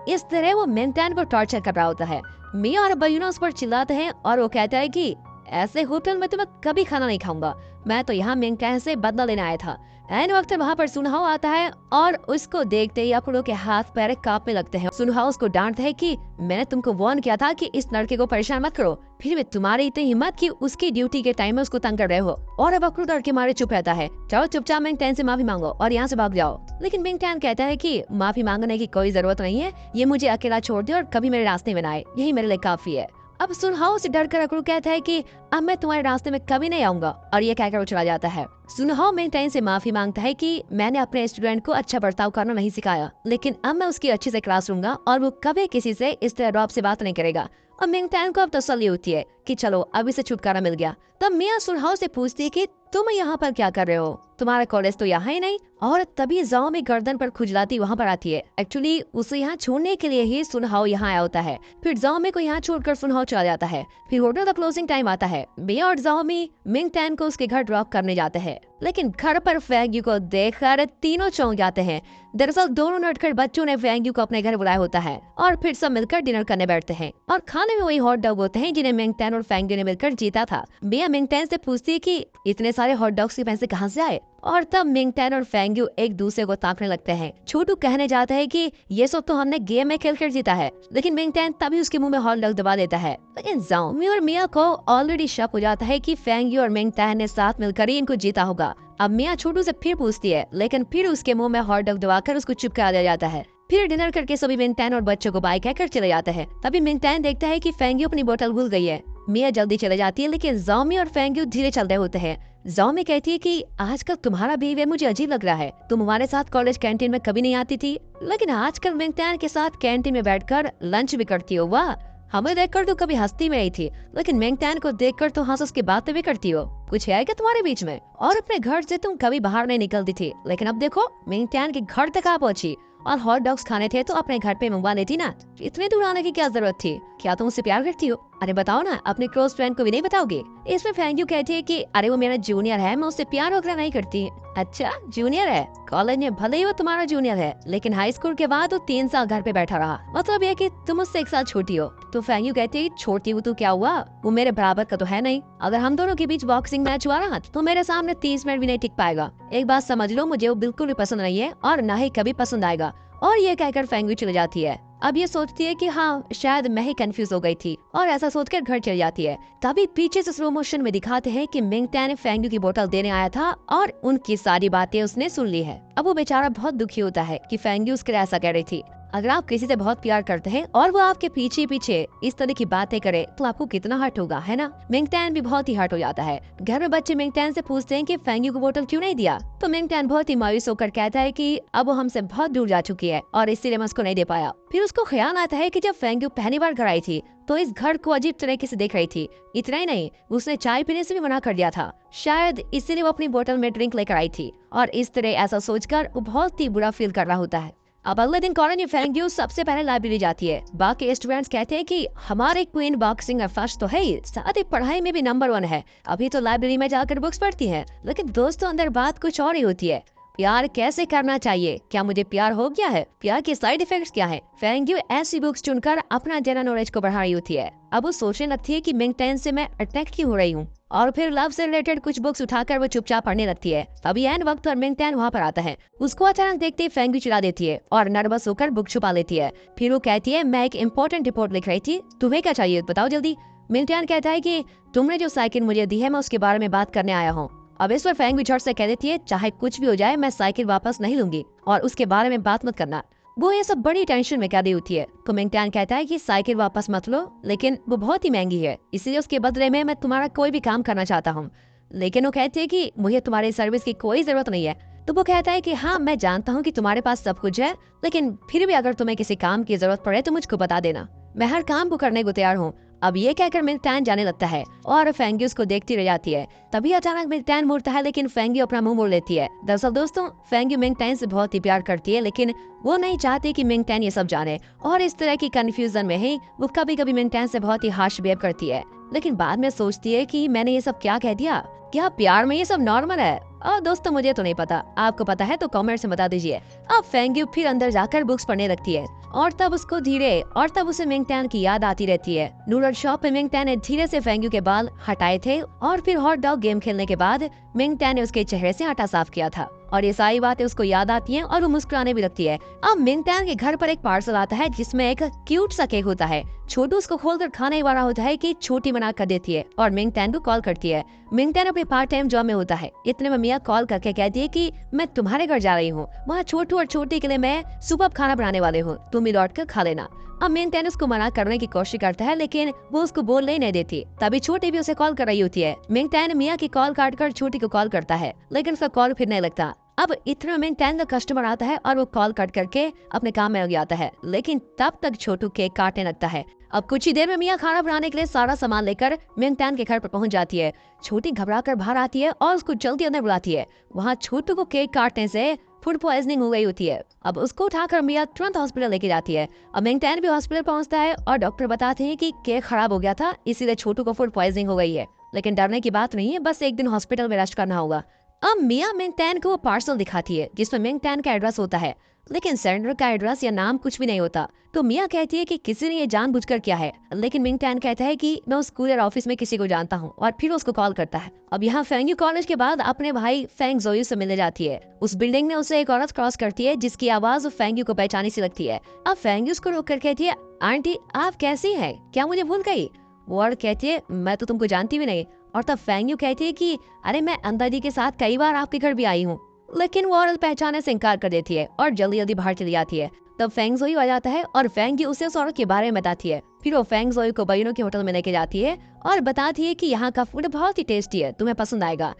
इस तरह वो मिंग-टैन को टॉर्चर कर रहा होता है। मिया और बयूनो उस पर चिल्लाते हैं और वो कहता है कि ऐसे होटल में तो मैं कभी खाना नहीं खाऊंगा, मैं तो यहाँ मिंग-टैन से बदला लेने आया था। एन वक्त वहाँ पर सुनहाओ आता है और उसको देखते ही अकड़ू के हाथ पैर कांपने लगते हैं। सुनहाओ उसको डांटता है कि मैंने तुमको वार्न किया था कि इस लड़के को परेशान मत करो, फिर भी तुम्हारी इतनी हिम्मत कि उसकी ड्यूटी के टाइम में उसको तंग कर रहे हो। और अब अकड़ू डर के मारे चुप रहता है। चलो चुपचाप मिंग-टैन से माफी मांगो और यहाँ से भाग जाओ। लेकिन मिंग-टैन कहता है कि माफी मांगने की कोई जरूरत नहीं है, ये मुझे अकेला छोड़ दे और कभी मेरे रास्ते में ना आए, यही मेरे लिए काफी है। अब सुनहाओ से डरकर अकड़ू कहता है कि अब मैं तुम्हारे रास्ते में कभी नहीं आऊंगा, और ये कहकर वो चला जाता है। सुनहाओ मिंग-टैन से माफी मांगता है कि मैंने अपने स्टूडेंट को अच्छा बर्ताव करना नहीं सिखाया, लेकिन अब मैं उसकी अच्छे से क्लास लूंगा और वो कभी किसी से इस तरह रौब से बात नहीं करेगा। और मिंग-टैन को अब तसल्ली होती है कि चलो अब इसे छुटकारा मिल गया। तब मिया सुनहाओ से पूछती है कि तुम यहाँ पर क्या कर रहे हो, तुम्हारा कॉलेज तो यहाँ ही नहीं। और तभी ज़ाओमी गर्दन पर खुजलाती वहाँ पर आती है। एक्चुअली उसे यहाँ छोड़ने के लिए ही सुनहाओ यहाँ आया होता है। फिर ज़ाओमी को यहाँ छोड़कर सुनहाओ चला जाता है। फिर होटल का क्लोजिंग टाइम आता है। मिया और ज़ाओमी मिंग-टैन को उसके घर ड्रॉप करने जाते हैं, लेकिन घर पर फेंग्यू को देखकर तीनों चौंक जाते हैं। दरअसल दोनों नटखट बच्चों ने फेंग्यू को अपने घर बुलाया होता है और फिर सब मिलकर डिनर करने बैठते हैं। और खाने में वही हॉट डॉग होते हैं जिन्हें मिंग-टैन और फेंग्यू ने मिलकर जीता था। मिया मिंग-टैन से पूछती है कि इतने सारे हॉट डॉग्स के पैसे कहाँ से आए? और तब मिंग-टैन और फेंग्यू एक दूसरे को ताकने लगते हैं। छोटू कहने जाता है कि ये सब तो हमने गेम में खेलकर जीता है, लेकिन मिंग-टैन तभी उसके मुंह में हॉट डॉग दबा देता है। लेकिन ज़ाओमी और मिया को ऑलरेडी शक हो जाता है कि फेंग्यू और मिंग-टैन ने साथ मिलकर ही इनको जीता होगा। अब मिया छोटू से फिर पूछती है, लेकिन फिर उसके मुंह में हॉट डॉग दबाकर उसको चुप करा दिया जाता है। फिर डिनर करके सभी मिंग-टैन और बच्चों को बाय कहकर चले जाते हैं। तभी मिंग-टैन देखता है कि फेंग्यू अपनी बोतल भूल गई है। मिया जल्दी चले जाती है, लेकिन ज़ाओमी और फेंग्यू धीरे चल रहे होते हैं। ज़ाओमी कहती है कि आजकल तुम्हारा बिहेवियर मुझे अजीब लग रहा है, तुम हमारे साथ कॉलेज कैंटीन में कभी नहीं आती थी, लेकिन आजकल मिंग-टैन के साथ कैंटीन में बैठकर लंच भी करती हो। वाह, हमें देखकर तो कभी हंसती में ही थी, लेकिन मिंग-टैन को देखकर तो हंस उसकी बातें भी करती हो। कुछ है क्या तुम्हारे बीच में? और अपने घर से तुम कभी बाहर नहीं निकलती थी, लेकिन अब देखो मिंग-टैन के घर तक आ पहुंची। और हॉट डॉग्स खाने थे तो अपने घर पे मंगवा लेती ना, इतने दूर आने की क्या जरूरत थी? क्या तुम उससे प्यार करती हो? अरे बताओ ना, अपने क्लोज फ्रेंड को भी नहीं बताओगे? इसमें फैंग यू कहती है कि अरे वो मेरा जूनियर है, मैं उससे प्यार वगैरह नहीं करती। अच्छा जूनियर है? कॉलेज में भले ही वो तुम्हारा जूनियर है, लेकिन हाई स्कूल के बाद वो 3 साल घर पे बैठा रहा, मतलब ये कि तुम उससे 1 साल छोटी हो। तो फैंग यू कहती है छोटी हो तो क्या हुआ, वो मेरे बराबर का तो है नहीं। अगर हम दोनों के बीच बॉक्सिंग मैच हुआ ना तो मेरे सामने 30 मिनट भी नहीं टिक पाएगा। एक बात समझ लो, मुझे वो बिल्कुल भी पसंद नहीं है और न ही कभी पसंद आएगा। और ये कहकर फैंग यू चली जाती है। अब ये सोचती है कि हाँ शायद मैं ही कंफ्यूज हो गई थी, और ऐसा सोचकर घर चली जाती है। तभी पीछे से स्लो मोशन में दिखाते हैं कि मिंग टैन फैंग यू की बोतल देने आया था और उनकी सारी बातें उसने सुन ली है। अब वो बेचारा बहुत दुखी होता है कि फैंग यू उसके लिए ऐसा कह रही थी। अगर आप किसी से बहुत प्यार करते हैं और वो आपके पीछे पीछे इस तरह की बातें करे तो आपको कितना हर्ट होगा, है ना? मिंग टैन भी बहुत ही हर्ट हो जाता है। घर में बच्चे मिंग टैन से पूछते हैं कि फैंग यू को बोतल क्यों नहीं दिया, तो मिंग टैन बहुत ही मायूस होकर कहता है कि अब वो हमसे बहुत दूर जा चुकी है और इसीलिए मैं उसको नहीं दे पाया। फिर उसको ख्याल आता है कि जब फैंग यू पहली बार घर आई थी तो इस घर को अजीब तरीके से देख रही थी। इतना ही नहीं, उसने चाय पीने से भी मना कर दिया था, शायद इसीलिए वो अपनी बोतल में ड्रिंक लेकर आई थी। और इस तरह ऐसा सोचकर वो बहुत ही बुरा फील कर रहा होता है। अब अगले दिन कॉलेज में फैंग यू सबसे पहले लाइब्रेरी जाती है। बाकी स्टूडेंट्स कहते हैं कि हमारे क्वीन बॉक्सिंग में फर्स्ट तो है ही, साथ ही पढ़ाई में भी नंबर 1 है। अभी तो लाइब्रेरी में जाकर बुक्स पढ़ती है, लेकिन दोस्तों अंदर बात कुछ और ही होती है। प्यार कैसे करना चाहिए, क्या मुझे प्यार हो गया है, प्यार के साइड इफेक्ट्स क्या है? फैंग यू ऐसी बुक्स चुनकर अपना जनरल नॉलेज को बढ़ा रही होती है। अब वो सोचने लगती है कि मिंग टैन से मैं अट्रैक्ट क्यों हो रही हूँ, और फिर लव से रिलेटेड कुछ बुक्स उठाकर वो चुपचाप पढ़ने लगती है। तभी एंड वक्त पर मिंग टैन वहाँ पर आता है। उसको अचानक देखते ही फैंग यू चिल्ला देती है और नर्वस होकर बुक छुपा लेती है। फिर वो कहती है मैं एक इम्पोर्टेंट रिपोर्ट लिख रही थी, तुम्हें क्या चाहिए बताओ जल्दी। मिंग टैन कहता है कि तुमने जो साइकिल मुझे दी है मैं उसके बारे में बात करने आया हूँ। अब इस पर फैंग यू झट से कह देती है चाहे कुछ भी हो जाए मैं साइकिल वापस नहीं लूंगी और उसके बारे में बात मत करना। वो ये सब बड़ी टेंशन में कैदी होती है। तो मिंग टैन कहता है कि साइकिल वापस मत लो, लेकिन वो बहुत ही महंगी है, इसलिए उसके बदले में मैं तुम्हारा कोई भी काम करना चाहता हूँ। लेकिन वो कहती है कि मुझे तुम्हारी सर्विस की कोई जरूरत नहीं है। तो वो कहता है कि हाँ मैं जानता हूँ कि तुम्हारे पास सब कुछ है, लेकिन फिर भी अगर तुम्हें किसी काम की जरूरत पड़े तो मुझको बता देना, मैं हर काम को करने को तैयार हूँ। अब ये कहकर मिंग टैन जाने लगता है और फैंग यू उसको देखती रह जाती है। तभी अचानक मिंग टैन मुड़ता है, लेकिन फैंग यू अपना मुंह मोड़ लेती है। दरअसल दोस्तों फैंग यू मिंग टैन से बहुत ही प्यार करती है, लेकिन वो नहीं चाहती कि मिंग टैन ये सब जाने, और इस तरह की कंफ्यूजन में ही वो कभी कभी मिंग टैन से बहुत ही हार्श बिहेव करती है। लेकिन बाद में सोचती है कि मैंने ये सब क्या कह दिया, क्या प्यार में ये सब नॉर्मल है? और दोस्तों मुझे तो नहीं पता, आपको पता है तो कमेंट से बता दीजिए। अब फैंग यू फिर अंदर जाकर बुक्स पढ़ने लगती है और तब उसे मिंग टैन की याद आती रहती है। नूडल शॉप पे मिंग टैन ने धीरे से फैंग यू के बाल हटाए थे और फिर हॉट डॉग गेम खेलने के बाद मिंग टैन ने उसके चेहरे से आटा साफ किया था, और ये सारी बातें उसको याद आती हैं और वो मुस्कुराने भी लगती है। अब मिंग टैन के घर पर एक पार्सल आता है जिसमें एक क्यूट सा केक होता है। छोटू उसको खोलकर खाने वाला होता है कि छोटी मना कर देती है और मिंग टैन को कॉल करती है। मिंग टैन अपने पार्ट टाइम जॉब में होता है। इतने में मिया कॉल करके कहती है कि मैं तुम्हारे घर जा रही हूँ, वहाँ छोटू और छोटी के लिए मैं सुबह खाना बनाने वाले हूँ, तुम भी लौट कर खा लेना। अब मिंग टैन उसको मना करने की कोशिश करता है, लेकिन वो उसको बोलने ही नहीं देती। तभी छोटी भी उसे कॉल कर रही होती है। मिंग टैन मिया की कॉल काटकर छोटी को कॉल करता है, लेकिन उसका कॉल फिर नहीं लगता। अब इतने में मिंग टैन का कस्टमर आता है और वो कॉल कट करके अपने काम में लग जाता है, लेकिन तब तक छोटू केक काटने लगता है। अब कुछ ही देर में मिया खाना बनाने के लिए सारा सामान लेकर मिंग टैन के घर पर पहुंच जाती है। छोटी घबरा कर बाहर आती है और उसको जल्दी अंदर बुलाती है। वहाँ छोटू को केक काटने से फूड पॉइजनिंग हो गई होती है। अब उसको उठाकर मिया तुरंत हॉस्पिटल लेके जाती है। अब मिंग टैन भी हॉस्पिटल पहुंचता है और डॉक्टर बताते हैं कि केक खराब हो गया था, इसीलिए छोटू को फूड पॉइजनिंग हो गई है। लेकिन डरने की बात नहीं है, बस एक दिन हॉस्पिटल में रेस्ट करना होगा। अब मिया मिंग टैन को वो पार्सल दिखाती है जिसमें मिंग टैन का एड्रेस होता है, लेकिन सेंडर का एड्रेस या नाम कुछ भी नहीं होता। तो मिया कहती है कि किसी ने ये जानबूझकर किया है, लेकिन मिंग टैन कहता है कि मैं उस कूरियर ऑफिस में किसी को जानता हूँ, और फिर उसको कॉल करता है। अब यहाँ फैंग यू कॉलेज के बाद अपने भाई फैंग जोयू से मिलने जाती है। उस बिल्डिंग में उसे एक औरत क्रॉस करती है जिसकी आवाज फैंग यू को पहचानी सी लगती है। अब फैंग यू उसको रोक कर कहती है आंटी आप कैसी है, क्या मुझे भूल गई? वो औरत कहती है मैं तो तुमको जानती भी नहीं। और तब फैंग यू कहती है कि अरे मैं अंदाजी के साथ कई बार आपके घर भी आई हूँ, लेकिन वो औरत पहचाने से इनकार कर देती है और जल्दी जल्दी बाहर चली जाती है। तब फैंग जोयू आ जाता है और फैंग यू उसे उस औरत के बारे में बताती है। फिर वो फैंग जोयू को बयूनो के होटल में लेके जाती है और बताती है कि यहाँ का फूड बहुत ही टेस्टी है, तुम्हें पसंद आएगा।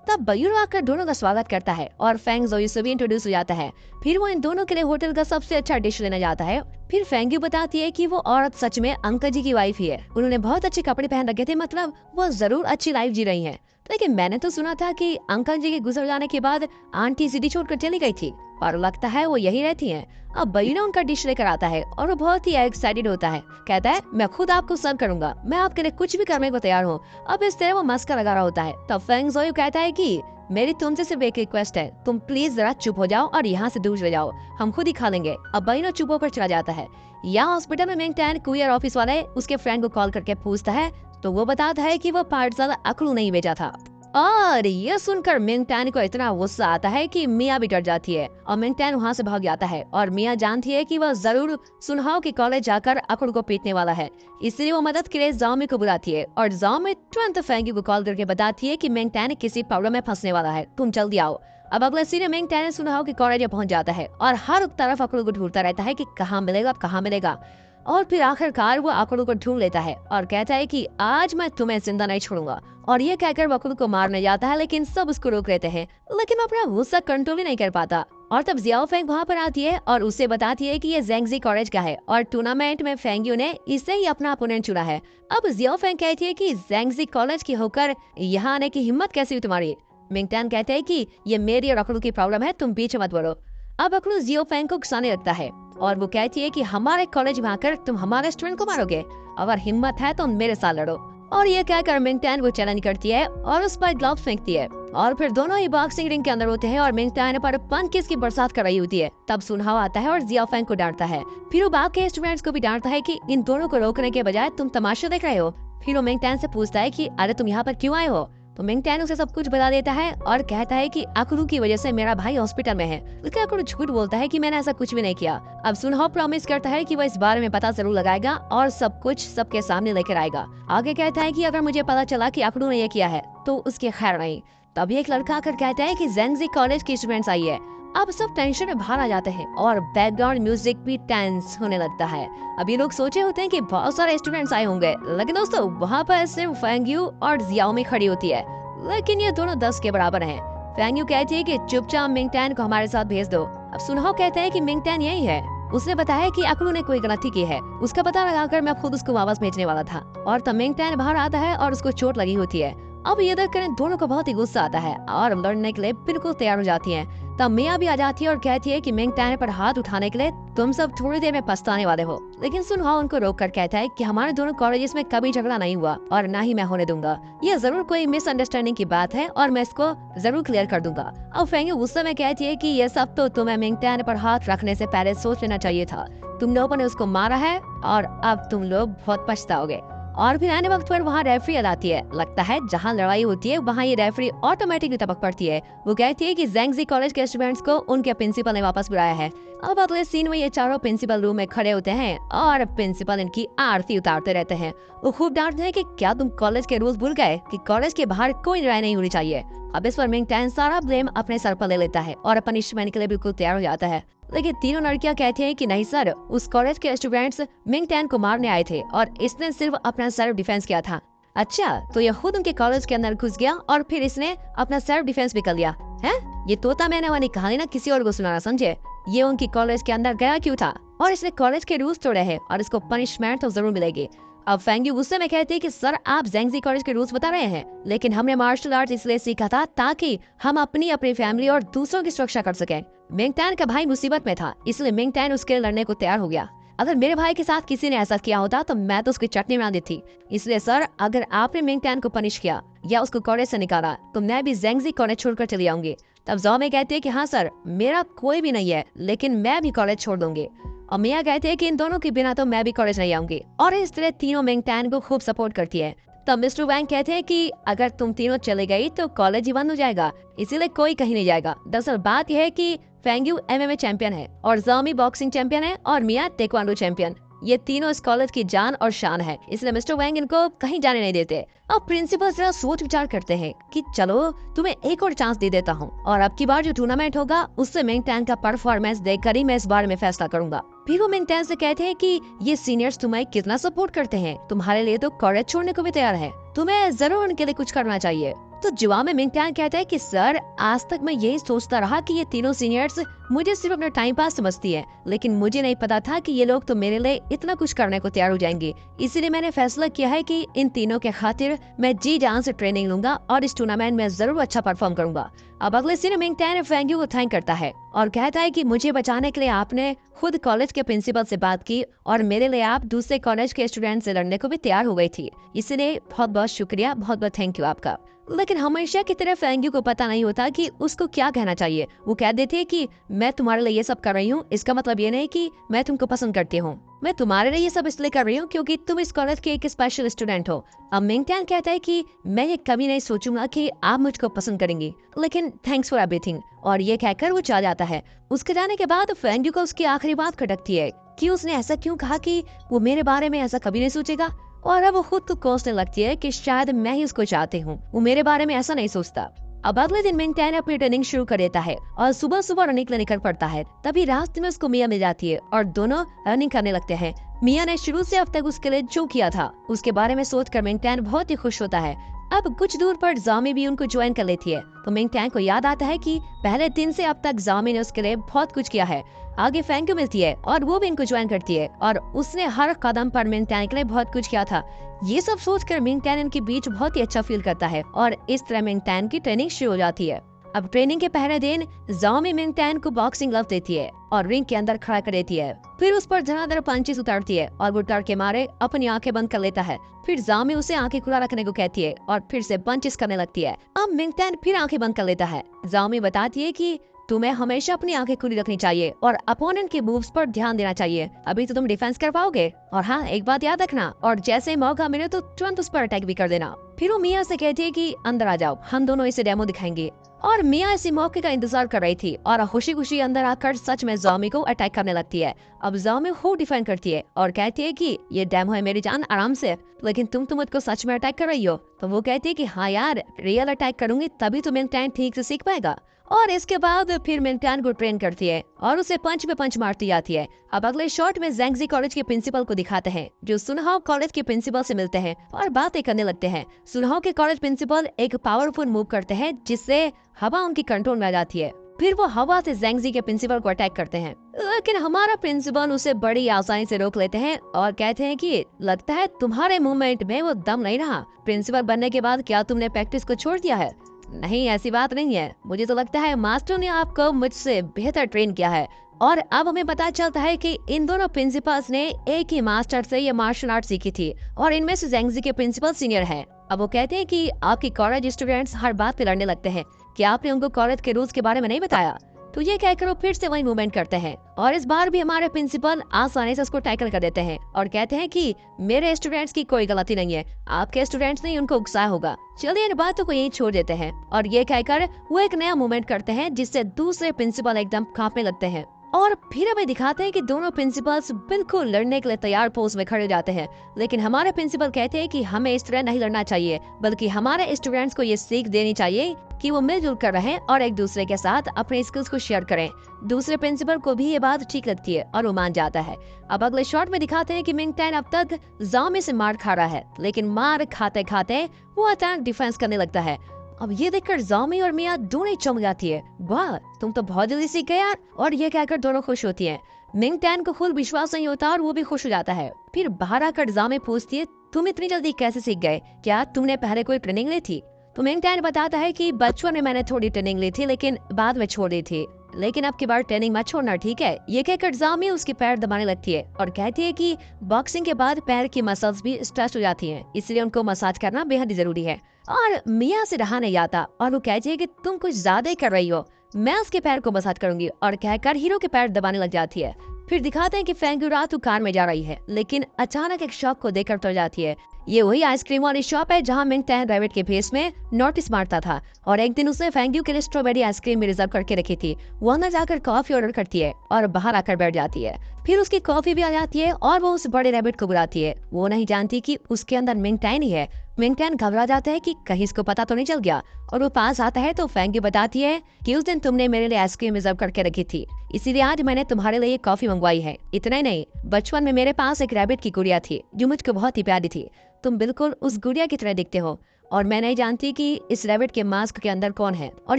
तब बयूनो आकर दोनों का स्वागत करता है और फैंग जोयू से भी इंट्रोड्यूस हो जाता है। फिर वो इन दोनों के लिए होटल का सबसे अच्छा डिश लेने जाता है। फिर फैंग यू बताती है कि वो औरत सच में अंकल जी की वाइफ ही है, उन्होंने बहुत अच्छे कपड़े पहन रखे थे, मतलब वो जरूर अच्छी लाइफ जी रही है। लेकिन मैंने तो सुना था कि अंकल जी के गुजर जाने के बाद आंटी सिटी छोड़कर चली गई थी। और लगता है वो यही रहती हैं। अब बयूना उनका डिश लेकर आता है और वो बहुत ही एक्साइटेड होता है। कहता है मैं खुद आपको सर्व करूंगा, मैं आपके लिए कुछ भी करने को तैयार हूँ। अब इस तरह वो मस्का लगा रहा होता है। तब फेंग जोई कहता है कि मेरी तुमसे सिर्फ एक रिक्वेस्ट है, तुम प्लीज जरा चुप हो जाओ और यहाँ से दूर चले जाओ, हम खुद ही खा लेंगे। अब बयूना चुप होकर चला जाता है। यहाँ हॉस्पिटल में मिंग टैन कुरियर ऑफिस वाले उसके फ्रेंड को कॉल करके पूछता है तो वो बताता है कि वो पार्सल अकड़ू नहीं भेजा था। और ये सुनकर मिंग टैन को इतना गुस्सा आता है कि मिया भी डर जाती है और मिंग टैन वहाँ से भाग जाता है। और मिया जानती है कि वह जरूर सुनहाओ के कॉलेज जाकर अकड़ को पीटने वाला है, इसलिए वो मदद के लिए जाओमी को बुलाती है। और जाओमी तुरंत फेंगी को कॉल करके बताती है कि मिंग टैन किसी प्रॉब्लम में फंसने वाला है, तुम जल्दी आओ। अब अगले सीन में मिंग टैन सुनहाओ के कॉलेज पहुंच जाता है और हर तरफ अकड़ को ढूंढता रहता है कि कहाँ मिलेगा। और फिर आखिरकार वो अकड़ू को ढूंढ लेता है और कहता है कि आज मैं तुम्हें जिंदा नहीं छोड़ूंगा। और ये कहकर वो अकड़ू को मारने जाता है, लेकिन सब उसको रोक लेते हैं। लेकिन वो अपना गुस्सा कंट्रोल ही नहीं कर पाता। और तब जियाओ फेंग वहाँ पर आती है और उससे बताती है कि ये जेंगजी कॉलेज का है और टूर्नामेंट में फेंग्यू ने इसे ही अपना अपोनेंट चुना है। अब जियाओ फेंग कहती है कि जेंगजी कॉलेज की होकर यहाँ आने की हिम्मत कैसी हुई तुम्हारी। मिंग टैन कहते हैं कि ये मेरी और अकड़ू की प्रॉब्लम है, तुम पीछे मत बढ़ो। अब अकड़ू जियाओ फेंग को उकसाने लगता है और वो कहती है कि हमारे कॉलेज में आकर तुम हमारे स्टूडेंट को मारोगे, अगर हिम्मत है तो मेरे साथ लड़ो। और ये कहकर मिंग टैन वो चैलेंज करती है और उस पर ग्लव्स फेंकती है। और फिर दोनों ही बॉक्सिंग रिंग के अंदर होते हैं और मिंग टैन पर पंच किस की बरसात कर रही होती है। तब सुनहाओ आता है और जियाओ फेंग को डांटता है। फिर वो बाकी स्टूडेंट्स को भी डांटता है कि इन दोनों को रोकने के बजाय तुम तमाशा देख रहे हो। फिर वो मिंग टैन से पूछता है कि अरे तुम यहाँ पर क्यों आए हो। तो मिंग टैन उसे सब कुछ बता देता है और कहता है कि अकड़ू की वजह से मेरा भाई हॉस्पिटल में है। लेकिन अकड़ू झूठ बोलता है कि मैंने ऐसा कुछ भी नहीं किया। अब सुनहाओ प्रॉमिस करता है कि वह इस बारे में पता जरूर लगाएगा और सब कुछ सबके सामने लेकर आएगा। आगे कहता है कि अगर मुझे पता चला कि अकड़ू ने ये किया है तो उसकी खैर नहीं। तभी एक लड़का आकर कहता है कि जेंगजी कॉलेज की स्टूडेंट्स आई है। अब सब टेंशन में बाहर आ जाते हैं और बैकग्राउंड म्यूजिक भी टेंस होने लगता है। अभी लोग सोचे होते हैं कि बहुत सारे स्टूडेंट्स आए होंगे, लेकिन दोस्तों वहाँ पर सिर्फ फेंग्यू और जियाओमी खड़ी होती है। लेकिन ये दोनों 10 के बराबर हैं। फेंग्यू कहती है कि चुपचाप मिंग टैन को हमारे साथ भेज दो। अब सुनहाओ कहता है कि मिंग टैन यही है, उसने बताया कि अकड़ू ने कोई गलती की है, उसका पता लगाकर मैं खुद उसको वापस भेजने वाला था। और तब मिंग टैन बाहर आता है और उसको चोट लगी होती है। अब ये देखकर दोनों को बहुत ही गुस्सा आता है और लड़ने के लिए बिल्कुल तैयार हो जाती हैं। तब मिया भी आ जाती है और कहती है कि मिंग टैन पर हाथ उठाने के लिए तुम सब थोड़ी देर में पछताने वाले हो। लेकिन सुनहाओ उनको रोककर कहता है कि हमारे दोनों कॉलेजेस में कभी झगड़ा नहीं हुआ और ना ही मैं होने दूंगा। ये जरूर कोई मिसअंडरस्टैंडिंग की बात है और मैं इसको जरूर क्लियर कर दूंगा। अब फेंग्यू गुस्से में कहती है कि ये सब तो तुम्हें मिंग टैन पर हाथ रखने से पहले सोच लेना चाहिए था। तुम लोगों ने उसको मारा है और अब तुम लोग बहुत पछताओगे। और फिर आने वक्त पर वहाँ रेफरी आती है। लगता है जहाँ लड़ाई होती है वहाँ ये रेफरी ऑटोमेटिकली टपक पड़ती है। वो कहती है कि जेंगजी कॉलेज के स्टूडेंट्स को उनके प्रिंसिपल ने वापस बुलाया है। अब अगले सीन में ये चारों प्रिंसिपल रूम में खड़े होते हैं और प्रिंसिपल इनकी आरती उतारते रहते हैं। वो खूब डांटते हैं कि क्या तुम कॉलेज के रूल्स भूल गए कि कॉलेज के बाहर कोई लड़ाई नहीं होनी चाहिए। अब इस पर मिंग टैन सारा ब्लेम अपने सर पर ले लेता है और पनिशमेंट के लिए बिल्कुल तैयार हो जाता है। लेकिन तीनों लड़कियां कहती हैं कि नहीं सर, उस कॉलेज के स्टूडेंट्स मिंग टैन को मारने आए थे और इसने सिर्फ अपना सेल्फ डिफेंस किया था। अच्छा, तो ये खुद उनके कॉलेज के अंदर घुस गया और फिर इसने अपना सेल्फ डिफेंस भी कर लिया है। ये तोता मैंने वाली कहानी ना किसी और को सुनाना, समझे। ये उनकी कॉलेज के अंदर गया क्यों था और इसने कॉलेज के रूल्स तोड़े हैं और इसको पनिशमेंट तो जरूर मिलेगी। अब फेंग्यू गुस्से में कहती है कि सर आप जेंगजी कॉलेज के रूल्स बता रहे हैं, लेकिन हमने मार्शल आर्ट इसलिए सीखा था ताकि हम अपनी फैमिली और दूसरों की सुरक्षा कर सकें। मिंग टैन का भाई मुसीबत में था, इसलिए मिंग टैन उसके लिए लड़ने को तैयार हो गया। अगर मेरे भाई के साथ किसी ने ऐसा किया होता तो मैं तो उसकी चटनी बना दी थी। इसलिए सर अगर आपने मिंग टैन को पनिश किया या उसको कॉलेज से निकाला तो मैं भी जेंगजी कॉलेज छोड़कर चली आऊंगी। तब जाओमी कहती है कि हाँ सर, मेरा कोई भी नहीं है, लेकिन मैं भी कॉलेज छोड़ दूंगी। और मिया कहते हैं कि इन दोनों के बिना तो मैं भी कॉलेज नहीं आऊंगी। और इस तरह तीनों मिंग टैन को खूब सपोर्ट करती है। तब मिस्टर वैंग कहते हैं कि अगर तुम तीनों चले गई तो कॉलेज ही बंद हो जाएगा, इसीलिए कोई कहीं नहीं जाएगा। दरअसल बात यह है कि फेंग्यू एमएमए चैंपियन है और जाओमी बॉक्सिंग चैंपियन है और मिया टेक्वांडो चैंपियन। ये तीनों इस कॉलेज की जान और शान है, इसलिए मिस्टर वैंग इनको कहीं जाने नहीं देते। अब प्रिंसिपल जरा सोच विचार करते हैं कि चलो तुम्हें एक और चांस दे देता हूँ और अब की बार जो टूर्नामेंट होगा उससे मिंग टैन का परफॉर्मेंस देखकर ही मैं इस बारे में फैसला करूंगा। फिर वो मिंग टैन से कहते हैं कि ये सीनियर्स तुम्हें कितना सपोर्ट करते हैं, तुम्हारे लिए तो कॉलेज छोड़ने को भी तैयार है, तुम्हें जरूर उनके लिए कुछ करना चाहिए। तो जवाब में मिंग टैन कहता है कि सर आज तक मैं यही सोचता रहा कि ये तीनों सीनियर्स मुझे सिर्फ अपना टाइम पास समझती है, लेकिन मुझे नहीं पता था कि ये लोग तो मेरे लिए इतना कुछ करने को तैयार हो जाएंगे। इसीलिए मैंने फैसला किया है कि इन तीनों के खातिर मैं जी जान से ट्रेनिंग लूंगा और इस टूर्नामेंट में जरूर अच्छा परफॉर्म करूंगा। अब अगले दिन मिंगटैन फेंग यू को थैंक करता है और कहता है कि मुझे बचाने के लिए आपने खुद कॉलेज के प्रिंसिपल से बात की और मेरे लिए आप दूसरे कॉलेज के स्टूडेंट से लड़ने को भी तैयार हो गई थी। इसलिए बहुत बहुत शुक्रिया, बहुत बहुत थैंक यू आपका। लेकिन हमेशा की तरह फेंग यू को पता नहीं होता कि उसको क्या कहना चाहिए। वो कह देती है कि मैं तुम्हारे लिए ये सब कर रही हूँ, इसका मतलब ये नहीं कि मैं तुमको पसंद करती हूँ। मैं तुम्हारे लिए ये सब इसलिए कर रही हूँ क्योंकि तुम इस कॉलेज के एक स्पेशल स्टूडेंट हो। अब मिंगटैन कहता है कि मैं ये कभी नहीं सोचूंगा कि आप मुझको पसंद करेंगी, लेकिन थैंक्स फॉर एवरीथिंग, और ये कहकर वो चला जाता है। उसके जाने के बाद फेंग यू को उसकी आखिरी बात खटकती है कि उसने ऐसा क्यों कहा कि वो मेरे बारे में ऐसा कभी नहीं सोचेगा, और अब वो खुद को कोसने लगती है कि शायद मैं ही उसको चाहती हूँ, वो मेरे बारे में ऐसा नहीं सोचता। अब अगले दिन मिंगटैन अपनी रनिंग शुरू कर देता है और सुबह सुबह रनिंग के लिए निकल पड़ता है। तभी रास्ते में उसको मिया मिल जाती है और दोनों रनिंग करने लगते हैं। मिया ने शुरू से अब तक उसके लिए जो किया था उसके बारे में सोचकर मिंगटैन बहुत ही खुश होता है। अब कुछ दूर पर जामी भी उनको ज्वाइन कर लेती है, तो मिंगटैन को याद आता है कि पहले दिन से अब तक जामी ने उसके लिए बहुत कुछ किया है। आगे फेंग यू मिलती है और वो भी इनको ज्वाइन करती है और उसने हर कदम पर मिंगटैन के लिए बहुत कुछ किया था। ये सब सोचकर मिंगटैन इनके बीच बहुत ही अच्छा फील करता है और इस तरह मिंगटैन की ट्रेनिंग शुरू हो जाती है। अब ट्रेनिंग के पहले दिन जामी मिंगटैन को बॉक्सिंग ग्लव देती है और रिंग के अंदर खड़ा कर देती है। फिर उस पर धड़ाधड़ पंचेस उतारती है और वो डर के मारे अपनी आंखें बंद कर लेता है। फिर जामी उसे आंखें खुला रखने को कहती है और फिर से पंचेस करने लगती है। अब मिंगटैन फिर आंखें बंद कर लेता है। जामी बताती है कि तुम्हें हमेशा अपनी आंखें खुली रखनी चाहिए और अपोनेंट के मूव्स पर ध्यान देना चाहिए। अभी तो तुम डिफेंस कर पाओगे, और हाँ एक बात याद रखना, और जैसे मौका मिले तो तुरंत उस पर अटैक भी कर देना। फिर वो मिया से कहती है कि अंदर आ जाओ, हम दोनों इसे डेमो दिखाएंगे। और मिया इसी मौके का इंतजार कर रही थी और खुशी खुशी अंदर आकर सच में जामी को अटैक करने लगती है। अब जामी खूब डिफेंड करती है और कहती है कि ये डेमो है मेरी जान, आराम से, लेकिन तुम तो मुझको सच में अटैक कर रही हो। तो वो कहती है कि हाँ यार, रियल अटैक करूंगी तभी तो मिंगटैन ठीक से सीख पाएगा। और इसके बाद फिर मिंगटैन को ट्रेन करती है और उसे पंच पे पंच मारती जाती है। अब अगले शॉट में ज़ैंगजी कॉलेज के प्रिंसिपल को दिखाते हैं, जो सुनहाओ कॉलेज के प्रिंसिपल से मिलते हैं और बातें करने लगते हैं। सुनहाओ के कॉलेज प्रिंसिपल एक पावरफुल मूव करते हैं जिससे हवा उनकी कंट्रोल में आ जाती है। फिर वो हवा से ज़ैंगजी के प्रिंसिपल को अटैक करते हैं, लेकिन हमारा प्रिंसिपल उसे बड़ी आसानी से रोक लेते हैं और कहते हैं कि लगता है तुम्हारे मूवमेंट में वो दम नहीं रहा। प्रिंसिपल बनने के बाद क्या तुमने प्रैक्टिस को छोड़ दिया है? नहीं, ऐसी बात नहीं है, मुझे तो लगता है मास्टर ने आपको मुझसे बेहतर ट्रेन किया है। और अब हमें पता चलता है कि इन दोनों प्रिंसिपल्स ने एक ही मास्टर से ये मार्शल आर्ट सीखी थी और इनमें से ज़ैंगजी के प्रिंसिपल सीनियर हैं। अब वो कहते हैं कि आपकी कॉलेज स्टूडेंट्स हर बात पे लड़ने लगते हैं, क्या आपने उनको कॉलेज के रूल्स के बारे में नहीं बताया? तो ये कहकर वो फिर से वही मूवमेंट करते हैं और इस बार भी हमारे प्रिंसिपल आसानी से उसको टैकल कर देते हैं और कहते हैं कि मेरे स्टूडेंट्स की कोई गलती नहीं है, आपके स्टूडेंट्स ने उनको उकसाया होगा, चलिए इन बातों को यहीं छोड़ देते हैं। और ये कहकर वो एक नया मूवमेंट करते हैं जिससे दूसरे प्रिंसिपल एकदम कांपने लगते हैं। और फिर हमें दिखाते हैं कि दोनों प्रिंसिपल्स बिल्कुल लड़ने के लिए तैयार पोज में खड़े जाते हैं, लेकिन हमारे प्रिंसिपल कहते हैं कि हमें इस तरह नहीं लड़ना चाहिए, बल्कि हमारे स्टूडेंट्स को ये सीख देनी चाहिए कि वो मिलजुल कर रहें और एक दूसरे के साथ अपने स्किल्स को शेयर करें। दूसरे प्रिंसिपल को भी ये बात ठीक लगती है और वो मान जाता है। अब अगले शॉट में दिखाते हैं कि मिंगटैन अब तक जामी से मार खा रहा है, लेकिन मार खाते खाते वो अचानक डिफेंस करने लगता है। अब ये देखकर जामी और मिया दोनों चौंक जाती है, वाह तुम तो बहुत जल्दी सीख गए यार। और ये कहकर दोनों खुश होती हैं। मिंगटैन को खुद विश्वास नहीं होता और वो भी खुश हो जाता है। फिर बाहर आकर जामी पूछती है, तुम इतनी जल्दी कैसे सीख गए, क्या तुमने पहले कोई ट्रेनिंग ली थी? तो मिंगटैन बताता है कि बचपन में मैंने थोड़ी ट्रेनिंग ली थी, लेकिन बाद में छोड़ दी थी, लेकिन अब की बार ट्रेनिंग मत छोड़ना, ठीक है? ये कहकर जामी उसके पैर दबाने लगती है और कहती है कि बॉक्सिंग के बाद पैर की मसल्स भी स्ट्रेच हो जाती हैं, इसलिए उनको मसाज करना बेहद जरूरी है। और मिया से रहा नहीं आता और वो कहती है कि तुम कुछ ज्यादा ही कर रही हो, मैं उसके पैर को मसाज करूंगी, और कहकर हीरो के पैर दबाने लग जाती है। फिर दिखाते हैं कि फेंग यू रात को कार में जा रही है, लेकिन अचानक एक शॉप को देखकर उतर जाती है। ये वही आइसक्रीम वाली शॉप है जहाँ मिंगटैन रैबिट के फेस में नोटिस मारता था और एक दिन उसने फेंग यू के लिए स्ट्रॉबेरी आइसक्रीम भी रिजर्व करके रखी थी। वो अंदर जाकर कॉफी ऑर्डर करती है और बाहर आकर बैठ जाती है। फिर उसकी कॉफी भी आ जाती है और वो उस बड़े रैबिट को बुलाती है। वो नहीं जानती कि उसके अंदर मिंगटैन ही है। मिंगटैन घबरा जाता है कि कहीं इसको पता तो नहीं चल गया, और वो पास आता है तो फेंग यू बताती है कि उस दिन तुमने मेरे लिए आइसक्रीम रिजर्व करके रखी थी, इसीलिए आज मैंने तुम्हारे लिए कॉफी मंगवाई है। इतना ही नहीं, बचपन में मेरे पास एक रैबिट की गुड़िया थी जो मुझको बहुत ही प्यारी थी, तुम बिल्कुल उस गुड़िया की तरह दिखते हो। और मैं नहीं जानती कि इस रैबिट के मास्क के अंदर कौन है, और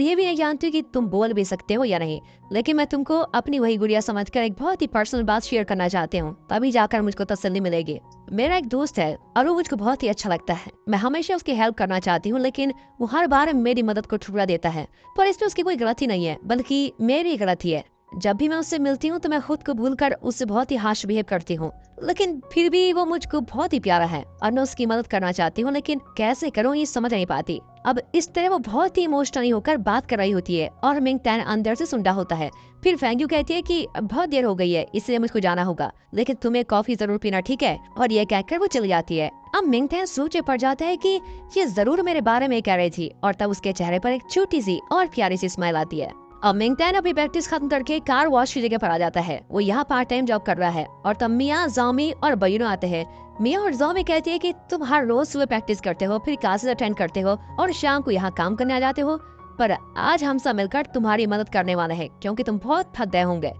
ये भी नहीं जानती कि तुम बोल भी सकते हो या नहीं। लेकिन मैं तुमको अपनी वही गुड़िया समझकर एक बहुत ही पर्सनल बात शेयर करना चाहती हूँ, तभी जाकर मुझको तसल्ली मिलेगी। मेरा एक दोस्त है और वो मुझको बहुत ही अच्छा लगता है। मैं हमेशा उसकी हेल्प करना चाहती हूँ, लेकिन वो हर बार मेरी मदद को ठुकरा देता है। पर इसमें उसकी कोई गलती नहीं है, बल्कि मेरी गलती है। जब भी मैं उससे मिलती हूँ तो मैं खुद को भूलकर उससे बहुत ही हार्श बिहेव करती हूँ, लेकिन फिर भी वो मुझको बहुत ही प्यारा है और मैं उसकी मदद करना चाहती हूँ, लेकिन कैसे करूँ ये समझ नहीं पाती। अब इस तरह वो बहुत ही इमोशनली होकर बात कर रही होती है और मिंग टैन अंदर से सुन रहा होता है। फिर फेंग्यू कहती है कि बहुत देर हो गई है, इसलिए मुझको जाना होगा, लेकिन तुम्हें कॉफी जरूर पीना, ठीक है? और ये कहकर वो चली जाती है। अब मिंग टैन सोचे पड़ जाता है कि ये जरूर मेरे बारे में कह रही थी, और तब उसके चेहरे पर एक छोटी सी और प्यारी सी स्माइल आती है। अब मिंग टैन अपनी प्रैक्टिस खत्म करके कार वॉश की जगह पर आ जाता है। वो यहाँ पार्ट टाइम जॉब कर रहा है और तब मिया, ज़ाओमी और बयूनो आते हैं। मिया और ज़ाओमी कहती है कि तुम हर रोज सुबह प्रैक्टिस करते हो, फिर क्लासेस अटेंड करते हो और शाम को यहाँ काम करने आ जाते हो, पर आज हम सब मिलकर तुम्हारी मदद करने वाले हैं क्योंकि तुम बहुत थक गए होंगे।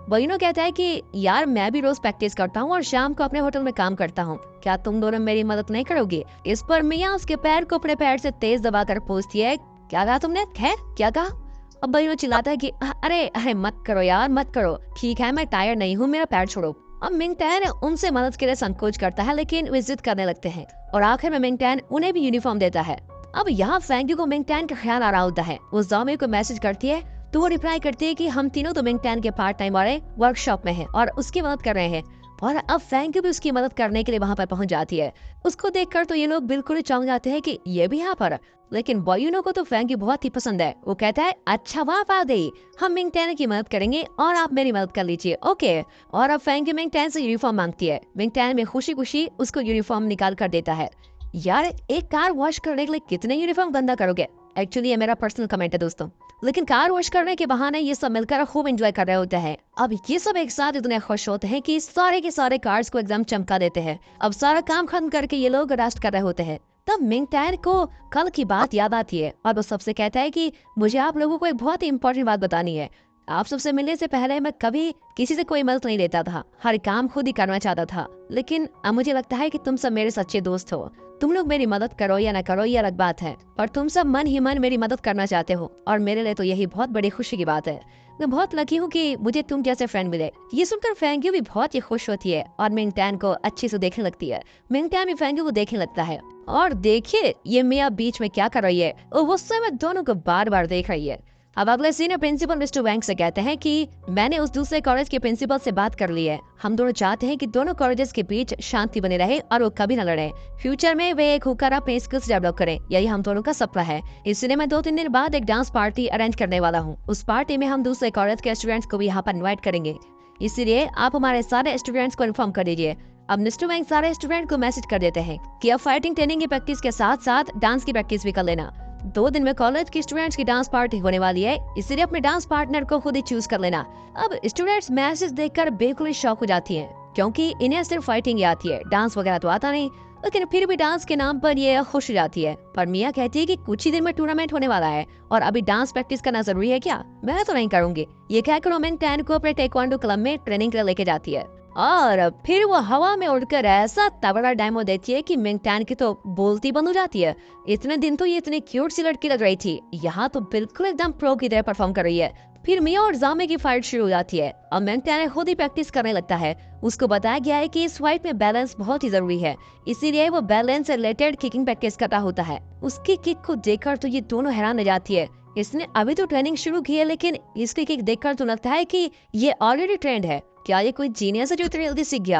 बयूनो कहता है कि यार मैं भी रोज प्रैक्टिस करता हूँ और शाम को अपने होटल में काम करता हूँ, क्या तुम दोनों मेरी मदद नहीं करोगे? इस पर मिया उसके पैर को अपने पैर से तेज दबाकर पूछती है, क्या कहा तुमने? खैर क्या कहा? अब बयूनो चिल्लाता है कि अरे अरे मत करो यार, मत करो, ठीक है मैं टायर्ड नहीं हूँ, मेरा पैर छोड़ो। अब मिंग टैन उनसे मदद के लिए संकोच करता है, लेकिन वे जिद करने लगते हैं और आखिर में मिंग टैन उन्हें भी यूनिफॉर्म देता है। अब यहाँ फेंग्यू को मिंग टैन का ख्याल आ रहा होता है। वो ज़ाओमी को मैसेज करती है तो वो रिप्लाई करती है कि हम तीनों तो मिंग टैन के पार्ट टाइम वाले वर्कशॉप में हैं और उसकी मदद कर रहे हैं, और अब फेंग्यू भी उसकी मदद करने के लिए वहाँ पर पहुँच जाती है। उसको देखकर तो ये लोग बिल्कुल ही चौंक जाते हैं कि ये भी यहाँ पर, लेकिन बयूनो को तो फेंग्यू बहुत ही पसंद है। वो कहता है अच्छा वाह पादे, हम मिंग टैन की मदद करेंगे और आप मेरी मदद कर लीजिए, ओके। और अब फेंग्यू मिंग टैन से यूनिफॉर्म मांगती है। मिंग टैन में खुशी खुशी उसको यूनिफॉर्म निकाल कर देता है। यार एक कार वॉश करने के लिए कितने यूनिफॉर्म गंदा करोगे? एक्चुअली ये मेरा पर्सनल कमेंट है दोस्तों, लेकिन कार वॉश करने के बहाने ये सब मिलकर खूब एंजॉय कर रहे होते हैं। अब ये सब एक साथ इतने खुश होते हैं कि सारे के सारे कार्स को एकदम चमका देते हैं। अब सारा काम खत्म करके ये लोग रेस्ट कर रहे होते हैं। तब मिंग टैन को कल की बात याद आती है और वो सबसे कहता है कि मुझे आप लोगों को एक बहुत ही इंपॉर्टेंट बात बतानी है। आप सबसे मिलने से पहले मैं कभी किसी से कोई मदद नहीं लेता था, हर काम खुद ही करना चाहता था, लेकिन अब मुझे लगता है कि तुम सब मेरे सच्चे दोस्त हो। तुम लोग मेरी मदद करो या न करो ये अलग बात है, पर तुम सब मन ही मन मेरी मदद करना चाहते हो और मेरे लिए तो यही बहुत बड़ी खुशी की बात है। मैं बहुत लकी हूँ कि मुझे तुम जैसे फ्रेंड मिले। ये सुनकर फेंग्यू भी बहुत ही खुश होती है और मिंग टैन को अच्छे से देखने लगती है। मिंग टैन भी फेंग्यू को देखने लगता है और देखिए ये मिया बीच में क्या कर रही है, और गुस्से में दोनों को बार बार देख रही है। अब अगले सीनियर प्रिंसिपल मिस्टर वैंग से कहते हैं कि मैंने उस दूसरे कॉलेज के प्रिंसिपल से बात कर ली है। हम दोनों चाहते हैं कि दोनों कॉलेजेस के बीच शांति बनी रहे और वो कभी न लड़े। फ्यूचर में वे एक होकर अपने स्किल्स डेवलप करें, यही हम दोनों का सपना है। इसलिए मैं 2-3 दिन बाद एक डांस पार्टी अरेंज करने वाला हूँ। उस पार्टी में हम दूसरे कॉलेज के स्टूडेंट्स को भी यहाँ पर इन्वाइट करेंगे, इसलिए आप हमारे सारे स्टूडेंट्स को इन्फॉर्म कर दीजिए। अब मिस्टर वैंग सारे स्टूडेंट को मैसेज कर देते हैं कि अब फाइटिंग ट्रेनिंग की प्रैक्टिस के साथ साथ डांस की प्रैक्टिस भी कर लेना। 2 दिन में कॉलेज की स्टूडेंट्स की डांस पार्टी होने वाली है, इसलिए अपने डांस पार्टनर को खुद ही चूज कर लेना। अब स्टूडेंट्स मैसेज देखकर बिल्कुल शॉक हो जाती हैं, क्योंकि इन्हें सिर्फ फाइटिंग ही आती है, डांस वगैरह तो आता नहीं। लेकिन फिर भी डांस के नाम पर ये खुश हो जाती है। पर मिया कहती है कि कुछ ही दिन में टूर्नामेंट होने वाला है और अभी डांस प्रैक्टिस करना जरूरी है क्या? मैं तो नहीं करूंगी। ये कहकर मिंग टैन को अपने टेक्वांडो क्लब में ट्रेनिंग के लिए लेके जाती है और फिर वो हवा में उड़कर ऐसा तगड़ा डेमो देती है कि मिंग टैन की तो बोलती बंद हो जाती है। इतने दिन तो ये इतनी क्यूट सी लड़की लग रही थी, यहाँ तो बिल्कुल एकदम प्रो की तरह परफॉर्म कर रही है। फिर मिया और ज़ाओमी की फाइट शुरू हो जाती है और मिंग टैन खुद ही प्रैक्टिस करने लगता है। उसको बताया गया है कि इस फाइट में बैलेंस बहुत ही जरूरी है, इसीलिए वो बैलेंस से रिलेटेड किकिंग प्रैक्टिस करता होता है। उसकी किक को देखकर तो ये दोनों हैरान हो जाती है। इसने अभी तो ट्रेनिंग शुरू की है, लेकिन इसकी किक देखकर तो लगता है कि ये ऑलरेडी ट्रेंड है। क्या ये कोई जीनियस है जो इतनी जल्दी सीख गया?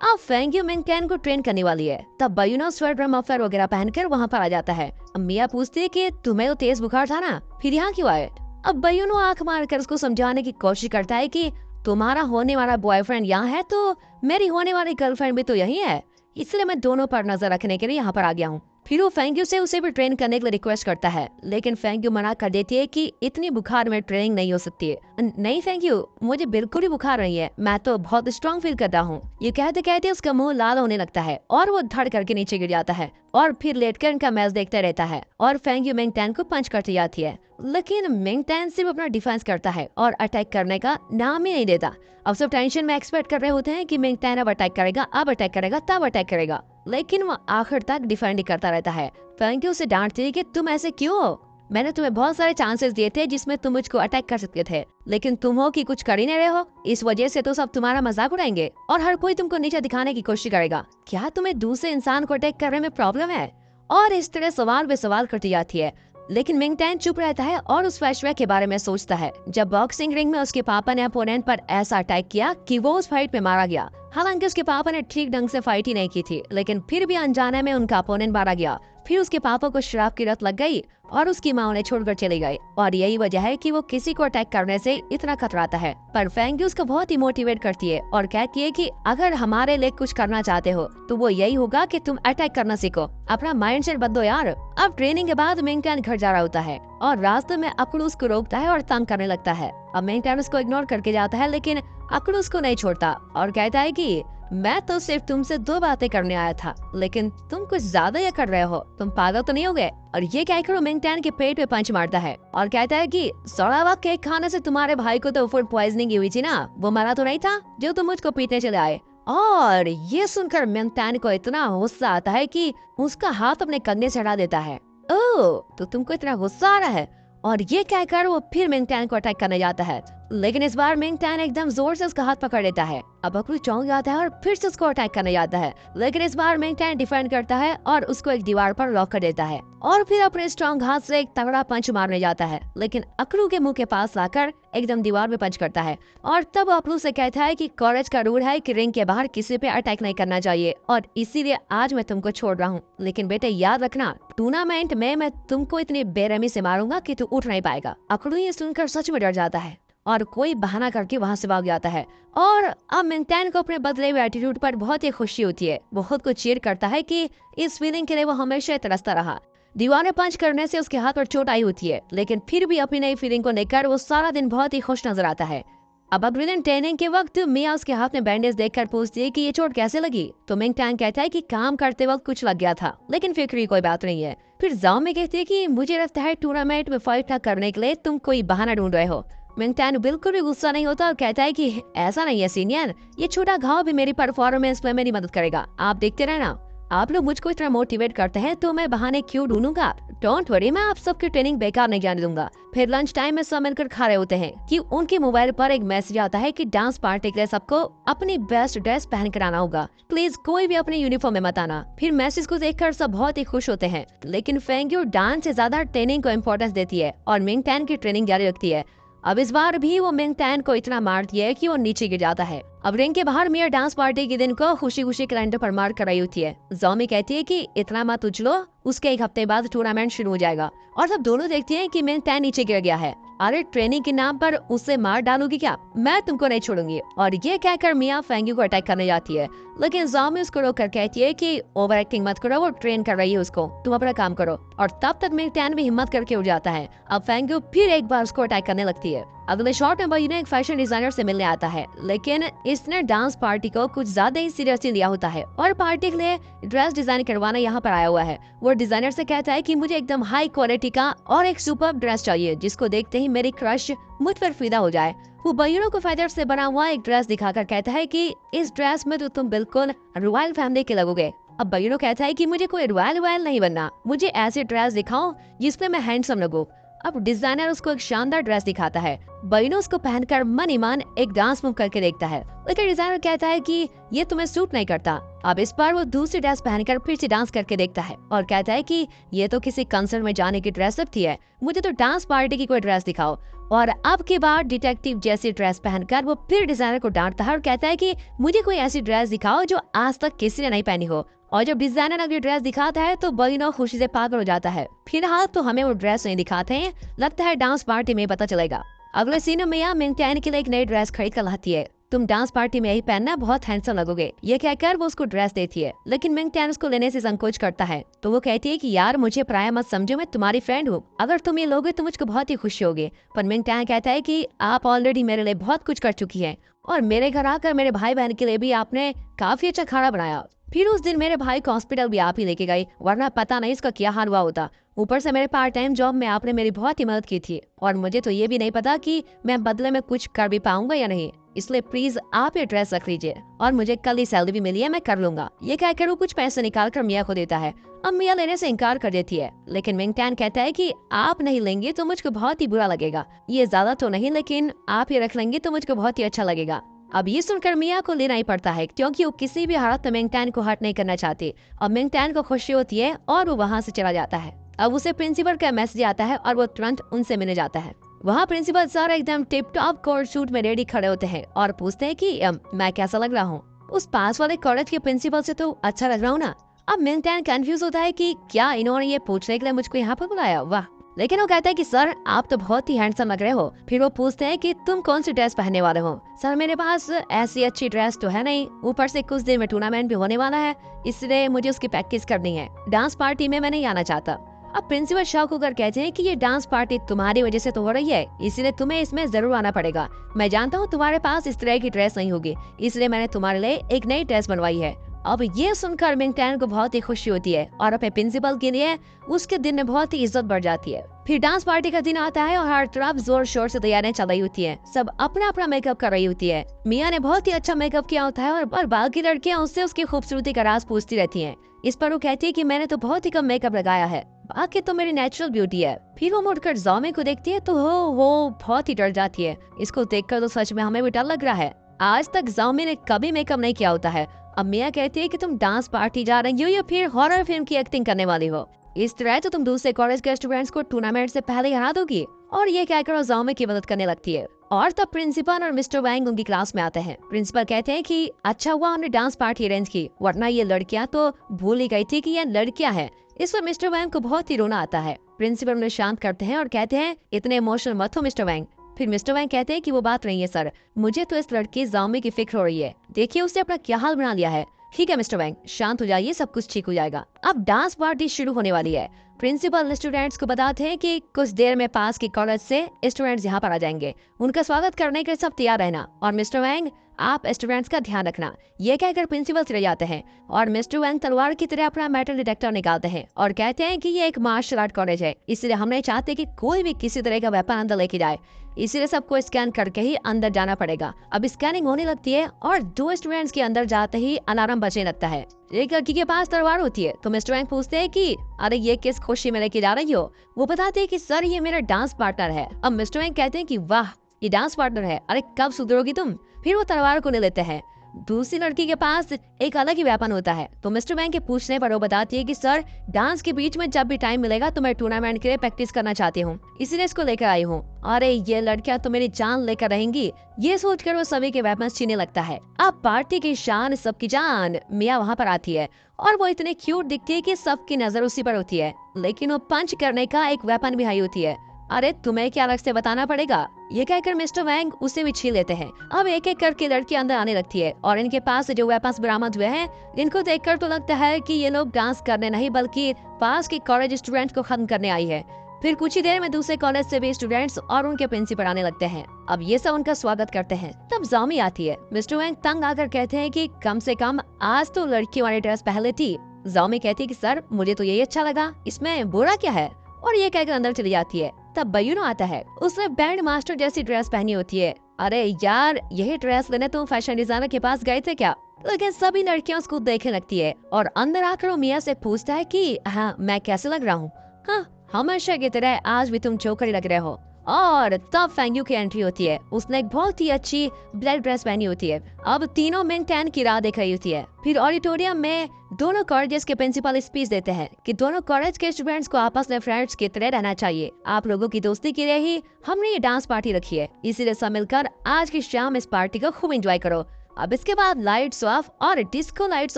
अब फेंग्यू मिंग टैन को ट्रेन करने वाली है, तब बयूनो स्वेटर मफलर वगैरह पहनकर वहाँ पर आ जाता है। अब मिया पूछती है कि तुम्हें तो तेज बुखार था ना, फिर यहाँ क्यों आए? अब बयूनो आंख मारकर उसको समझाने की कोशिश करता है कि तुम्हारा होने वाला बॉयफ्रेंड यहाँ है तो मेरी होने वाली गर्लफ्रेंड भी तो यही है, इसलिए मैं दोनों पर नजर रखने के लिए यहाँ पर आ गया हूँ। फिर वो फेंग्यू से उसे भी ट्रेन करने के लिए रिक्वेस्ट करता है, लेकिन फेंग्यू मना कर देती है कि इतनी बुखार में ट्रेनिंग नहीं हो सकती है। नहीं थैंक यू, मुझे बिल्कुल ही बुखार नहीं है, मैं तो बहुत स्ट्रांग फील कर रहा हूँ। ये कहते कहते उसका मुंह लाल होने लगता है और वो धड़ करके नीचे गिर जाता है और फिर लेटकर इनका मैच देखता रहता है और फेंग यू मिंग टैन को पंच करती जाती है। लेकिन मिंग टैन सिर्फ अपना डिफेंस करता है और अटैक करने का नाम ही नहीं देता। अब सब टेंशन में एक्सपेक्ट कर रहे होते हैं कि मिंग टैन अब अटैक करेगा, अब अटैक करेगा, तब अटैक करेगा, लेकिन वो आखिर तक डिफेंड ही करता रहता है। फेंग यू उसे डांटती है कि तुम ऐसे क्यों हो? मैंने तुम्हें बहुत सारे चांसेस दिए थे जिसमें तुम मुझको अटैक कर सकते थे, लेकिन तुम हो कि कुछ कर ही नहीं रहे हो। इस वजह से तो सब तुम्हारा मजाक उड़ाएंगे और हर कोई तुमको नीचे दिखाने की कोशिश करेगा। क्या तुम्हें दूसरे इंसान को अटैक करने में प्रॉब्लम है? और इस तरह सवाल पे सवाल करती जाती है। लेकिन मिंग टैन चुप रहता है और उस फ्लैशबैक के बारे में सोचता है जब बॉक्सिंग रिंग में उसके पापा ने अपोनेंट पर ऐसा अटैक किया कि वो उस फाइट में मारा गया। हालांकि उसके पापा ने ठीक ढंग से फाइट ही नहीं की थी, लेकिन फिर भी अनजाने में उनका अपोनेंट मारा गया। फिर उसके पापा को शराब की लत लग गई और उसकी माँ उन्हें छोड़कर चली गई और यही वजह है कि वो किसी को अटैक करने से इतना कतराता है। पर फेंग यू उसको बहुत ही मोटिवेट करती है और कहती है कि अगर हमारे लिए कुछ करना चाहते हो तो वो यही होगा कि तुम अटैक करना सीखो, अपना माइंडसेट बदलो यार। अब ट्रेनिंग के बाद मिंग टैन घर जा रहा होता है और रास्ते में अकड़ू उसको रोकता है और तंग करने लगता है। अब मिंग टैन उसको इग्नोर करके जाता है, लेकिन अकड़ू उसको नहीं छोड़ता और कहता है कि मैं तो सिर्फ तुमसे 2 बातें करने आया था, लेकिन तुम कुछ ज्यादा ये कर रहे हो, तुम पागल तो नहीं हो गए? और ये कहकर मिंग टैन के पेट पे पंच मारता है और कहता है कि सड़ा हुआ केक खाने से तुम्हारे भाई को तो फूड पॉइजनिंग हुई थी ना, वो मरा तो नहीं था जो तुम मुझको पीटने चले आए। और ये सुनकर मिंग टैन को इतना गुस्सा आता है कि उसका हाथ अपने कंधे से हटा देता है। ओह, तो तुमको इतना गुस्सा आ रहा है? और ये कहकर वो फिर मिंग टैन को अटैक करने जाता है, लेकिन इस बार मिंग टैन एकदम जोर से उसका हाथ पकड़ लेता है। अब अकड़ू चौंक जाता है और फिर से उसको अटैक करने जाता है, लेकिन इस बार मिंग टैन डिफेंड करता है और उसको एक दीवार पर लॉक कर देता है और फिर अपने स्ट्रॉन्ग हाथ से एक तगड़ा पंच मारने जाता है, लेकिन अकड़ू के मुंह के पास लाकर एकदम दीवार में पंच करता है। और तब अकड़ू से कहता है कि कॉलेज का रूल है कि रिंग के बाहर किसी पे अटैक नहीं करना चाहिए और इसीलिए आज मैं तुमको छोड़ रहा हूँ, लेकिन बेटे याद रखना टूर्नामेंट में मैं तुमको इतनी बेरहमी से मारूंगा कि तू उठ नहीं पाएगा। अकड़ू ये सुनकर सच में डर जाता है और कोई बहाना करके वहां से भाग जाता है। और अब मिंग टैन को अपने बदले हुए एटीट्यूड पर बहुत ही खुशी होती है। वो खुद को चीयर करता है कि इस फीलिंग के लिए वो हमेशा तरसता रहा। दीवार में पंच करने से उसके हाथ पर चोट आई होती है, लेकिन फिर भी अपनी नई फीलिंग को लेकर वो सारा दिन बहुत ही खुश नजर आता है। अब अगले ट्रेनिंग के वक्त मिया उसके हाथ में बैंडेज देखकर पूछती है कि ये चोट कैसे लगी, तो मिंग टैन कहता है कि काम करते वक्त कुछ लग गया था, लेकिन फिक्र की कोई बात नहीं है। फिर जाओ में कहती है कि मुझे लगता है टूर्नामेंट में फाइट करने के लिए तुम कोई बहाना ढूंढ रहे हो। मिंग टैन बिल्कुल भी गुस्सा नहीं होता और कहता है कि ऐसा नहीं है सीनियर, ये छोटा घाव भी मेरी परफॉर्मेंस में मेरी मदद करेगा, आप देखते रहना। आप लोग मुझको इतना मोटिवेट करते हैं तो मैं बहाने क्यों ढूंढूंगा? डोंट वरी, मैं आप सबकी ट्रेनिंग बेकार नहीं जाने दूंगा। फिर लंच टाइम में सब मिलकर खा रहे होते हैं कि उनके मोबाइल पर एक मैसेज आता है कि डांस पार्टी के लिए सबको अपनी बेस्ट ड्रेस पहन कर आना होगा, प्लीज कोई भी अपने यूनिफॉर्म में मत आना। फिर मैसेज को देखकर सब बहुत ही खुश होते हैं, लेकिन फेंग यू डांस से ज्यादा ट्रेनिंग को इम्पोर्टेंस देती है और मिंग टैन की ट्रेनिंग जारी रखती है। अब इस बार भी वो मिंग टैन को इतना मारती है कि वो नीचे गिर जाता है। अब रिंग के बाहर मिया डांस पार्टी के दिन को खुशी खुशी कैलेंडर पर मार कर रही होती है। जॉमी कहती है कि इतना मत उछलो, उसके 1 हफ्ते बाद टूर्नामेंट शुरू हो जाएगा। और सब दोनों देखती हैं कि मिंग टैन नीचे गिर गया है। अरे ट्रेनिंग के नाम पर उसे मार डालूगी क्या? मैं तुमको नहीं छोड़ूंगी। और ये कहकर मिया फेंग यू को अटैक करने जाती है, लेकिन जॉमी उसको रोककर कहती है कि ओवर एक्टिंग मत करो, वो ट्रेन कर रही है उसको, तुम अपना काम करो। और तब तक मिंग टैन भी हिम्मत करके उठ जाता है। अब फेंग यू फिर एक बार उसको अटैक करने लगती है। अगले शॉट में भाई ने एक फैशन डिजाइनर से मिलने आता है, लेकिन इसने डांस पार्टी को कुछ ज्यादा ही सीरियसली लिया होता है और पार्टी के लिए ड्रेस डिजाइन करवाना यहाँ पर आया हुआ है। वो डिजाइनर से कहता है कि मुझे एकदम हाई क्वालिटी का और एक सुपर्ब ड्रेस चाहिए जिसको देखते ही मेरी क्रश मुझ पर फिदा हो जाए। वो बयूरों को फेदर से बना हुआ एक ड्रेस दिखाकर कहता है कि इस ड्रेस में तो तुम बिल्कुल रॉयल फैमिली के लगोगे। अब बयूरो कहता है कि मुझे कोई रॉयल नहीं बनना, मुझे ऐसी ड्रेस दिखाओ जिसमें मैं हैंडसम लगूं। अब डिजाइनर उसको एक शानदार ड्रेस दिखाता है। बयूरो उसको पहनकर मन ही मन एक डांस मूव करके देखता है, लेकिन डिजाइनर कहता है कि ये तुम्हें सूट नहीं करता। अब इस बार वो दूसरी ड्रेस पहनकर फिर से डांस करके देखता है और कहता है कि ये तो किसी कंसर्ट में जाने की ड्रेस थी है, मुझे तो डांस पार्टी की कोई ड्रेस दिखाओ। और अब की बार डिटेक्टिव जैसी ड्रेस पहनकर वो फिर डिजाइनर को डांटता है और कहता है कि मुझे कोई ऐसी ड्रेस दिखाओ जो आज तक किसी ने नहीं पहनी हो। और जब डिजाइनर अगली ड्रेस दिखाता है तो बयूरो खुशी से पागल हो जाता है। फिलहाल तो हमें वो ड्रेस नहीं दिखाते हैं, लगता है डांस पार्टी में पता चलेगा। अगले सीन में मिंग टैन के लिए एक नई ड्रेस खरीद कर लाती है, तुम डांस पार्टी में यही पहनना, बहुत हैंडसम लगोगे। ये कहकर वो उसको ड्रेस देती है, लेकिन मिंग टैन उसको लेने से संकोच करता है। तो वो कहती है कि यार मुझे पराया मत समझो, मैं तुम्हारी फ्रेंड हूँ, अगर तुम ये लोगे तो मुझको बहुत ही खुशी होगी। पर मिंग टैन कहता है कि आप ऑलरेडी मेरे लिए बहुत कुछ कर चुकी है और मेरे घर आकर मेरे भाई बहन के लिए भी आपने काफी अच्छा खाना बनाया। फिर उस दिन मेरे भाई को हॉस्पिटल भी आप ही लेके गई, वरना पता नहीं इसका क्या हाल हुआ होता। ऊपर से मेरे पार्ट टाइम जॉब में आपने मेरी बहुत ही मदद की थी और मुझे तो ये भी नहीं पता कि मैं बदले में कुछ कर भी पाऊंगा या नहीं, इसलिए प्लीज आप ये ड्रेस रख लीजिए और मुझे कल ही सैलरी भी मिली है, मैं कर लूंगा। ये कहकर वो कुछ पैसे निकाल कर मिया को देता है। अब मिया लेने से इनकार कर देती है, लेकिन मिंग टैन कहता है कि आप नहीं लेंगे तो मुझको बहुत ही बुरा लगेगा। ये ज्यादा तो नहीं, लेकिन आप ये रख लेंगे तो मुझको बहुत ही अच्छा लगेगा। अब ये सुनकर मिया को लेना ही पड़ता है, क्योंकि वो किसी भी हालत में मिंग टैन को हर्ट नहीं करना चाहती। अब मिंग टैन को खुशी होती है और वो वहाँ से चला जाता है। अब उसे प्रिंसिपल का मैसेज आता है और वो तुरंत उनसे मिलने जाता है। वहाँ प्रिंसिपल सर एकदम टिप टॉप कोट सूट में रेडी खड़े होते हैं और पूछते हैं कि मैं कैसा लग रहा हूँ। उस पास वाले कॉलेज के प्रिंसिपल से तो अच्छा लग रहा हूँ ना। अब मिंग टैन कंफ्यूज होता है कि क्या इन्होंने ये पूछने के लिए मुझको यहाँ पर बुलाया, वाह। लेकिन वो कहता है कि सर आप तो बहुत ही हैंडसम लग रहे हो। फिर वो पूछते हैं कि तुम कौन सी ड्रेस पहनने वाले हो। सर मेरे पास ऐसी अच्छी ड्रेस तो है नहीं, ऊपर से कुछ दिन में टूर्नामेंट भी होने वाला है, इसलिए मुझे उसकी प्रैक्टिस करनी है, डांस पार्टी में मैं नहीं आना चाहता। अब प्रिंसिपल शॉक होकर कहते हैं कि ये डांस पार्टी तुम्हारी वजह से तो हो रही है, इसलिए तुम्हें इसमें जरूर आना पड़ेगा। मैं जानता हूँ तुम्हारे पास इस तरह की ड्रेस नहीं होगी, इसलिए मैंने तुम्हारे लिए एक नई ड्रेस बनवाई है। अब ये सुनकर मिंग टैन को बहुत ही खुशी होती है और अपने प्रिंसिपल के लिए उसके दिन में बहुत ही इज्जत बढ़ जाती है। फिर डांस पार्टी का दिन आता है और हर तरफ जोर शोर से तैयारियां चल रही होती है, सब अपना अपना मेकअप कर रही होती है। मिया ने बहुत ही अच्छा मेकअप किया होता है और बाकी लड़कियां उससे उसकी खूबसूरती का राज पूछती रहती हैं। इस पर वो कहती है कि मैंने तो बहुत ही कम मेकअप लगाया है, बाकी तो मेरी नेचुरल ब्यूटी है। फिर वो मुड़कर ज़ौमे को देखती है तो वो बहुत ही डर जाती है। इसको देखकर तो सच में हमें भी डर लग रहा है, आज तक ज़ौमे ने कभी मेकअप नहीं किया होता है। अब मिया कहती है कि तुम डांस पार्टी जा रही हो या फिर हॉरर फिल्म की एक्टिंग करने वाली हो, इस तरह तो तुम दूसरे कॉलेज के स्टूडेंट्स को टूर्नामेंट से पहले हरा दोगी। और ये कहकर ज़ौमे की मदद करने लगती है और तब प्रिंसिपल और मिस्टर वैंग उनकी क्लास में आते हैं। प्रिंसिपल कहते हैं कि अच्छा हुआ हमने डांस पार्टी अरेंज की, वरना ये लड़कियां तो भूल ही गई थी कि ये लड़कियां हैं। इस पर मिस्टर वैंग को बहुत ही रोना आता है। प्रिंसिपल उन्हें शांत करते हैं और कहते हैं इतने इमोशनल मत हो मिस्टर वैंग। फिर मिस्टर वैंग कहते हैं कि वो बात नहीं है सर, मुझे तो इस लड़की ज़ौमे की फिक्र हो रही है, देखिए उसने अपना क्या हाल बना लिया है। ठीक है मिस्टर वैंग, शांत हो जाइए, सब कुछ ठीक हो जाएगा। अब डांस पार्टी शुरू होने वाली है। प्रिंसिपल स्टूडेंट्स को बताते हैं कि कुछ देर में पास के कॉलेज से स्टूडेंट्स यहाँ पर आ जाएंगे, उनका स्वागत करने के लिए सब तैयार रहना और मिस्टर वैंग आप स्टूडेंट्स का ध्यान रखना। ये कहकर प्रिंसिपल चले जाते हैं और मिस्टर वैंग तलवार की तरह अपना मेटल डिटेक्टर निकालते हैं और कहते हैं कि ये एक मार्शल आर्ट कॉलेज है, इसलिए हम नहीं चाहते कि कोई भी किसी तरह का वेपन अंदर लेके जाए, इसीलिए सबको स्कैन करके ही अंदर जाना पड़ेगा। अब स्कैनिंग होने लगती है और 2 स्टूडेंट्स के अंदर जाते ही अलार्म बजने लगता है। एक लड़की के पास तलवार होती है तो मिस्टर वैंग पूछते हैं कि अरे ये किस खुशी में लेके जा रही हो। वो बताते हैं कि सर ये मेरा डांस पार्टनर है। अब मिस्टर वैंग कहते हैं कि वाह ये डांस पार्टनर है, अरे कब सुधरोगी तुम। फिर वो तलवार को ले लेते हैं। दूसरी लड़की के पास एक अलग ही वेपन होता है तो मिस्टर वैंग के पूछने पर वो बताती है कि सर डांस के बीच में जब भी टाइम मिलेगा तो मैं टूर्नामेंट के लिए प्रैक्टिस करना चाहती हूँ, इसीलिए इसको लेकर आई हूँ। अरे ये लड़कियां तो मेरी जान लेकर रहेंगी। ये सोचकर वो सभी के वेपन छीनने लगता है। अब पार्टी की शान सबकी जान मिया वहाँ पर आती है और वो इतने क्यूट दिखती है कि सबकी नजर उसी पर होती है, लेकिन वो पंच करने का एक वेपन भी हाई होती है। अरे तुम्हें क्या अलग से बताना पड़ेगा, ये कहकर मिस्टर वैंग उसे भी छीन लेते हैं। अब एक एक करके लड़की अंदर आने लगती है और इनके पास जो वेपन्स बरामद हुए हैं इनको देखकर तो लगता है कि ये लोग डांस करने नहीं बल्कि पास के कॉलेज स्टूडेंट को खत्म करने आई है। फिर कुछ ही देर में दूसरे कॉलेज से भी स्टूडेंट्स और उनके प्रिंसिपल आने लगते हैं। अब ये सब उनका स्वागत करते हैं। तब ज़ौमी आती है। मिस्टर वैंग तंग आकर कहते हैं कि कम से कम आज तो लड़की वाली ड्रेस पहले थी। ज़ौमी कहती है कि सर मुझे तो यही अच्छा लगा, इसमें बुरा क्या है, और ये कहकर अंदर चली जाती है। तब बयूनो आता है, उसने बैंड मास्टर जैसी ड्रेस पहनी होती है। अरे यार यही ड्रेस लेने तुम फैशन डिजाइनर के पास गए थे क्या। लेकिन सभी लड़कियां उसको देखने लगती है और अंदर आकर वो मिया से पूछता है कि हाँ मैं कैसे लग रहा हूँ। हाँ हमेशा की तरह आज भी तुम चौकड़ी लग रहे हो। और तब फेंग्यू की एंट्री होती है। उसने एक बहुत ही अच्छी ब्लैक ड्रेस पहनी होती है। अब तीनों मिंग टैन की राह देख रही होती है। फिर ऑडिटोरियम में दोनों कॉलेजेस के प्रिंसिपल स्पीच देते हैं कि दोनों कॉलेज के स्टूडेंट्स को आपस में फ्रेंड्स की तरह रहना चाहिए। आप लोगों की दोस्ती के लिए ही हमने ये डांस पार्टी रखी है, इसीलिए सब मिलकर आज की शाम इस पार्टी को खूब एंजॉय करो। अब इसके बाद लाइट्स ऑफ और डिस्को लाइट्स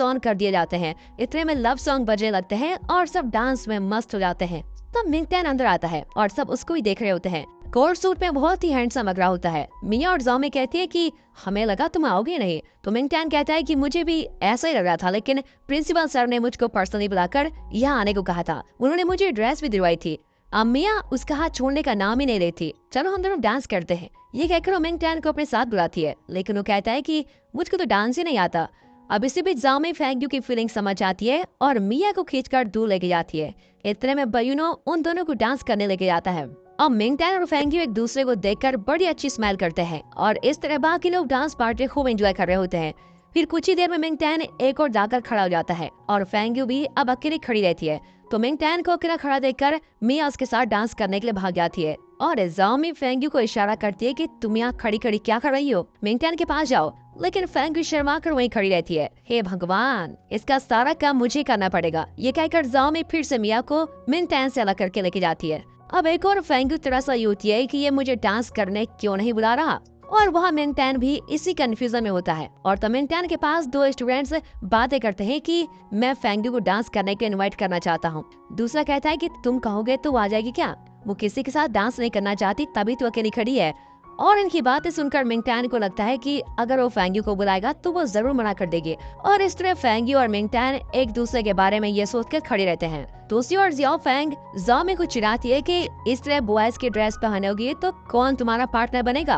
ऑन कर दिए जाते हैं। इतने में लव सॉन्ग बजने लगते हैं और सब डांस में मस्त हो जाते हैं। तब मिंग टैन अंदर आता है और सब उसको ही देख रहे होते हैं। कोट सूट में बहुत ही हैंडसम लग रहा होता है। मिया और जाओमी कहती है कि हमें लगा तुम आओगे नहीं। तो मिंग टैन कहता है कि मुझे भी ऐसा ही लग रहा था, लेकिन प्रिंसिपल सर ने मुझको पर्सनली बुलाकर यहाँ आने को कहा था। उन्होंने मुझे ड्रेस भी दिलवाई थी। अब मिया उसका हाथ छोड़ने का नाम ही नहीं लेती। चलो हम दोनों डांस करते हैं, ये कहकर वो मिंग टैन को अपने साथ बुलाती है, लेकिन वो कहता है कि मुझको तो डांस ही नहीं आता। अब इसी बीच जाओमी फेंग्यू की फीलिंग समझ आती है और मिया को खींचकर दूर लेके जाती है। इतने में बयूनो उन दोनों को डांस करने लेके जाता है। अब मिंग टैन और फेंग्यू एक दूसरे को देखकर बड़ी अच्छी स्माइल करते हैं और इस तरह बाकी लोग डांस पार्टी खूब एंजॉय कर रहे होते हैं। फिर कुछ ही देर में मिंग टैन एक और जाकर खड़ा हो जाता है और फेंग्यू भी अब अकेली खड़ी रहती है। तो मिंग टैन को अकेला खड़ा देखकर मिया उसके साथ डांस करने के लिए भाग जाती है और जाओमी फेंग्यू को इशारा करती है कि तुम यहाँ खड़ी खड़ी क्या कर रही हो, मिंग टैन के पास जाओ। लेकिन फेंग्यू शर्मा कर वहीं खड़ी रहती है। हे भगवान, इसका सारा काम मुझे करना पड़ेगा, ये कहकर जाओमी फिर से मिया को मिंग टैन से अलग करके लेके जाती है। अब एक और फेंग्यू तरह सा होती है कि ये मुझे डांस करने क्यों नहीं बुला रहा, और वहाँ मिंग टैन भी इसी कंफ्यूजन में होता है। और तो मिंग टैन के पास दो स्टूडेंट्स बातें करते हैं कि मैं फेंग्यू को डांस करने के लिए इनवाइट करना चाहता हूँ। दूसरा कहता है कि तुम कहोगे तो आ जाएगी क्या, वो किसी के साथ डांस नहीं करना चाहती, तभी तो अकेली खड़ी है। और इनकी बातें सुनकर मिंग टैन को लगता है कि अगर वो फेंग्यू को बुलाएगा तो वो जरूर मना कर देगी। और इस तरह फेंग्यू और मिंग टैन एक दूसरे के बारे में ये सोचकर खड़े रहते हैं। दूसरी ओर जियाओ फेंग जाओमी को चिढ़ाती है कि इस तरह बॉयज की ड्रेस पहनोगी तो कौन तुम्हारा पार्टनर बनेगा।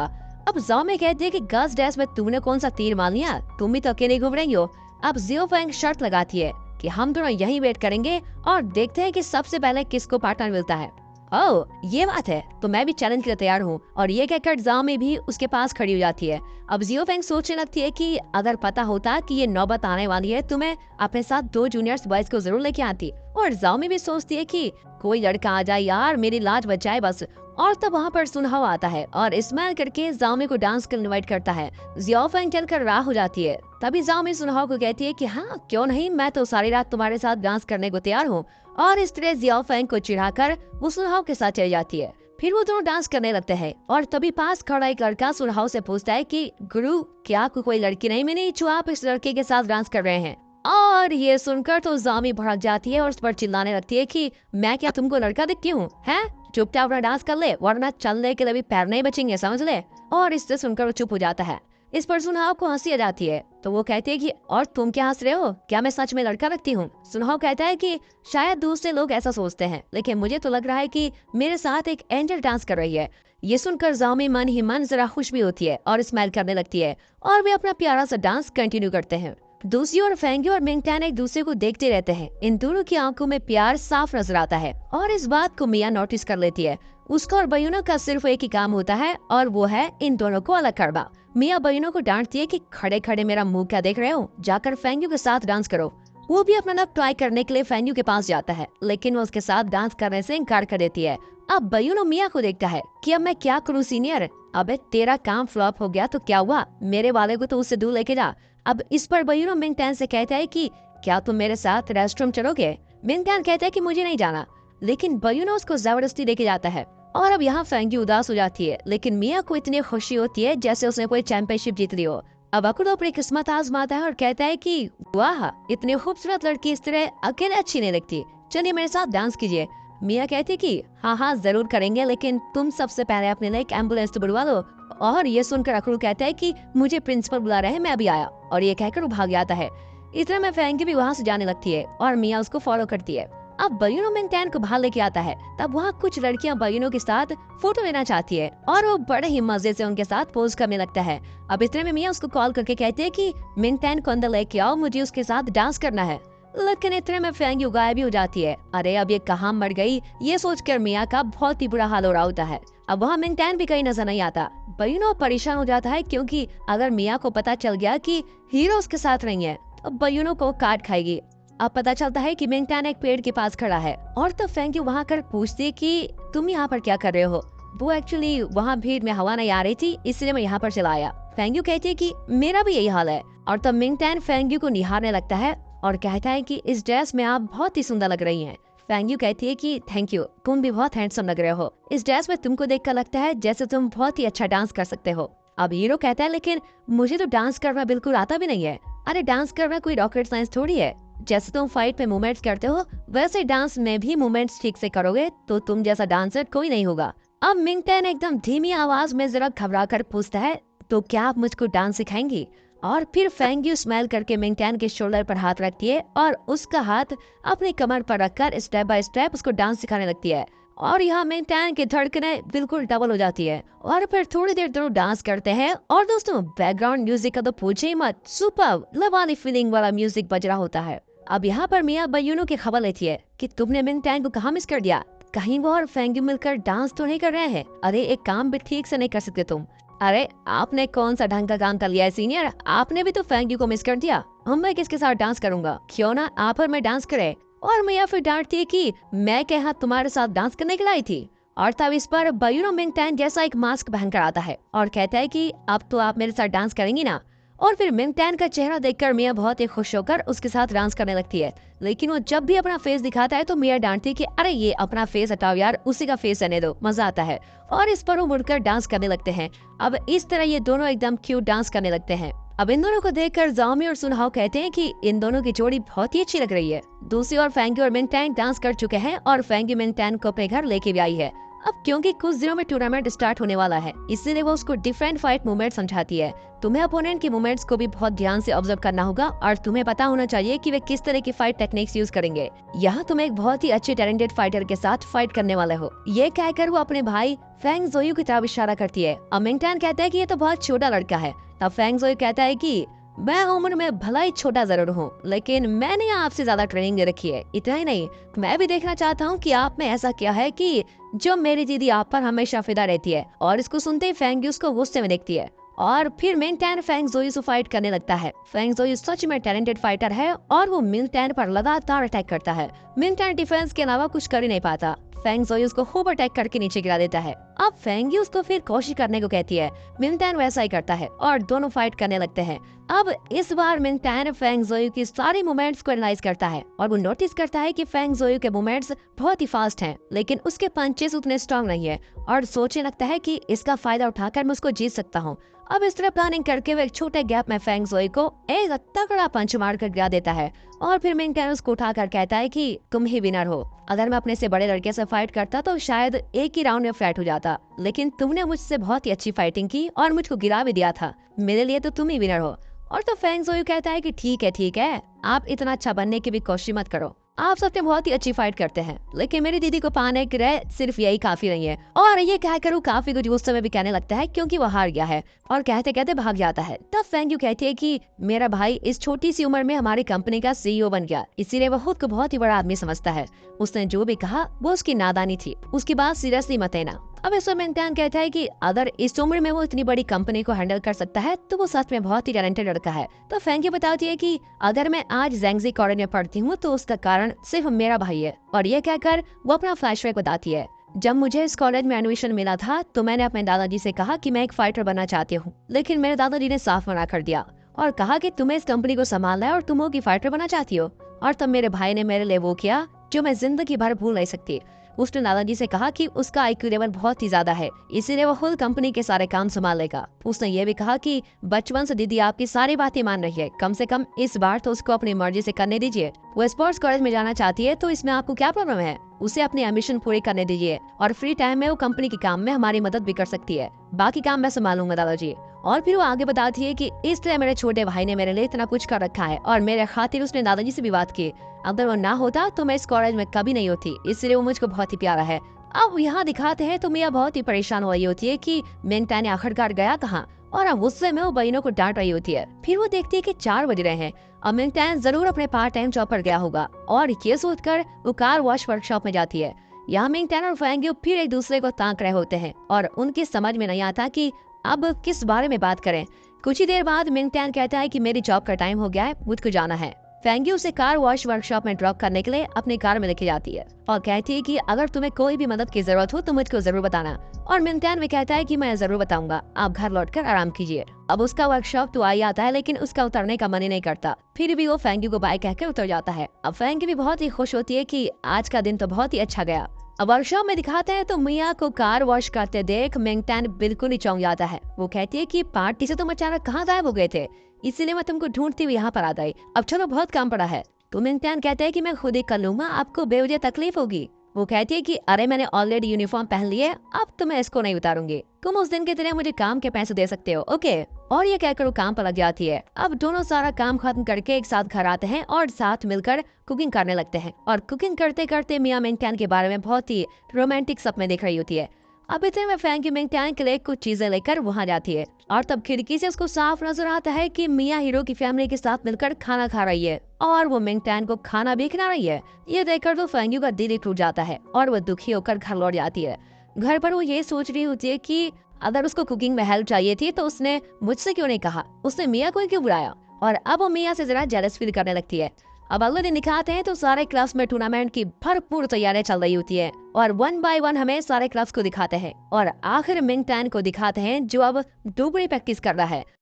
अब जाओमी कहती है कि गर्ल्स ड्रेस में तुमने कौन सा तीर मान लिया, तुम भी तो अकेले घूम रही हो। अब जियो फेंग शर्त लगाती है कि हम दोनों यहीं वेट करेंगे और देखते हैं कि सबसे पहले किसको पार्टनर मिलता है। ओह ये बात है, तो मैं भी चैलेंज के लिए तैयार हूँ। और ये कहकर जाओमी भी उसके पास खड़ी हो जाती है। अब जियो फेंग सोचने लगती है कि अगर पता होता कि ये नौबत आने वाली है तो मैं अपने साथ दो जूनियर्स बॉयज को जरूर लेके आती। और जाओमी भी सोचती है कि कोई लड़का आ जाए यार, मेरी लाज बच जाए बस। और तब वहाँ पर सुनहाव आता है और स्माइल करके जाओमी को डांस के लिए इनवाइट करता है। जियो फेंग चलकर राह हो जाती है। तभी जाओमी सुनहाव को कहती है कि हाँ क्यों नहीं, मैं तो सारी रात तुम्हारे साथ डांस करने को तैयार हूँ। और इस तरह जियो फेंग को चिढ़ाकर वो सुनहाव के साथ चली जाती है। फिर वो दोनों डांस करने लगते हैं और तभी पास खड़ा एक लड़का सुनहाव से पूछता है कि गुरु क्या आपको कोई लड़की नहीं मिली जो आप इस लड़के के साथ डांस कर रहे हैं। और ये सुनकर तो जाओमी भड़क जाती है और उस पर चिल्लाने लगती है कि मैं क्या तुमको लड़का दिखती हूँ, हैं? चुपचाप अपना डांस कर ले वरना चलने के लिए भी पैर नहीं बचेंगे, समझ ले। और इससे सुनकर वो चुप हो जाता है। इस पर सुनहाव को हंसी आ जाती है तो वो कहती है कि और तुम क्या हंस रहे हो, क्या मैं सच में लड़का लगती हूँ? सुनहाव कहता है कि शायद दूसरे लोग ऐसा सोचते हैं, लेकिन मुझे तो लग रहा है कि मेरे साथ एक एंजल डांस कर रही है। ये सुनकर जाओमी मन ही मन जरा खुश भी होती है और स्माइल करने लगती है और वे अपना प्यारा सा डांस कंटिन्यू करते हैं। दूसरी ओर फेंग्यू और मिंग टैन एक दूसरे को देखते रहते हैं। इन दोनों की आंखों में प्यार साफ नजर आता है और इस बात को मिया नोटिस कर लेती है। उसका और बयूनो का सिर्फ एक ही काम होता है और वो है इन दोनों को अलग करना। मिया बयूनो को डांटती है कि खड़े खड़े मेरा मुंह क्या देख रहे हो, जाकर फेंग्यू के साथ डांस करो। वो भी अपना लक ट्राई करने के लिए फेंग्यू के पास जाता है, लेकिन वो उसके साथ डांस करने से इनकार कर देती है। अब बयूनो मिया को देखता है कि अब मैं क्या करूँ सीनियर, अबे तेरा काम फ्लॉप हो गया तो क्या हुआ, मेरे वाले को तो उससे दूर लेके जा। अब इस पर बयूनो मिंग टैन से कहता है कि क्या तुम मेरे साथ रेस्टरूम चलोगे? मिंग टैन कहता है कि मुझे नहीं जाना, लेकिन बयूनो उसको जबरदस्ती लेके जाता है। और अब यहाँ फेंग्यू उदास हो जाती है, लेकिन मिया को इतनी खुशी होती है जैसे उसने कोई चैंपियनशिप जीत ली हो। अब अकुलो अपनी किस्मत आजमाता है और कहता है कि वाह इतनी खूबसूरत लड़की इस तरह अकेले अच्छी नहीं लगती, चलिए मेरे साथ डांस कीजिए। मिया कहती कि हाँ हाँ जरूर करेंगे, लेकिन तुम सबसे पहले अपने लिए एक एम्बुलेंस तो बुलवा लो। और ये सुनकर अकुल कहता है कि मुझे प्रिंसिपल बुला रहे हैं, मैं अभी आया। और ये कहकर वो भाग जाता है। इस तरह में फेंग्यू भी वहाँ से जाने लगती है और मिया उसको फॉलो करती है। अब बयूनो मिंग टैन को बाहर लेके आता है। तब वहाँ कुछ लड़कियां बयूनो के साथ फोटो लेना चाहती है और वो बड़े ही मजे से उनके साथ पोज करने लगता है। अब इस तरह में मिया उसको कॉल करके कहती है कि मिंग टैन को अंदर लेके आओ, मुझे उसके साथ डांस करना है। लेकिन इतने में फेंग्यू गायब भी हो जाती है। अरे अब ये कहाँ मर गई, ये सोचकर मिया का बहुत ही बुरा हाल हो रहा होता है। अब वहाँ मिंग टैन भी कहीं नजर नहीं आता। बयूनो परेशान हो जाता है क्योंकि अगर मिया को पता चल गया कि हीरो उसके साथ नहीं है तो बयूनो को काट खाएगी। अब पता चलता है कि मिंग टैन एक पेड़ के पास खड़ा है और तो फेंग्यू वहाँ कर पूछती है कि तुम यहाँ पर क्या कर रहे हो। वो एक्चुअली वहाँ भीड़ में हवा नहीं आ रही थी, इसलिए मैं यहाँ पर चला आया। फेंग्यू कहती है कि मेरा भी यही हाल है। और तब मिंग टैन फेंग्यू को निहारने लगता है और कहता है कि इस ड्रेस में आप बहुत ही सुंदर लग रही हैं। फेंग्यू कहती है कि थैंक यू, तुम भी बहुत हैंडसम लग रहे हो। इस ड्रेस में तुमको देखकर लगता है जैसे तुम बहुत ही अच्छा डांस कर सकते हो। अब हीरो कहता है लेकिन मुझे तो डांस करना बिल्कुल आता भी नहीं है। अरे डांस करना कोई रॉकेट साइंस थोड़ी है, जैसे तुम फाइट में मूवमेंट्स करते हो वैसे डांस में भी मूवमेंट्स ठीक से करोगे तो तुम जैसा डांसर कोई नहीं होगा। अब मिंगटन एकदम धीमी आवाज में जरा घबरा कर पूछता है, तो क्या आप मुझको डांस सिखाएंगी? और फिर फेंग्यू स्माइल करके मिंगटन के शोल्डर पर हाथ रखती है और उसका हाथ अपनी कमर पर रखकर स्टेप बाय स्टेप उसको डांस सिखाने लगती है। और यहाँ मिंगटन की धड़कनें बिल्कुल डबल हो जाती है और फिर थोड़ी देर दोनों डांस करते हैं। और दोस्तों, बैकग्राउंड म्यूजिक का तो पूछे ही मत, सुपर लव वाली फीलिंग वाला म्यूजिक बज रहा होता है। अब यहाँ पर मिया बयूनो की खबर लेती है कि तुमने मिंगटन को कहाँ मिस कर दिया? कहीं वो और फेंग्यू मिलकर डांस तो नहीं कर रहे हैं? अरे एक काम भी ठीक से नहीं कर सकते तुम? अरे आपने कौन सा ढंग का काम कर लिया है सीनियर? आपने भी तो फेंग्यू को मिस कर दिया। मैं किसके साथ डांस करूंगा? क्यों ना आप और मैं डांस करे? और मिया फिर डांटती है कि मैं क्या तुम्हारे साथ डांस करने के लिए आई थी? और तब इस पर बयूनो मिंगटन जैसा एक मास्क पहनकर आता है और कहता है कि अब तो आप मेरे साथ डांस करेंगी ना? और फिर मिंगटन का चेहरा देखकर मिया बहुत ही खुश होकर उसके साथ डांस करने लगती है। लेकिन वो जब भी अपना फेस दिखाता है तो मिया डांटती है कि अरे ये अपना फेस हटाओ यार, उसी का फेस रहने दो, मजा आता है। और इस पर वो मुड़कर डांस करने लगते हैं। अब इस तरह ये दोनों एकदम क्यूट डांस करने लगते हैं। अब इन दोनों को देखकर जाओमी और सुनहाओ कहते हैं कि इन दोनों की जोड़ी बहुत ही अच्छी लग रही है। दूसरी ओर फेंग्यू और मिंगटन डांस कर चुके हैं और फेंग्यू मिंगटन को अपने घर लेके भी आई है। अब क्योंकि कुछ दिनों में टूर्नामेंट स्टार्ट होने वाला है, इसीलिए वो उसको डिफरेंट फाइट मूवमेंट समझाती है। तुम्हें अपोनेंट के मूवमेंट्स को भी बहुत ध्यान से ऑब्जर्व करना होगा और तुम्हें पता होना चाहिए कि वे किस तरह की फाइट टेक्निक्स यूज करेंगे। यहाँ तुम एक बहुत ही अच्छे टैलेंटेड फाइटर के साथ फाइट करने वाले हो। ये कहकर वो अपने भाई फेंग जोयू की तरफ इशारा करती है। मिंगटन कहता है कि ये तो बहुत छोटा लड़का है। तब फेंग जोयू कहता है कि मैं उम्र में भला ही छोटा जरूर हूँ, लेकिन मैंने आपसे ज्यादा ट्रेनिंग दे रखी है। इतना ही नहीं, मैं भी देखना चाहता हूँ कि आप में ऐसा क्या है कि जो मेरी दीदी आप पर हमेशा फिदा रहती है। और इसको सुनते ही फेंग्यू उसको गुस्से में देखती है और फिर मिंगटन फेंग जोयू से फाइट करने लगता है। फेंग जोयू सच में टैलेंटेड फाइटर है और वो मिंगटन पर लगातार अटैक करता है। मिंगटन डिफेंस के अलावा कुछ कर ही नहीं पाता। फेंग जोयू उसको खूब अटैक करके नीचे गिरा देता है। अब फेंग्यू उसको फिर कोशिश करने को कहती है। मिंगटन वैसा ही करता है और दोनों फाइट करने लगते हैं। अब इस बार मिंगटन फेंग जोयू की सारी मूवमेंट्स को एनालाइज करता है और वो नोटिस करता है कि फेंग जोयू के मूवमेंट्स बहुत ही फास्ट हैं, लेकिन उसके पंचेस उतने स्ट्रॉन्ग नहीं है और सोचने लगता है कि इसका फायदा उठाकर मैं उसको जीत सकता हूँ। अब इस तरह प्लानिंग करके वो एक छोटे गैप में फेंग जोयू को एक तगड़ा पंच मारकर गिरा देता है। और फिर मिंगटन उसको उठाकर कहता है कि तुम ही विनर हो। अगर मैं अपने से बड़े लड़के से फाइट करता तो शायद एक ही राउंड में फ्लैट हो जाता, लेकिन तुमने मुझसे बहुत ही अच्छी फाइटिंग की और मुझको गिरा भी दिया था। मेरे लिए तो तुम ही विनर हो। और तो फेंग जोयू कहता है कि ठीक है, आप इतना अच्छा बनने की भी कोशिश मत करो। आप सबसे बहुत ही अच्छी फाइट करते हैं, लेकिन मेरी दीदी को पाने के लिए सिर्फ यही काफी नहीं है। और ये कहकर वो काफी कुछ गुस्से में भी कहने लगता है क्योंकि वो हार गया है और कहते कहते भाग जाता है। तब फेंग्यू कहती है कि मेरा भाई इस छोटी सी उम्र में हमारी कंपनी का सीईओ बन गया, इसीलिए वो खुद को बहुत ही बड़ा आदमी समझता है। उसने जो भी कहा वो उसकी नादानी थी, उसकी बात सीरियसली मत लेना। अब इस मिंगटन कहता है कि अगर इस उम्र में वो इतनी बड़ी कंपनी को हैंडल कर सकता है तो वो सच में बहुत ही टैलेंटेड लड़का है। तो फेंग्यू बताती है कि अगर मैं आज ज़ेंगजी कॉलेज में पढ़ती हूँ तो उसका कारण सिर्फ मेरा भाई है। और ये कहकर वो अपना फ्लैशबैक बताती है। जब मुझे इस कॉलेज में एडमिशन मिला था तो मैंने अपने दादाजी से कहा कि मैं एक फाइटर बनना चाहती हूँ, लेकिन मेरे दादाजी ने साफ मना कर दिया और कहा कि तुम्हें इस कंपनी को संभालना है और तुम होगी फाइटर बनना चाहती हो। और तब मेरे भाई ने मेरे लिए वो किया जो मैं जिंदगी भर भूल नहीं सकती। उसने दादाजी से कहा कि उसका आईक्यू लेवल बहुत ही ज्यादा है, इसीलिए वो खुद कंपनी के सारे काम संभालेगा। उसने ये भी कहा कि बचपन से दीदी आपकी सारी बातें मान रही है, कम से कम इस बार तो उसको अपनी मर्जी से करने दीजिए। वो स्पोर्ट्स कॉलेज में जाना चाहती है तो इसमें आपको क्या प्रॉब्लम है? उसे अपनी एम्बिशन पूरी करने दीजिए और फ्री टाइम में वो कंपनी के काम में हमारी मदद भी कर सकती है। बाकी काम मैं संभालूंगा दादाजी। और फिर वो आगे बताती है कि इस तरह मेरे छोटे भाई ने मेरे लिए इतना कुछ कर रखा है और मेरे खातिर उसने दादाजी से भी बात की। अगर वो ना होता तो मैं इस कॉलेज में कभी नहीं होती, इसलिए वो मुझको बहुत ही प्यारा है। अब यहाँ दिखाते हैं तो मिया बहुत ही परेशान हो रही होती है कि मिंगटन आखिरकार गया कहाँ, और अब गुस्से में वो बहनों को डांट रही होती है। फिर वो देखती है कि 4 बज रहे हैं और मिंगटन जरूर अपने पार्ट टाइम जॉब पर गया होगा और ये सोचकर वो कार वॉश वर्कशॉप में जाती है। यहाँ मिंगटन और फेंग्यू फिर एक दूसरे को ताक रहे होते हैं और उनकी समझ में नहीं आता कि अब किस बारे में बात करें। कुछ ही देर बाद मिंगटन कहता है कि मेरी जॉब का टाइम हो गया है, मुझको जाना है। फेंग्यू उसे कार वॉश वर्कशॉप में ड्रॉप करने के लिए अपनी कार में लेके जाती है और कहती है कि अगर तुम्हें कोई भी मदद की जरूरत हो तो मुझको जरूर बताना। और मिंगटन भी कहता है कि मैं जरूर बताऊंगा, आप घर लौटकर आराम कीजिए। अब उसका वर्कशॉप तो आई आता है, लेकिन उसका उतरने का मन ही नहीं करता। फिर भी वो फेंग्यू को बाय कहकर उतर जाता है। अब फेंग्यू भी बहुत ही खुश होती है कि आज का दिन तो बहुत ही अच्छा गया। अब वर्कशॉप में दिखाते हैं तो मिया को कार वॉश करते देख मिंगटन बिल्कुल ही चौंक जाता है। वो कहती है कि पार्टी से तुम अचानक कहाँ गायब हो गए थे, इसीलिए मैं तुमको ढूंढती हुई यहाँ पर आ गई। अब चलो बहुत काम पड़ा है। तो मिंगटन कहते हैं कि मैं खुद ही कर लूंगा, आपको बेवजह तकलीफ होगी। वो कहती है कि अरे मैंने ऑलरेडी यूनिफॉर्म पहन ली है, अब तो मैं इसको नहीं उतारूंगी, तुम उस दिन की तरह मुझे काम के पैसे दे सकते हो, ओके। और ये कहकर वो काम पर लग जाती है। अब दोनों सारा काम खत्म करके एक साथ घर आते हैं और साथ मिलकर कुकिंग करने लगते हैं। और कुकिंग करते करते मिया मिंगटैन के बारे में बहुत ही रोमांटिक सपने देख रही होती है। अब इतने में फैंकी मिंगटैन के लिए कुछ चीजें लेकर वहां जाती है और तब खिड़की से उसको साफ नजर आता है कि मिया हीरो की फैमिली के साथ मिलकर खाना खा रही है और वो मिंगटैन को खाना भी खिला रही है। ये देखकर तो फैंगी का दिल ही टूट जाता है और वो दुखी होकर घर लौट जाती है। घर पर वो ये सोच रही होती है कि अगर उसको कुकिंग में हेल्प चाहिए थी तो उसने मुझसे क्यों नहीं कहा, उसने मिया को ही क्यों बुलाया। और अब वो मिया से जरा जेलस फील करने लगती है। अब अगले दिन दिखाते हैं तो सारे क्लास में टूर्नामेंट की भरपूर तैयारियां चल रही होती है और 1 बाय 1 हमें सारे क्लास को दिखाते हैं और आखिर मिंगटैन को दिखाते हैं जो अब दोगुनी प्रैक्टिस कर रहा है।